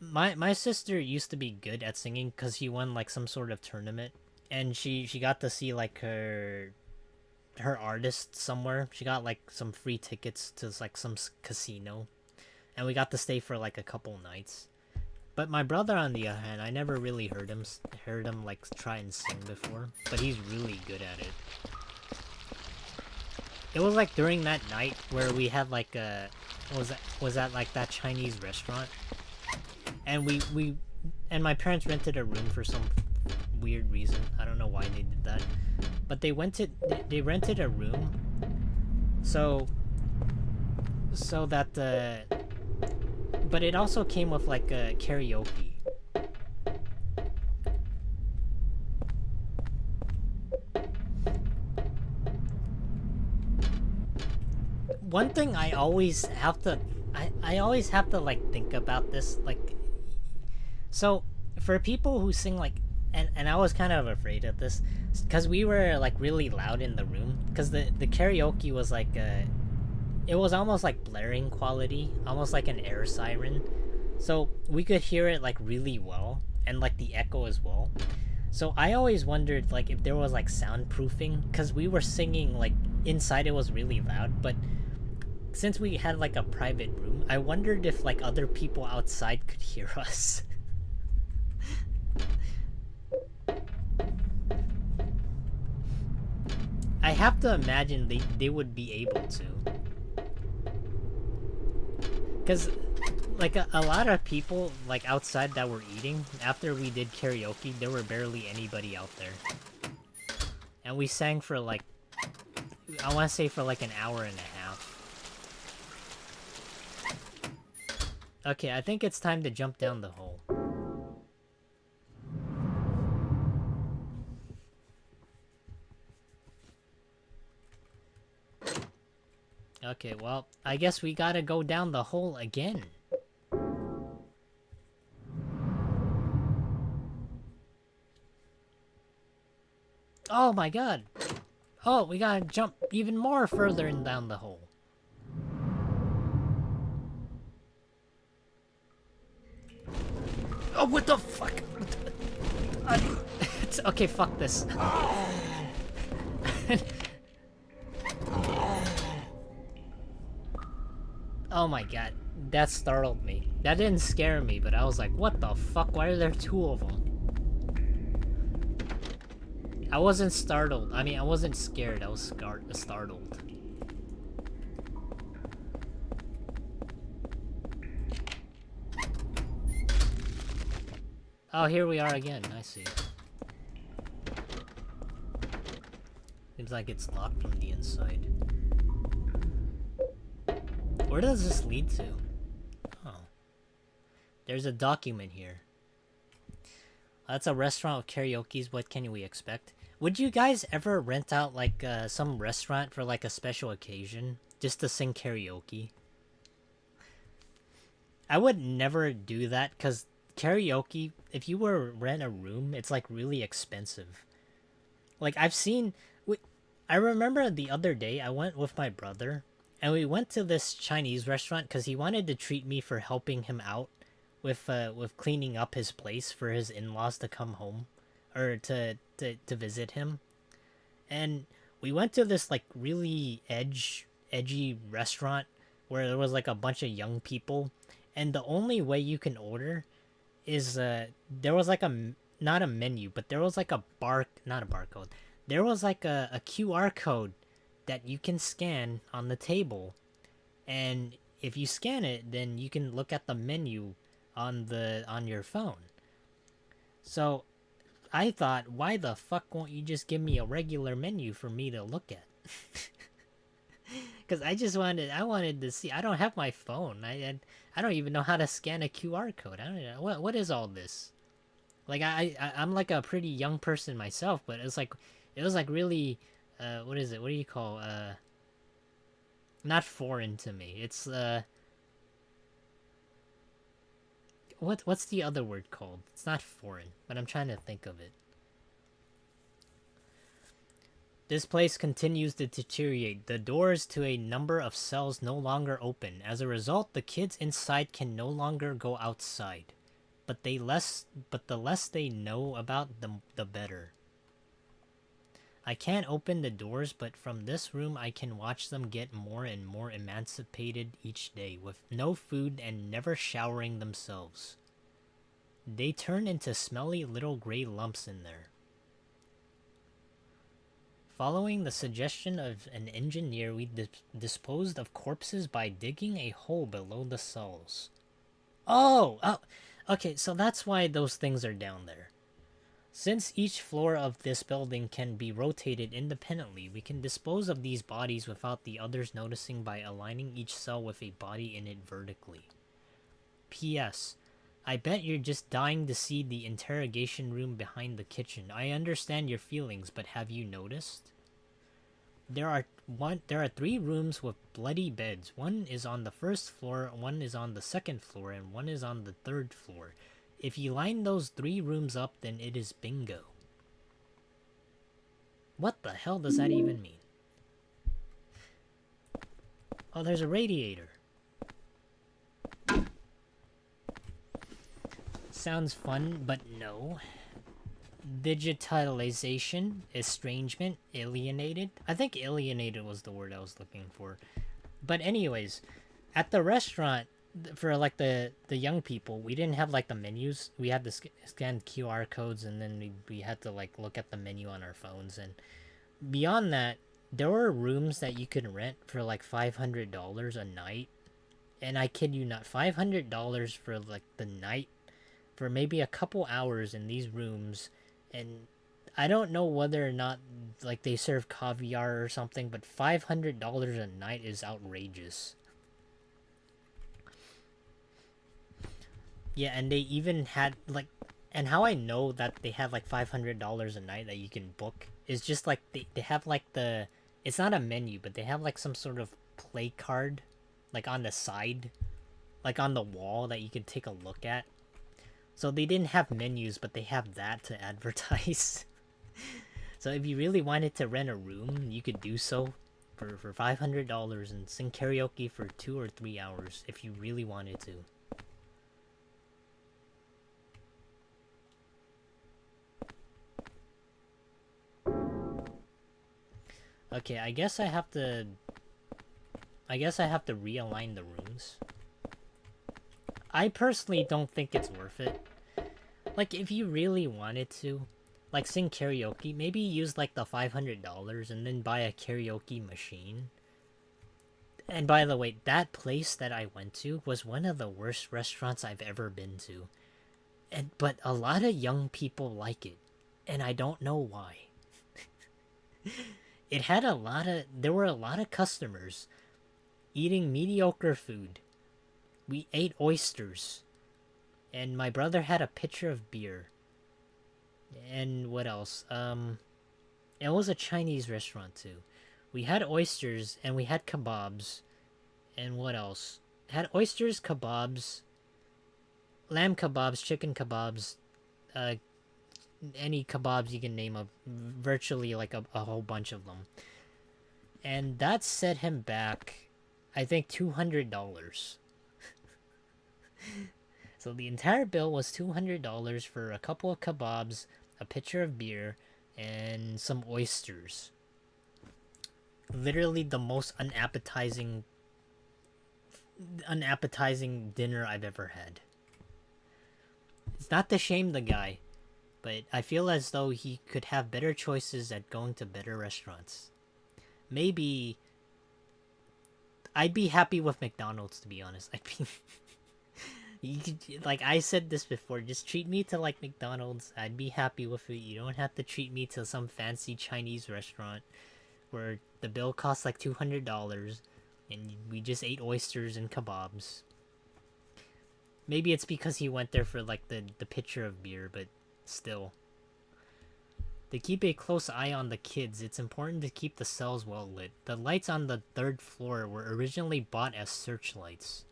my sister used to be good at singing because she won like some sort of tournament. And she got to see like her artist somewhere. She got like some free tickets to like some casino. And we got to stay for like a couple nights. But my brother, on the other hand, I never really heard him like try and sing before, but he's really good at it. It was like during that night where we had like a was that like that Chinese restaurant, and we my parents rented a room for some weird reason. I don't know why they did that, but they rented a room so that but it also came with like a karaoke. One thing I always have to like think about this, like, so for people who sing like, and I was kind of afraid of this because we were like really loud in the room because the karaoke was like it was almost like blaring quality, almost like an air siren. So we could hear it like really well, and like the echo as well. So I always wondered like if there was like soundproofing, because we were singing like inside, it was really loud, but since we had like a private room, I wondered if like other people outside could hear us. have to imagine they would be able to. Because, like, a lot of people, like, outside that were eating, after we did karaoke, there were barely anybody out there. And we sang for, like, I want to say for, like, an hour and a half. Okay, I think it's time to jump down the hole. Okay, well, I guess we gotta go down the hole again. Oh my god! Oh, we gotta jump even more further and down the hole. Oh, what the fuck? Okay, fuck this. Oh my god, that startled me. That didn't scare me, but I was like, what the fuck? Why are there two of them? I wasn't startled. I mean, I wasn't scared. I was startled. Oh, here we are again. I see. Seems like it's locked from the inside. Where does this lead to? Oh. There's a document here. That's a restaurant with karaoke's. What can we expect? Would you guys ever rent out, like, some restaurant for, like, a special occasion? Just to sing karaoke? I would never do that, because karaoke, if you were to rent a room, it's, like, really expensive. Like, I've seen... I remember the other day, I went with my brother, and we went to this Chinese restaurant because he wanted to treat me for helping him out with cleaning up his place for his in-laws to come home, or to visit him. And we went to this, like, really edgy restaurant where there was, like, a bunch of young people, and the only way you can order is there was, like, not a menu, but there was, like, not a barcode. There was, like, a QR code that you can scan on the table, and if you scan it, then you can look at the menu on your phone. So I thought, why the fuck won't you just give me a regular menu for me to look at? Because I wanted to see. I don't have my phone. I don't even know how to scan a QR code. I don't know what is all this. Like, I'm like a pretty young person myself, but it was like really what is it? What do you call not foreign to me. It's what's the other word called? It's not foreign, but I'm trying to think of it. This place continues to deteriorate. The doors to a number of cells no longer open. As a result, the kids inside can no longer go outside. But the less they know about them, the better. I can't open the doors, but from this room I can watch them get more and more emancipated each day, with no food and never showering themselves. They turn into smelly little gray lumps in there. Following the suggestion of an engineer, we disposed of corpses by digging a hole below the cells. Oh! Okay, so that's why those things are down there. Since each floor of this building can be rotated independently, we can dispose of these bodies without the others noticing by aligning each cell with a body in it vertically. P.S. I bet you're just dying to see the interrogation room behind the kitchen. I understand your feelings, but have you noticed? There are 3 rooms with bloody beds. One is on the first floor, one is on the second floor, and one is on the third floor. If you line those 3 rooms up, then it is bingo. What the hell does that even mean? Oh, there's a radiator. Sounds fun, but no. Digitalization, estrangement, alienated. I think alienated was the word I was looking for. But anyways, at the restaurant, for like the young people, we didn't have like the menus. We had to scan QR codes, and then we had to like look at the menu on our phones. And beyond that, there were rooms that you could rent for like $500 a night. And I kid you not, $500 for like the night for maybe a couple hours in these rooms. And I don't know whether or not like they serve caviar or something, but $500 a night is outrageous. Yeah, and they even had like, and how I know that they have like $500 a night that you can book is just like they have like it's not a menu, but they have like some sort of play card like on the side, like on the wall that you can take a look at. So they didn't have menus, but they have that to advertise. So if you really wanted to rent a room, you could do so for $500 and sing karaoke for 2 or 3 hours if you really wanted to. Okay, I guess I have to realign the rooms. I personally don't think it's worth it. Like, if you really wanted to, like, sing karaoke, maybe use, like, the $500 and then buy a karaoke machine. And by the way, that place that I went to was one of the worst restaurants I've ever been to. But a lot of young people like it, and I don't know why. There were a lot of customers eating mediocre food. We ate oysters. And my brother had a pitcher of beer. And what else? It was a Chinese restaurant too. We had oysters and we had kebabs. And what else? Had oysters, kebabs, lamb kebabs, chicken kebabs, any kebabs you can name, virtually like a whole bunch of them. And that set him back, I think, $200. So the entire bill was $200 for a couple of kebabs, a pitcher of beer, and some oysters. Literally the most unappetizing dinner I've ever had. It's not to shame the guy, but I feel as though he could have better choices at going to better restaurants. Maybe I'd be happy with McDonald's, to be honest. Like I said this before, just treat me to like McDonald's. I'd be happy with it. You don't have to treat me to some fancy Chinese restaurant where the bill costs like $200 and we just ate oysters and kebabs. Maybe it's because he went there for like the pitcher of beer, but still. To keep a close eye on the kids, it's important to keep the cells well lit. The lights on the 3rd floor were originally bought as searchlights.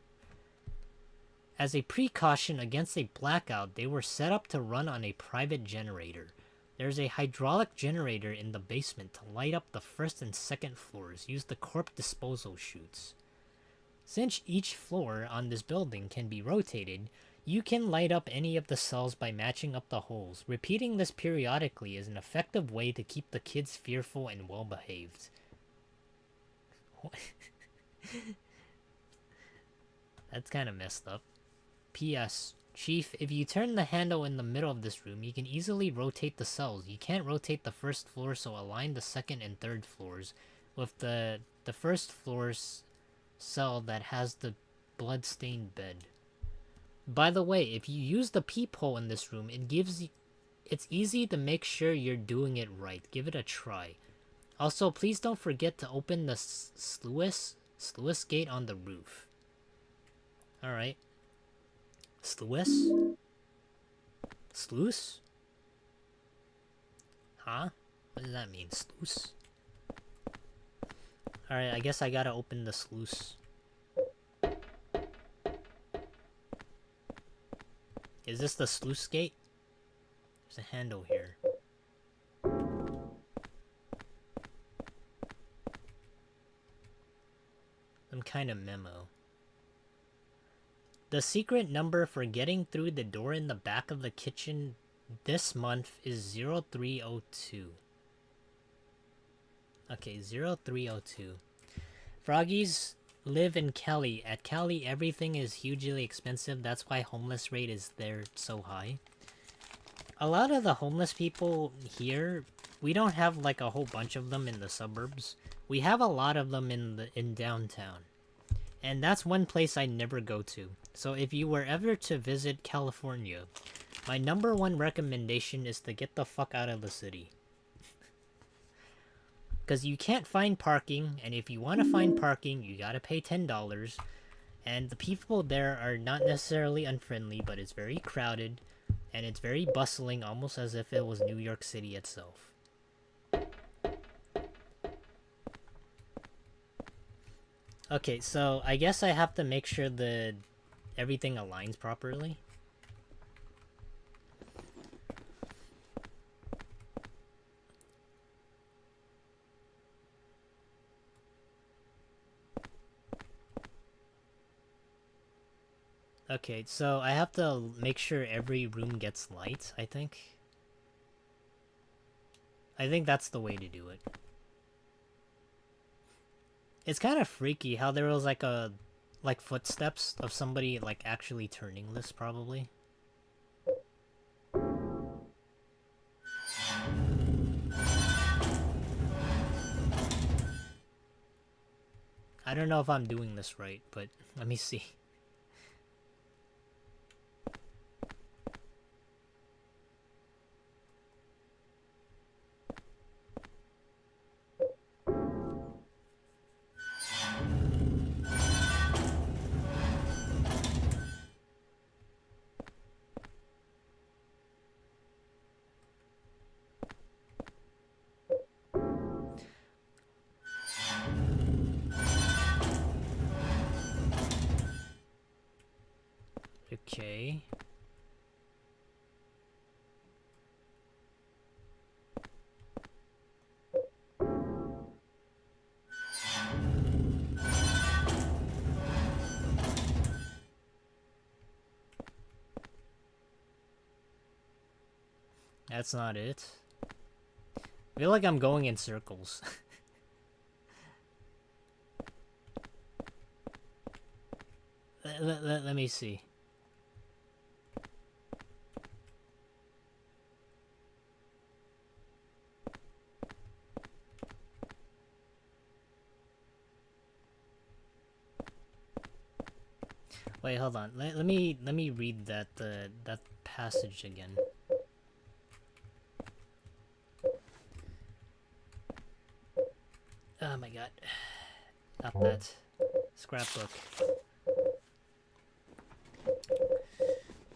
As a precaution against a blackout, they were set up to run on a private generator. There's a hydraulic generator in the basement to light up the 1st and 2nd floors. Use the corpse disposal chutes. Since each floor on this building can be rotated, you can light up any of the cells by matching up the holes. Repeating this periodically is an effective way to keep the kids fearful and well-behaved. That's kind of messed up. P.S. Chief, if you turn the handle in the middle of this room, you can easily rotate the cells. You can't rotate the 1st floor, so align the 2nd and 3rd floors with the 1st floor's cell that has the blood-stained bed. By the way, if you use the peephole in this room, it's easy to make sure you're doing it right. Give it a try. Also, please don't forget to open the sluice gate on the roof. Alright. Sluice? Sluice? Huh? What does that mean? Sluice? Alright, I guess I gotta open the sluice. Is this the sluice gate? There's a handle here. Some kind of memo. The secret number for getting through the door in the back of the kitchen this month is 0302. Okay, 0302. Froggies live in Cali. At Cali, everything is hugely expensive. That's why homeless rate is there so high. A lot of the homeless people here we don't have like a whole bunch of them in the suburbs. We have a lot of them in downtown. And that's one place I never go to. So if you were ever to visit California, my #1 recommendation is to get the fuck out of the city. Because you can't find parking, and if you want to find parking, you gotta pay $10. And the people there are not necessarily unfriendly, but it's very crowded, and it's very bustling, almost as if it was New York City itself. Okay, so I guess I have to make sure that everything aligns properly. Okay, so I have to make sure every room gets light, I think. I think that's the way to do it. It's kind of freaky how there was like footsteps of somebody like actually turning this probably. I don't know if I'm doing this right, but let me see. Okay. That's not it. I feel like I'm going in circles. Let me see. Wait, hold on. Let me read that that passage again. Oh my god. Not that. Scrapbook.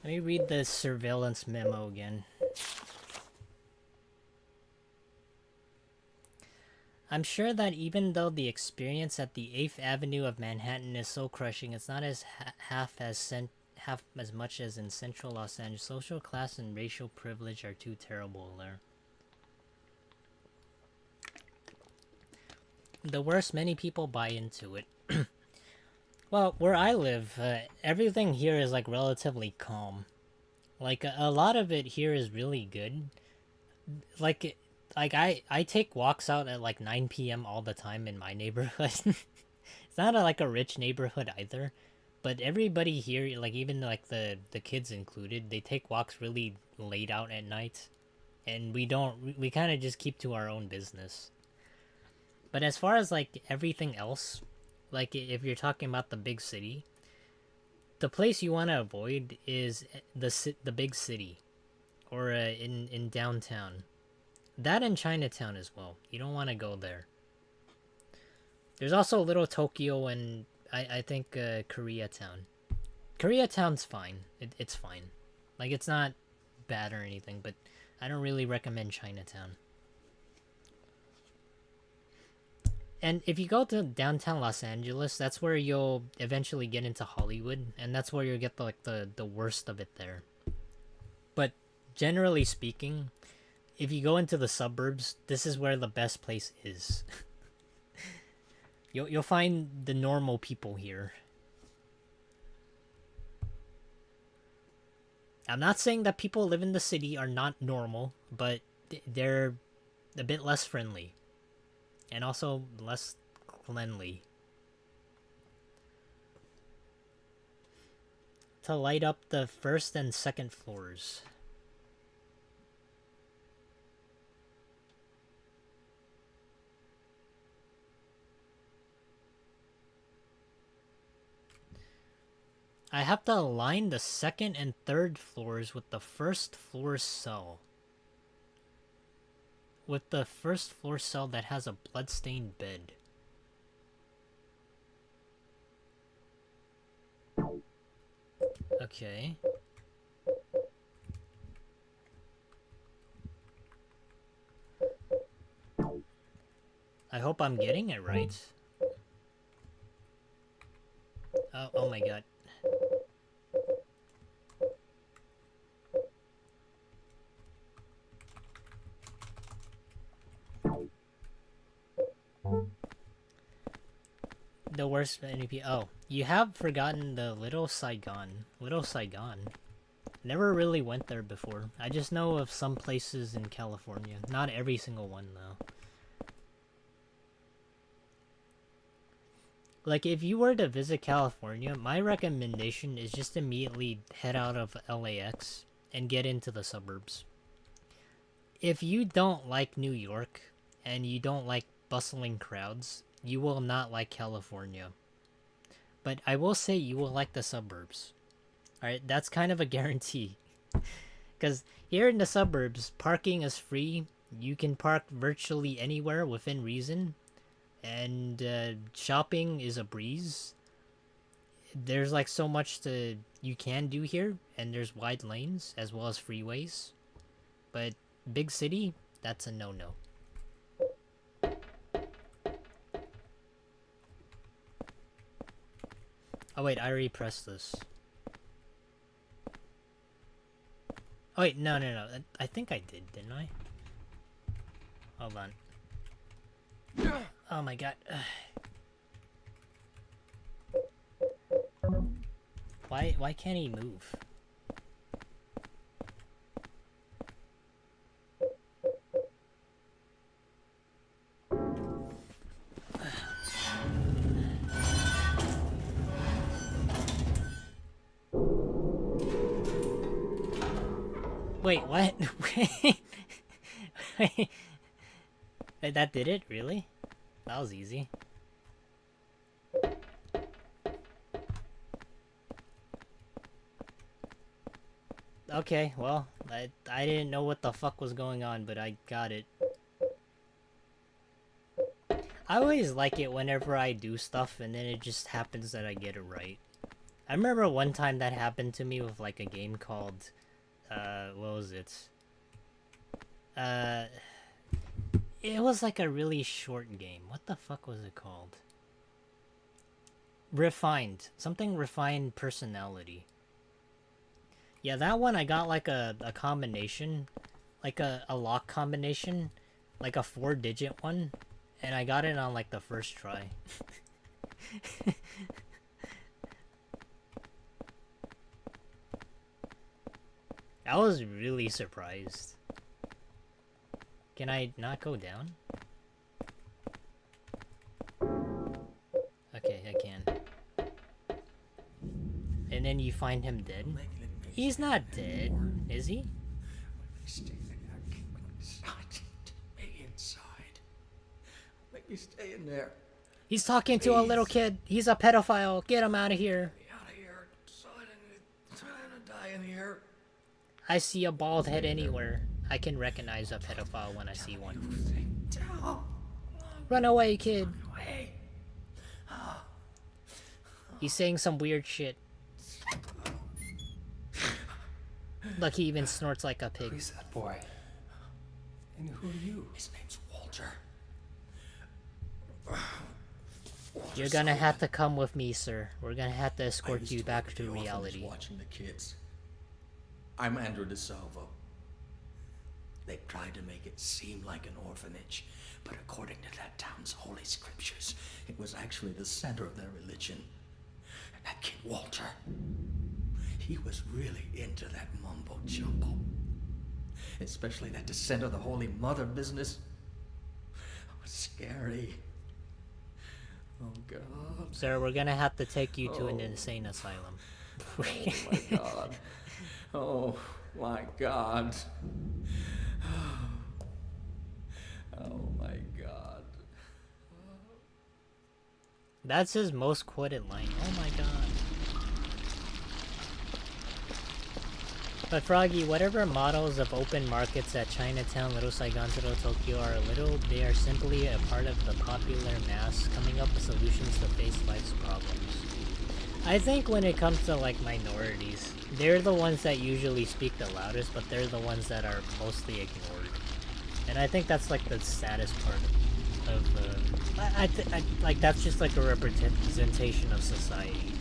Let me read the surveillance memo again. I'm sure that even though the experience at the 8th Avenue of Manhattan is so crushing, it's not as half as much as in central Los Angeles. Social class and racial privilege are too terrible there. The worst, many people buy into it. Well, where I live, everything here is like relatively calm. Like a lot of it here is really good. Like I take walks out at like 9 p.m. all the time in my neighborhood. It's not like a rich neighborhood either, but everybody here, like even like the kids included, they take walks really late out at night, and we kind of just keep to our own business. But as far as like everything else, like if you're talking about the big city, the place you want to avoid is the big city, or in downtown. That in Chinatown as well. You don't want to go there. There's also Little Tokyo and I think Koreatown. Koreatown's fine. It's fine. Like it's not bad or anything, but I don't really recommend Chinatown. And if you go to downtown Los Angeles, that's where you'll eventually get into Hollywood, and that's where you'll get the worst of it there. But generally speaking, if you go into the suburbs, this is where the best place is. You'll find the normal people here. I'm not saying that people who live in the city are not normal, but they're a bit less friendly. And also less cleanly. To light up the first and second floors. I have to align the second and third floors with the first floor cell. With the first floor cell that has a bloodstained bed. Okay. I hope I'm getting it right. Oh my god. The worst NEP. Oh, you have forgotten the Little Saigon. Little Saigon. Never really went there before. I just know of some places in California. Not every single one, though. Like, if you were to visit California, my recommendation is just immediately head out of LAX and get into the suburbs. If you don't like New York and you don't like bustling crowds, you will not like California. But I will say you will like the suburbs. Alright, that's kind of a guarantee. Because here in the suburbs, parking is free. You can park virtually anywhere within reason. And shopping is a breeze. There's like so much you can do here. And there's wide lanes as well as freeways. But big city, that's a no-no. Oh wait, I already pressed this. Oh wait, no. I think I did, didn't I? Hold on. Oh my god. Why can't he move? Wait, what? Wait. That did it? Really? That was easy. Okay, well, I didn't know what the fuck was going on, but I got it. I always like it whenever I do stuff and then it just happens that I get it right. I remember one time that happened to me with like a game called what was it? It was like a really short game. What the fuck was it called? Refined. Something Refined Personality. Yeah, that one I got like a combination. Like a lock combination. Like a 4-digit one. And I got it on like the first try. I was really surprised. Can I not go down? Okay, I can. And then you find him dead? He's not dead, is he? Stay inside. Make me stay in there. He's talking to a little kid. He's a pedophile. Get him out of here. Get me out of here. So I'm gonna die in here. I see a bald head anywhere. I can recognize a pedophile when I see one. Run away, kid. Away. He's saying some weird shit. Look, he even snorts like a pig. Who's that boy? And who are you? His name's Walter. You're gonna have to come with me, sir. We're gonna have to escort you back to reality. Watching the kids. I'm Andrew DeSalvo. They've tried to make it seem like an orphanage, but according to that town's holy scriptures, it was actually the center of their religion. And that kid Walter, he was really into that mumbo jumbo, especially that descent of the Holy Mother business. It was scary. Oh God. Sir, we're gonna have to take you to an insane asylum. Oh my God. Oh my God. Oh my God. That's his most quoted line. Oh my god. But Froggy, whatever models of open markets at Chinatown, Little Saigon, Little Tokyo are they are simply a part of the popular mass coming up with solutions to face life's problems. I think when it comes to like minorities, they're the ones that usually speak the loudest, but they're the ones that are mostly ignored. And I think that's like the saddest part of like that's just like a representation of society.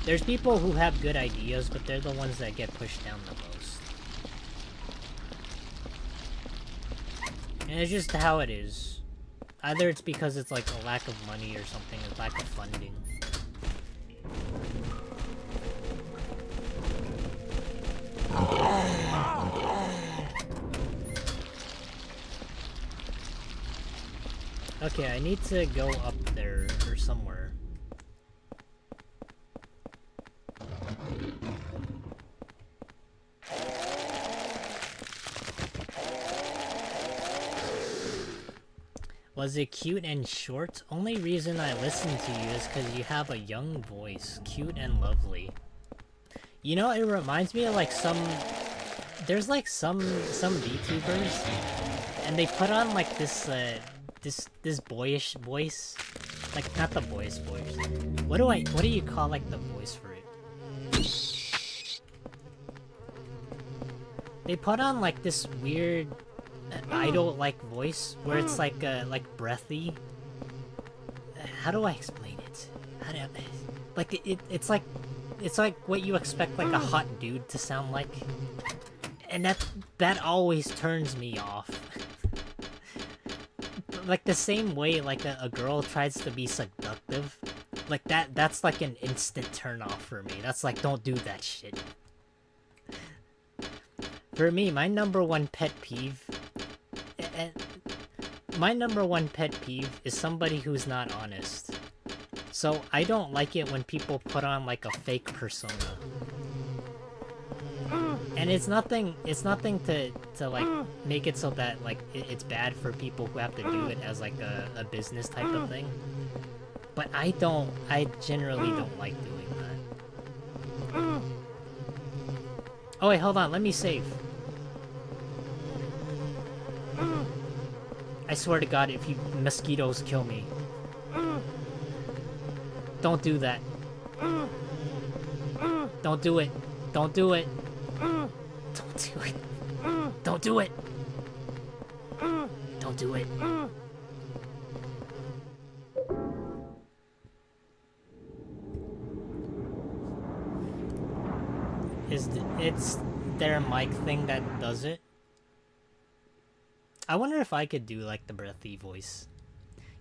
There's people who have good ideas, but they're the ones that get pushed down the most. And it's just how it is. Either it's because it's like a lack of money or something, a lack of funding. Okay, I need to go up there or somewhere. Was it cute and short? Only reason I listen to you is because you have a young voice. Cute and lovely. You know, it reminds me of like there's like some VTubers, and they put on like this boyish voice. Like, not the boyish voice. What do you call like the voice for it? They put on like this weird idol-like voice where it's like breathy. How do I explain it? Like it's like what you expect like a hot dude to sound like, and that always turns me off. Like the same way like a girl tries to be seductive, like that's like an instant turn off for me. That's like, don't do that shit. For me, my number one pet peeve is somebody who's not honest. So I don't like it when people put on like a fake persona. And it's nothing to like make it so that like it's bad for people who have to do it as like a business type of thing. But I generally don't like doing that. Oh wait, hold on, let me save. I swear to God, if you mosquitoes kill me. Don't do that. Don't do it. Don't do it. Don't do it. Don't do it. Don't do it. It's their mic thing that does it? I wonder if I could do like the breathy voice.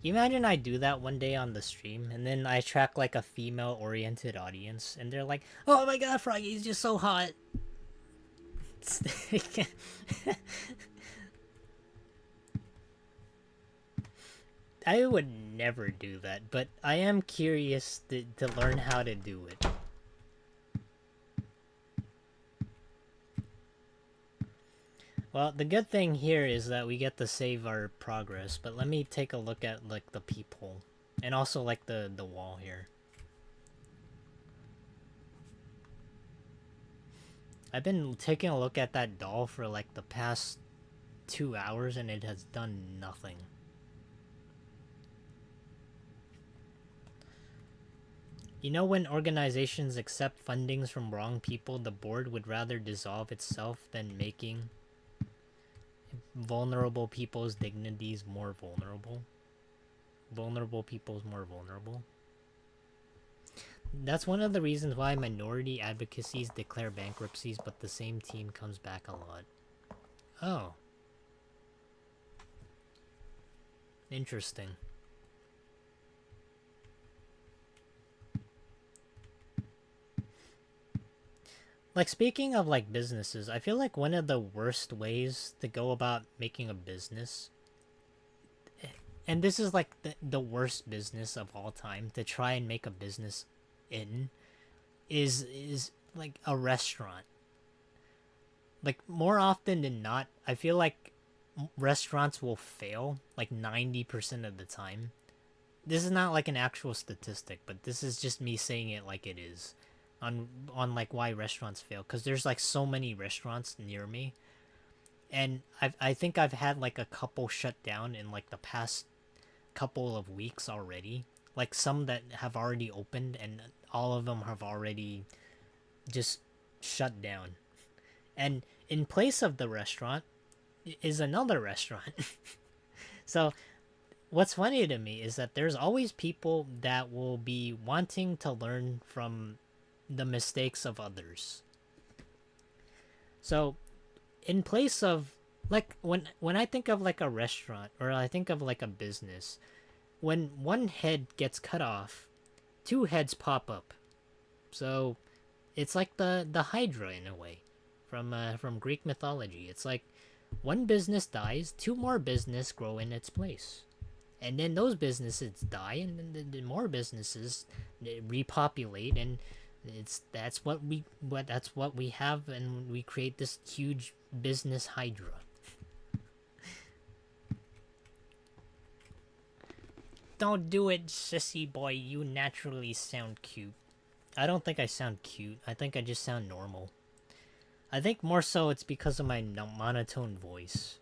You imagine I do that one day on the stream, and then I attract like a female-oriented audience, and they're like, "Oh my God, Froggy's just so hot." I would never do that, but I am curious to learn how to do it. Well, the good thing here is that we get to save our progress, but let me take a look at like the people and also like the wall here. I've been taking a look at that doll for like the past 2 hours and it has done nothing. You know, when organizations accept fundings from wrong people, the board would rather dissolve itself than making vulnerable people's dignities more vulnerable. Vulnerable people's more vulnerable. That's one of the reasons why minority advocacies declare bankruptcies, but the same team comes back a lot. Oh. Interesting. Like, speaking of like businesses, I feel like one of the worst ways to go about making a business, and this is like the worst business of all time to try and make a business in, is like a restaurant. Like, more often than not, I feel like restaurants will fail like 90% of the time. This is not like an actual statistic, but this is just me saying it like it is. on like why restaurants fail, because there's like so many restaurants near me, and I think I've had like a couple shut down in like the past couple of weeks already. Like some that have already opened, and all of them have already just shut down. And in place of the restaurant is another restaurant. So what's funny to me is that there's always people that will be wanting to learn from the mistakes of others. So in place of like when I think of like a restaurant, or I think of like a business, when one head gets cut off, two heads pop up. So it's like the Hydra in a way from Greek mythology. It's like one business dies, two more business grow in its place. And then those businesses die, and then the more businesses repopulate, and that's what we have, and we create this huge business hydra. Don't do it, sissy boy. You naturally sound cute. I don't think I sound cute. I think I just sound normal. I think more so it's because of my monotone voice.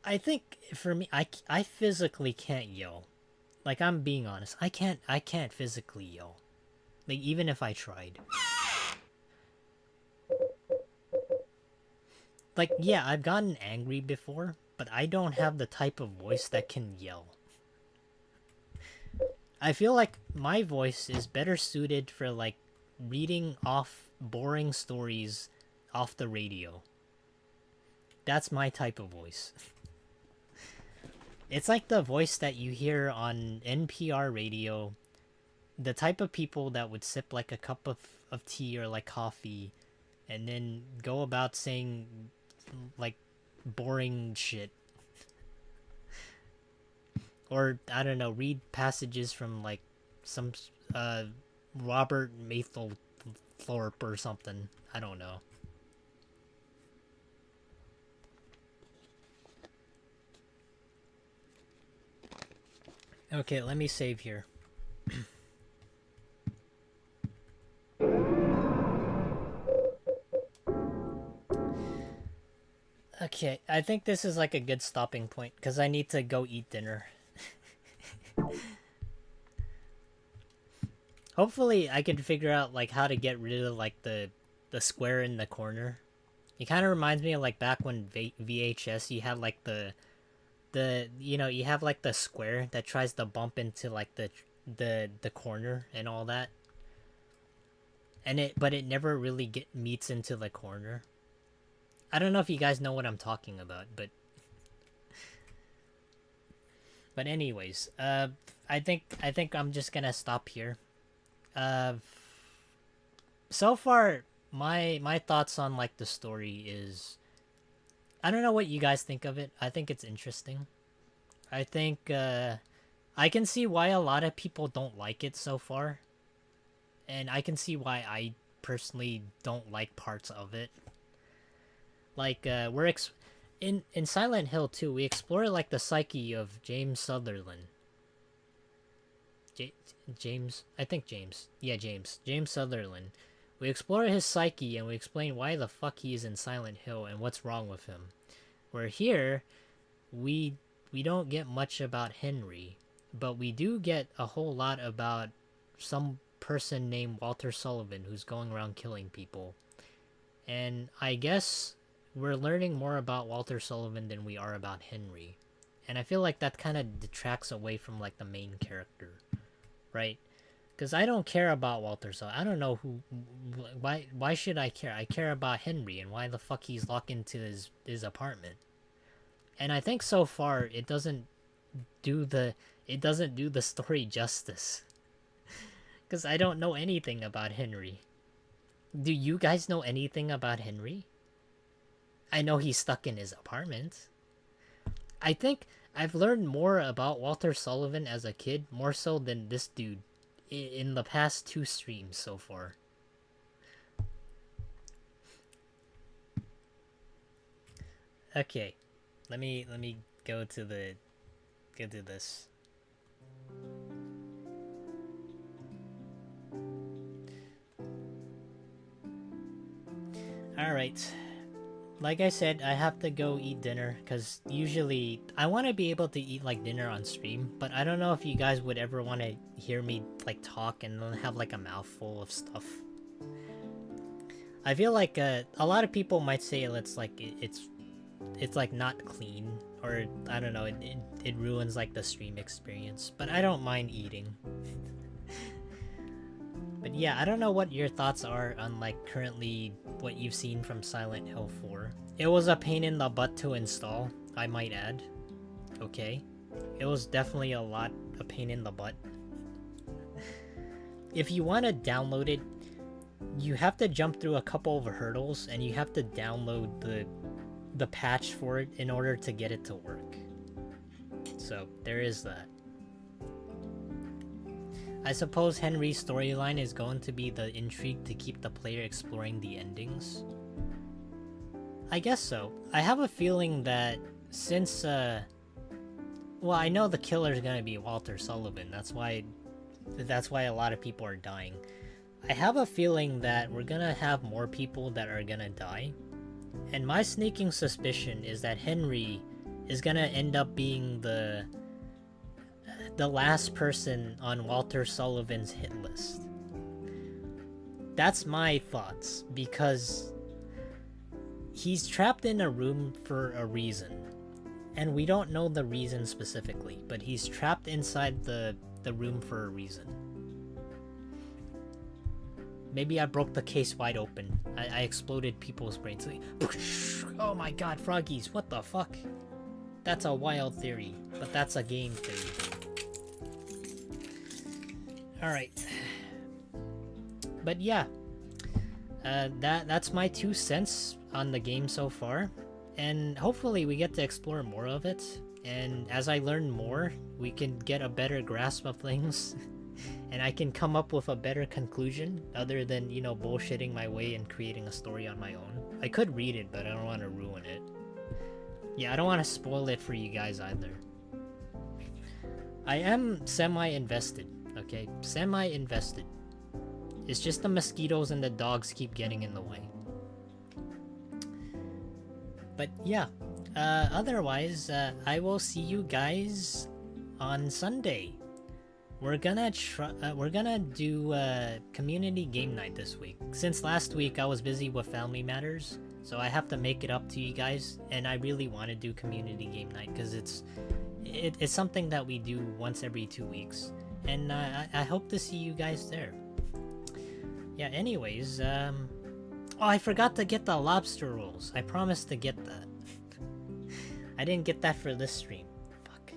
I think for me, I physically can't yell. Like, I'm being honest. I can't physically yell. Like, even if I tried. Like, yeah, I've gotten angry before, but I don't have the type of voice that can yell. I feel like my voice is better suited for, like, reading off boring stories off the radio. That's my type of voice. It's like the voice that you hear on NPR radio. The type of people that would sip like a cup of tea or like coffee and then go about saying like boring shit. Or, I don't know, read passages from like some Robert Mapplethorpe or something. I don't know. Okay, let me save here. Okay, I think this is like a good stopping point because I need to go eat dinner. Hopefully I can figure out like how to get rid of like the square in the corner. It kind of reminds me of like back when VHS you had like the you know, you have like the square that tries to bump into like the corner and all that, and but it never really meets into the corner. I don't know if you guys know what I'm talking about, but anyways, I think I'm just gonna stop here. So far my thoughts on like the story is, I don't know what you guys think of it. I think it's interesting. I think I can see why a lot of people don't like it so far. And I can see why I personally don't like parts of it. Like in Silent Hill 2, we explore like the psyche of James Sutherland. James, I think James. Yeah, James Sutherland. We explore his psyche and we explain why the fuck he's in Silent Hill and what's wrong with him. Where here, we don't get much about Henry, but we do get a whole lot about some person named Walter Sullivan who's going around killing people. And I guess we're learning more about Walter Sullivan than we are about Henry. And I feel like that kind of detracts away from like the main character, right? Because I don't care about Walter Sullivan. I don't know why should I care? I care about Henry and why the fuck he's locked into his apartment. And I think so far it doesn't do the story justice. Because I don't know anything about Henry. Do you guys know anything about Henry? I know he's stuck in his apartment. I think I've learned more about Walter Sullivan as a kid, more so than this dude, in the past 2 streams so far. Okay, let me go to this. Alright. Like I said, I have to go eat dinner, because usually I want to be able to eat like dinner on stream, but I don't know if you guys would ever want to hear me like talk and then have like a mouthful of stuff. I feel like a lot of people might say it's like it's like not clean, or I don't know, it ruins like the stream experience, but I don't mind eating. But yeah, I don't know what your thoughts are on like currently what you've seen from Silent Hill 4. It was a pain in the butt to install, I might add. Okay. It was definitely a pain in the butt. If you want to download it, you have to jump through a couple of hurdles, and you have to download the patch for it in order to get it to work. So there is that. I suppose Henry's storyline is going to be the intrigue to keep the player exploring the endings. I guess so. I have a feeling that since well, I know the killer is gonna be Walter Sullivan. That's why a lot of people are dying. I have a feeling that we're gonna have more people that are gonna die. And my sneaking suspicion is that Henry is gonna end up being the last person on Walter Sullivan's hit list. That's my thoughts, because he's trapped in a room for a reason. And we don't know the reason specifically, but he's trapped inside the room for a reason. Maybe I broke the case wide open. I exploded people's brains. Oh my god, froggies, what the fuck? That's a wild theory, but that's a game theory. Alright. But yeah. That's my 2 cents on the game so far. And hopefully we get to explore more of it. And as I learn more, we can get a better grasp of things. And I can come up with a better conclusion, other than, you know, bullshitting my way and creating a story on my own. I could read it, but I don't want to ruin it. Yeah, I don't want to spoil it for you guys either. I am semi-invested, okay? Semi-invested. It's just the mosquitoes and the dogs keep getting in the way. But yeah, otherwise, I will see you guys on Sunday. We're gonna do community game night this week. Since last week I was busy with family matters, so I have to make it up to you guys, and I really want to do community game night because it's something that we do once every 2 weeks, and I hope to see you guys there. Yeah, anyways, oh, I forgot to get the lobster rolls. I promised to get that. I didn't get that for this stream. Fuck.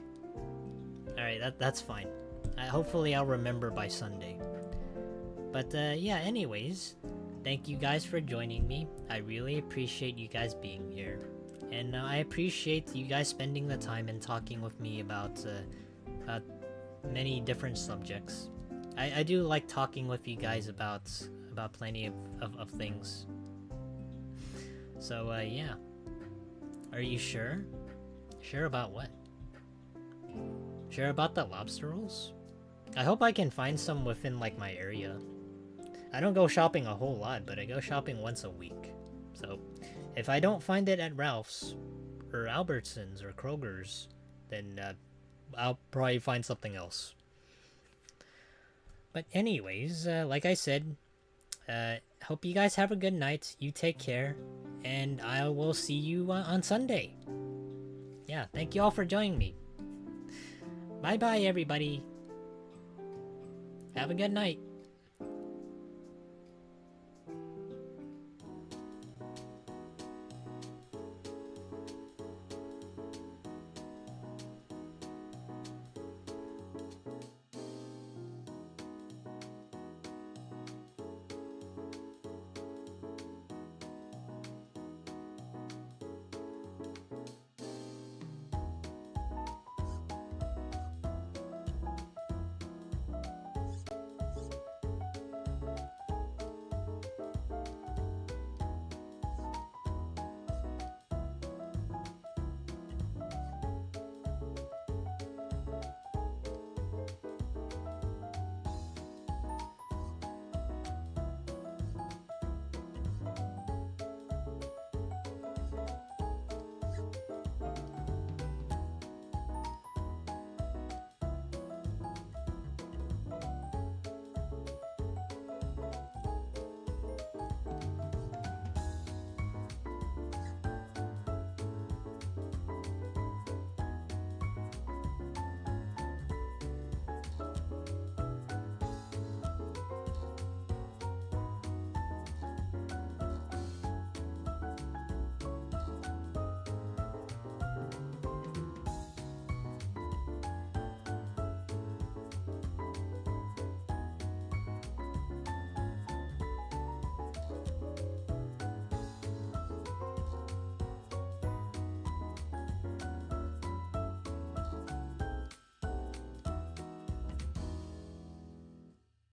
Alright, that's fine. Hopefully I'll remember by Sunday. But yeah, anyways, thank you guys for joining me. I really appreciate you guys being here. And I appreciate you guys spending the time and talking with me about many different subjects. I do like talking with you guys about plenty of things. So yeah. Are you sure? Sure about what? Sure about the lobster rolls? I hope I can find some within like my area. I don't go shopping a whole lot, but I go shopping once a week. So if I don't find it at Ralph's or Albertsons or Kroger's, then I'll probably find something else. But anyways, like I said, hope you guys have a good night. You take care, and I will see you on Sunday. Yeah, thank you all for joining me. Bye bye, everybody. Have a good night.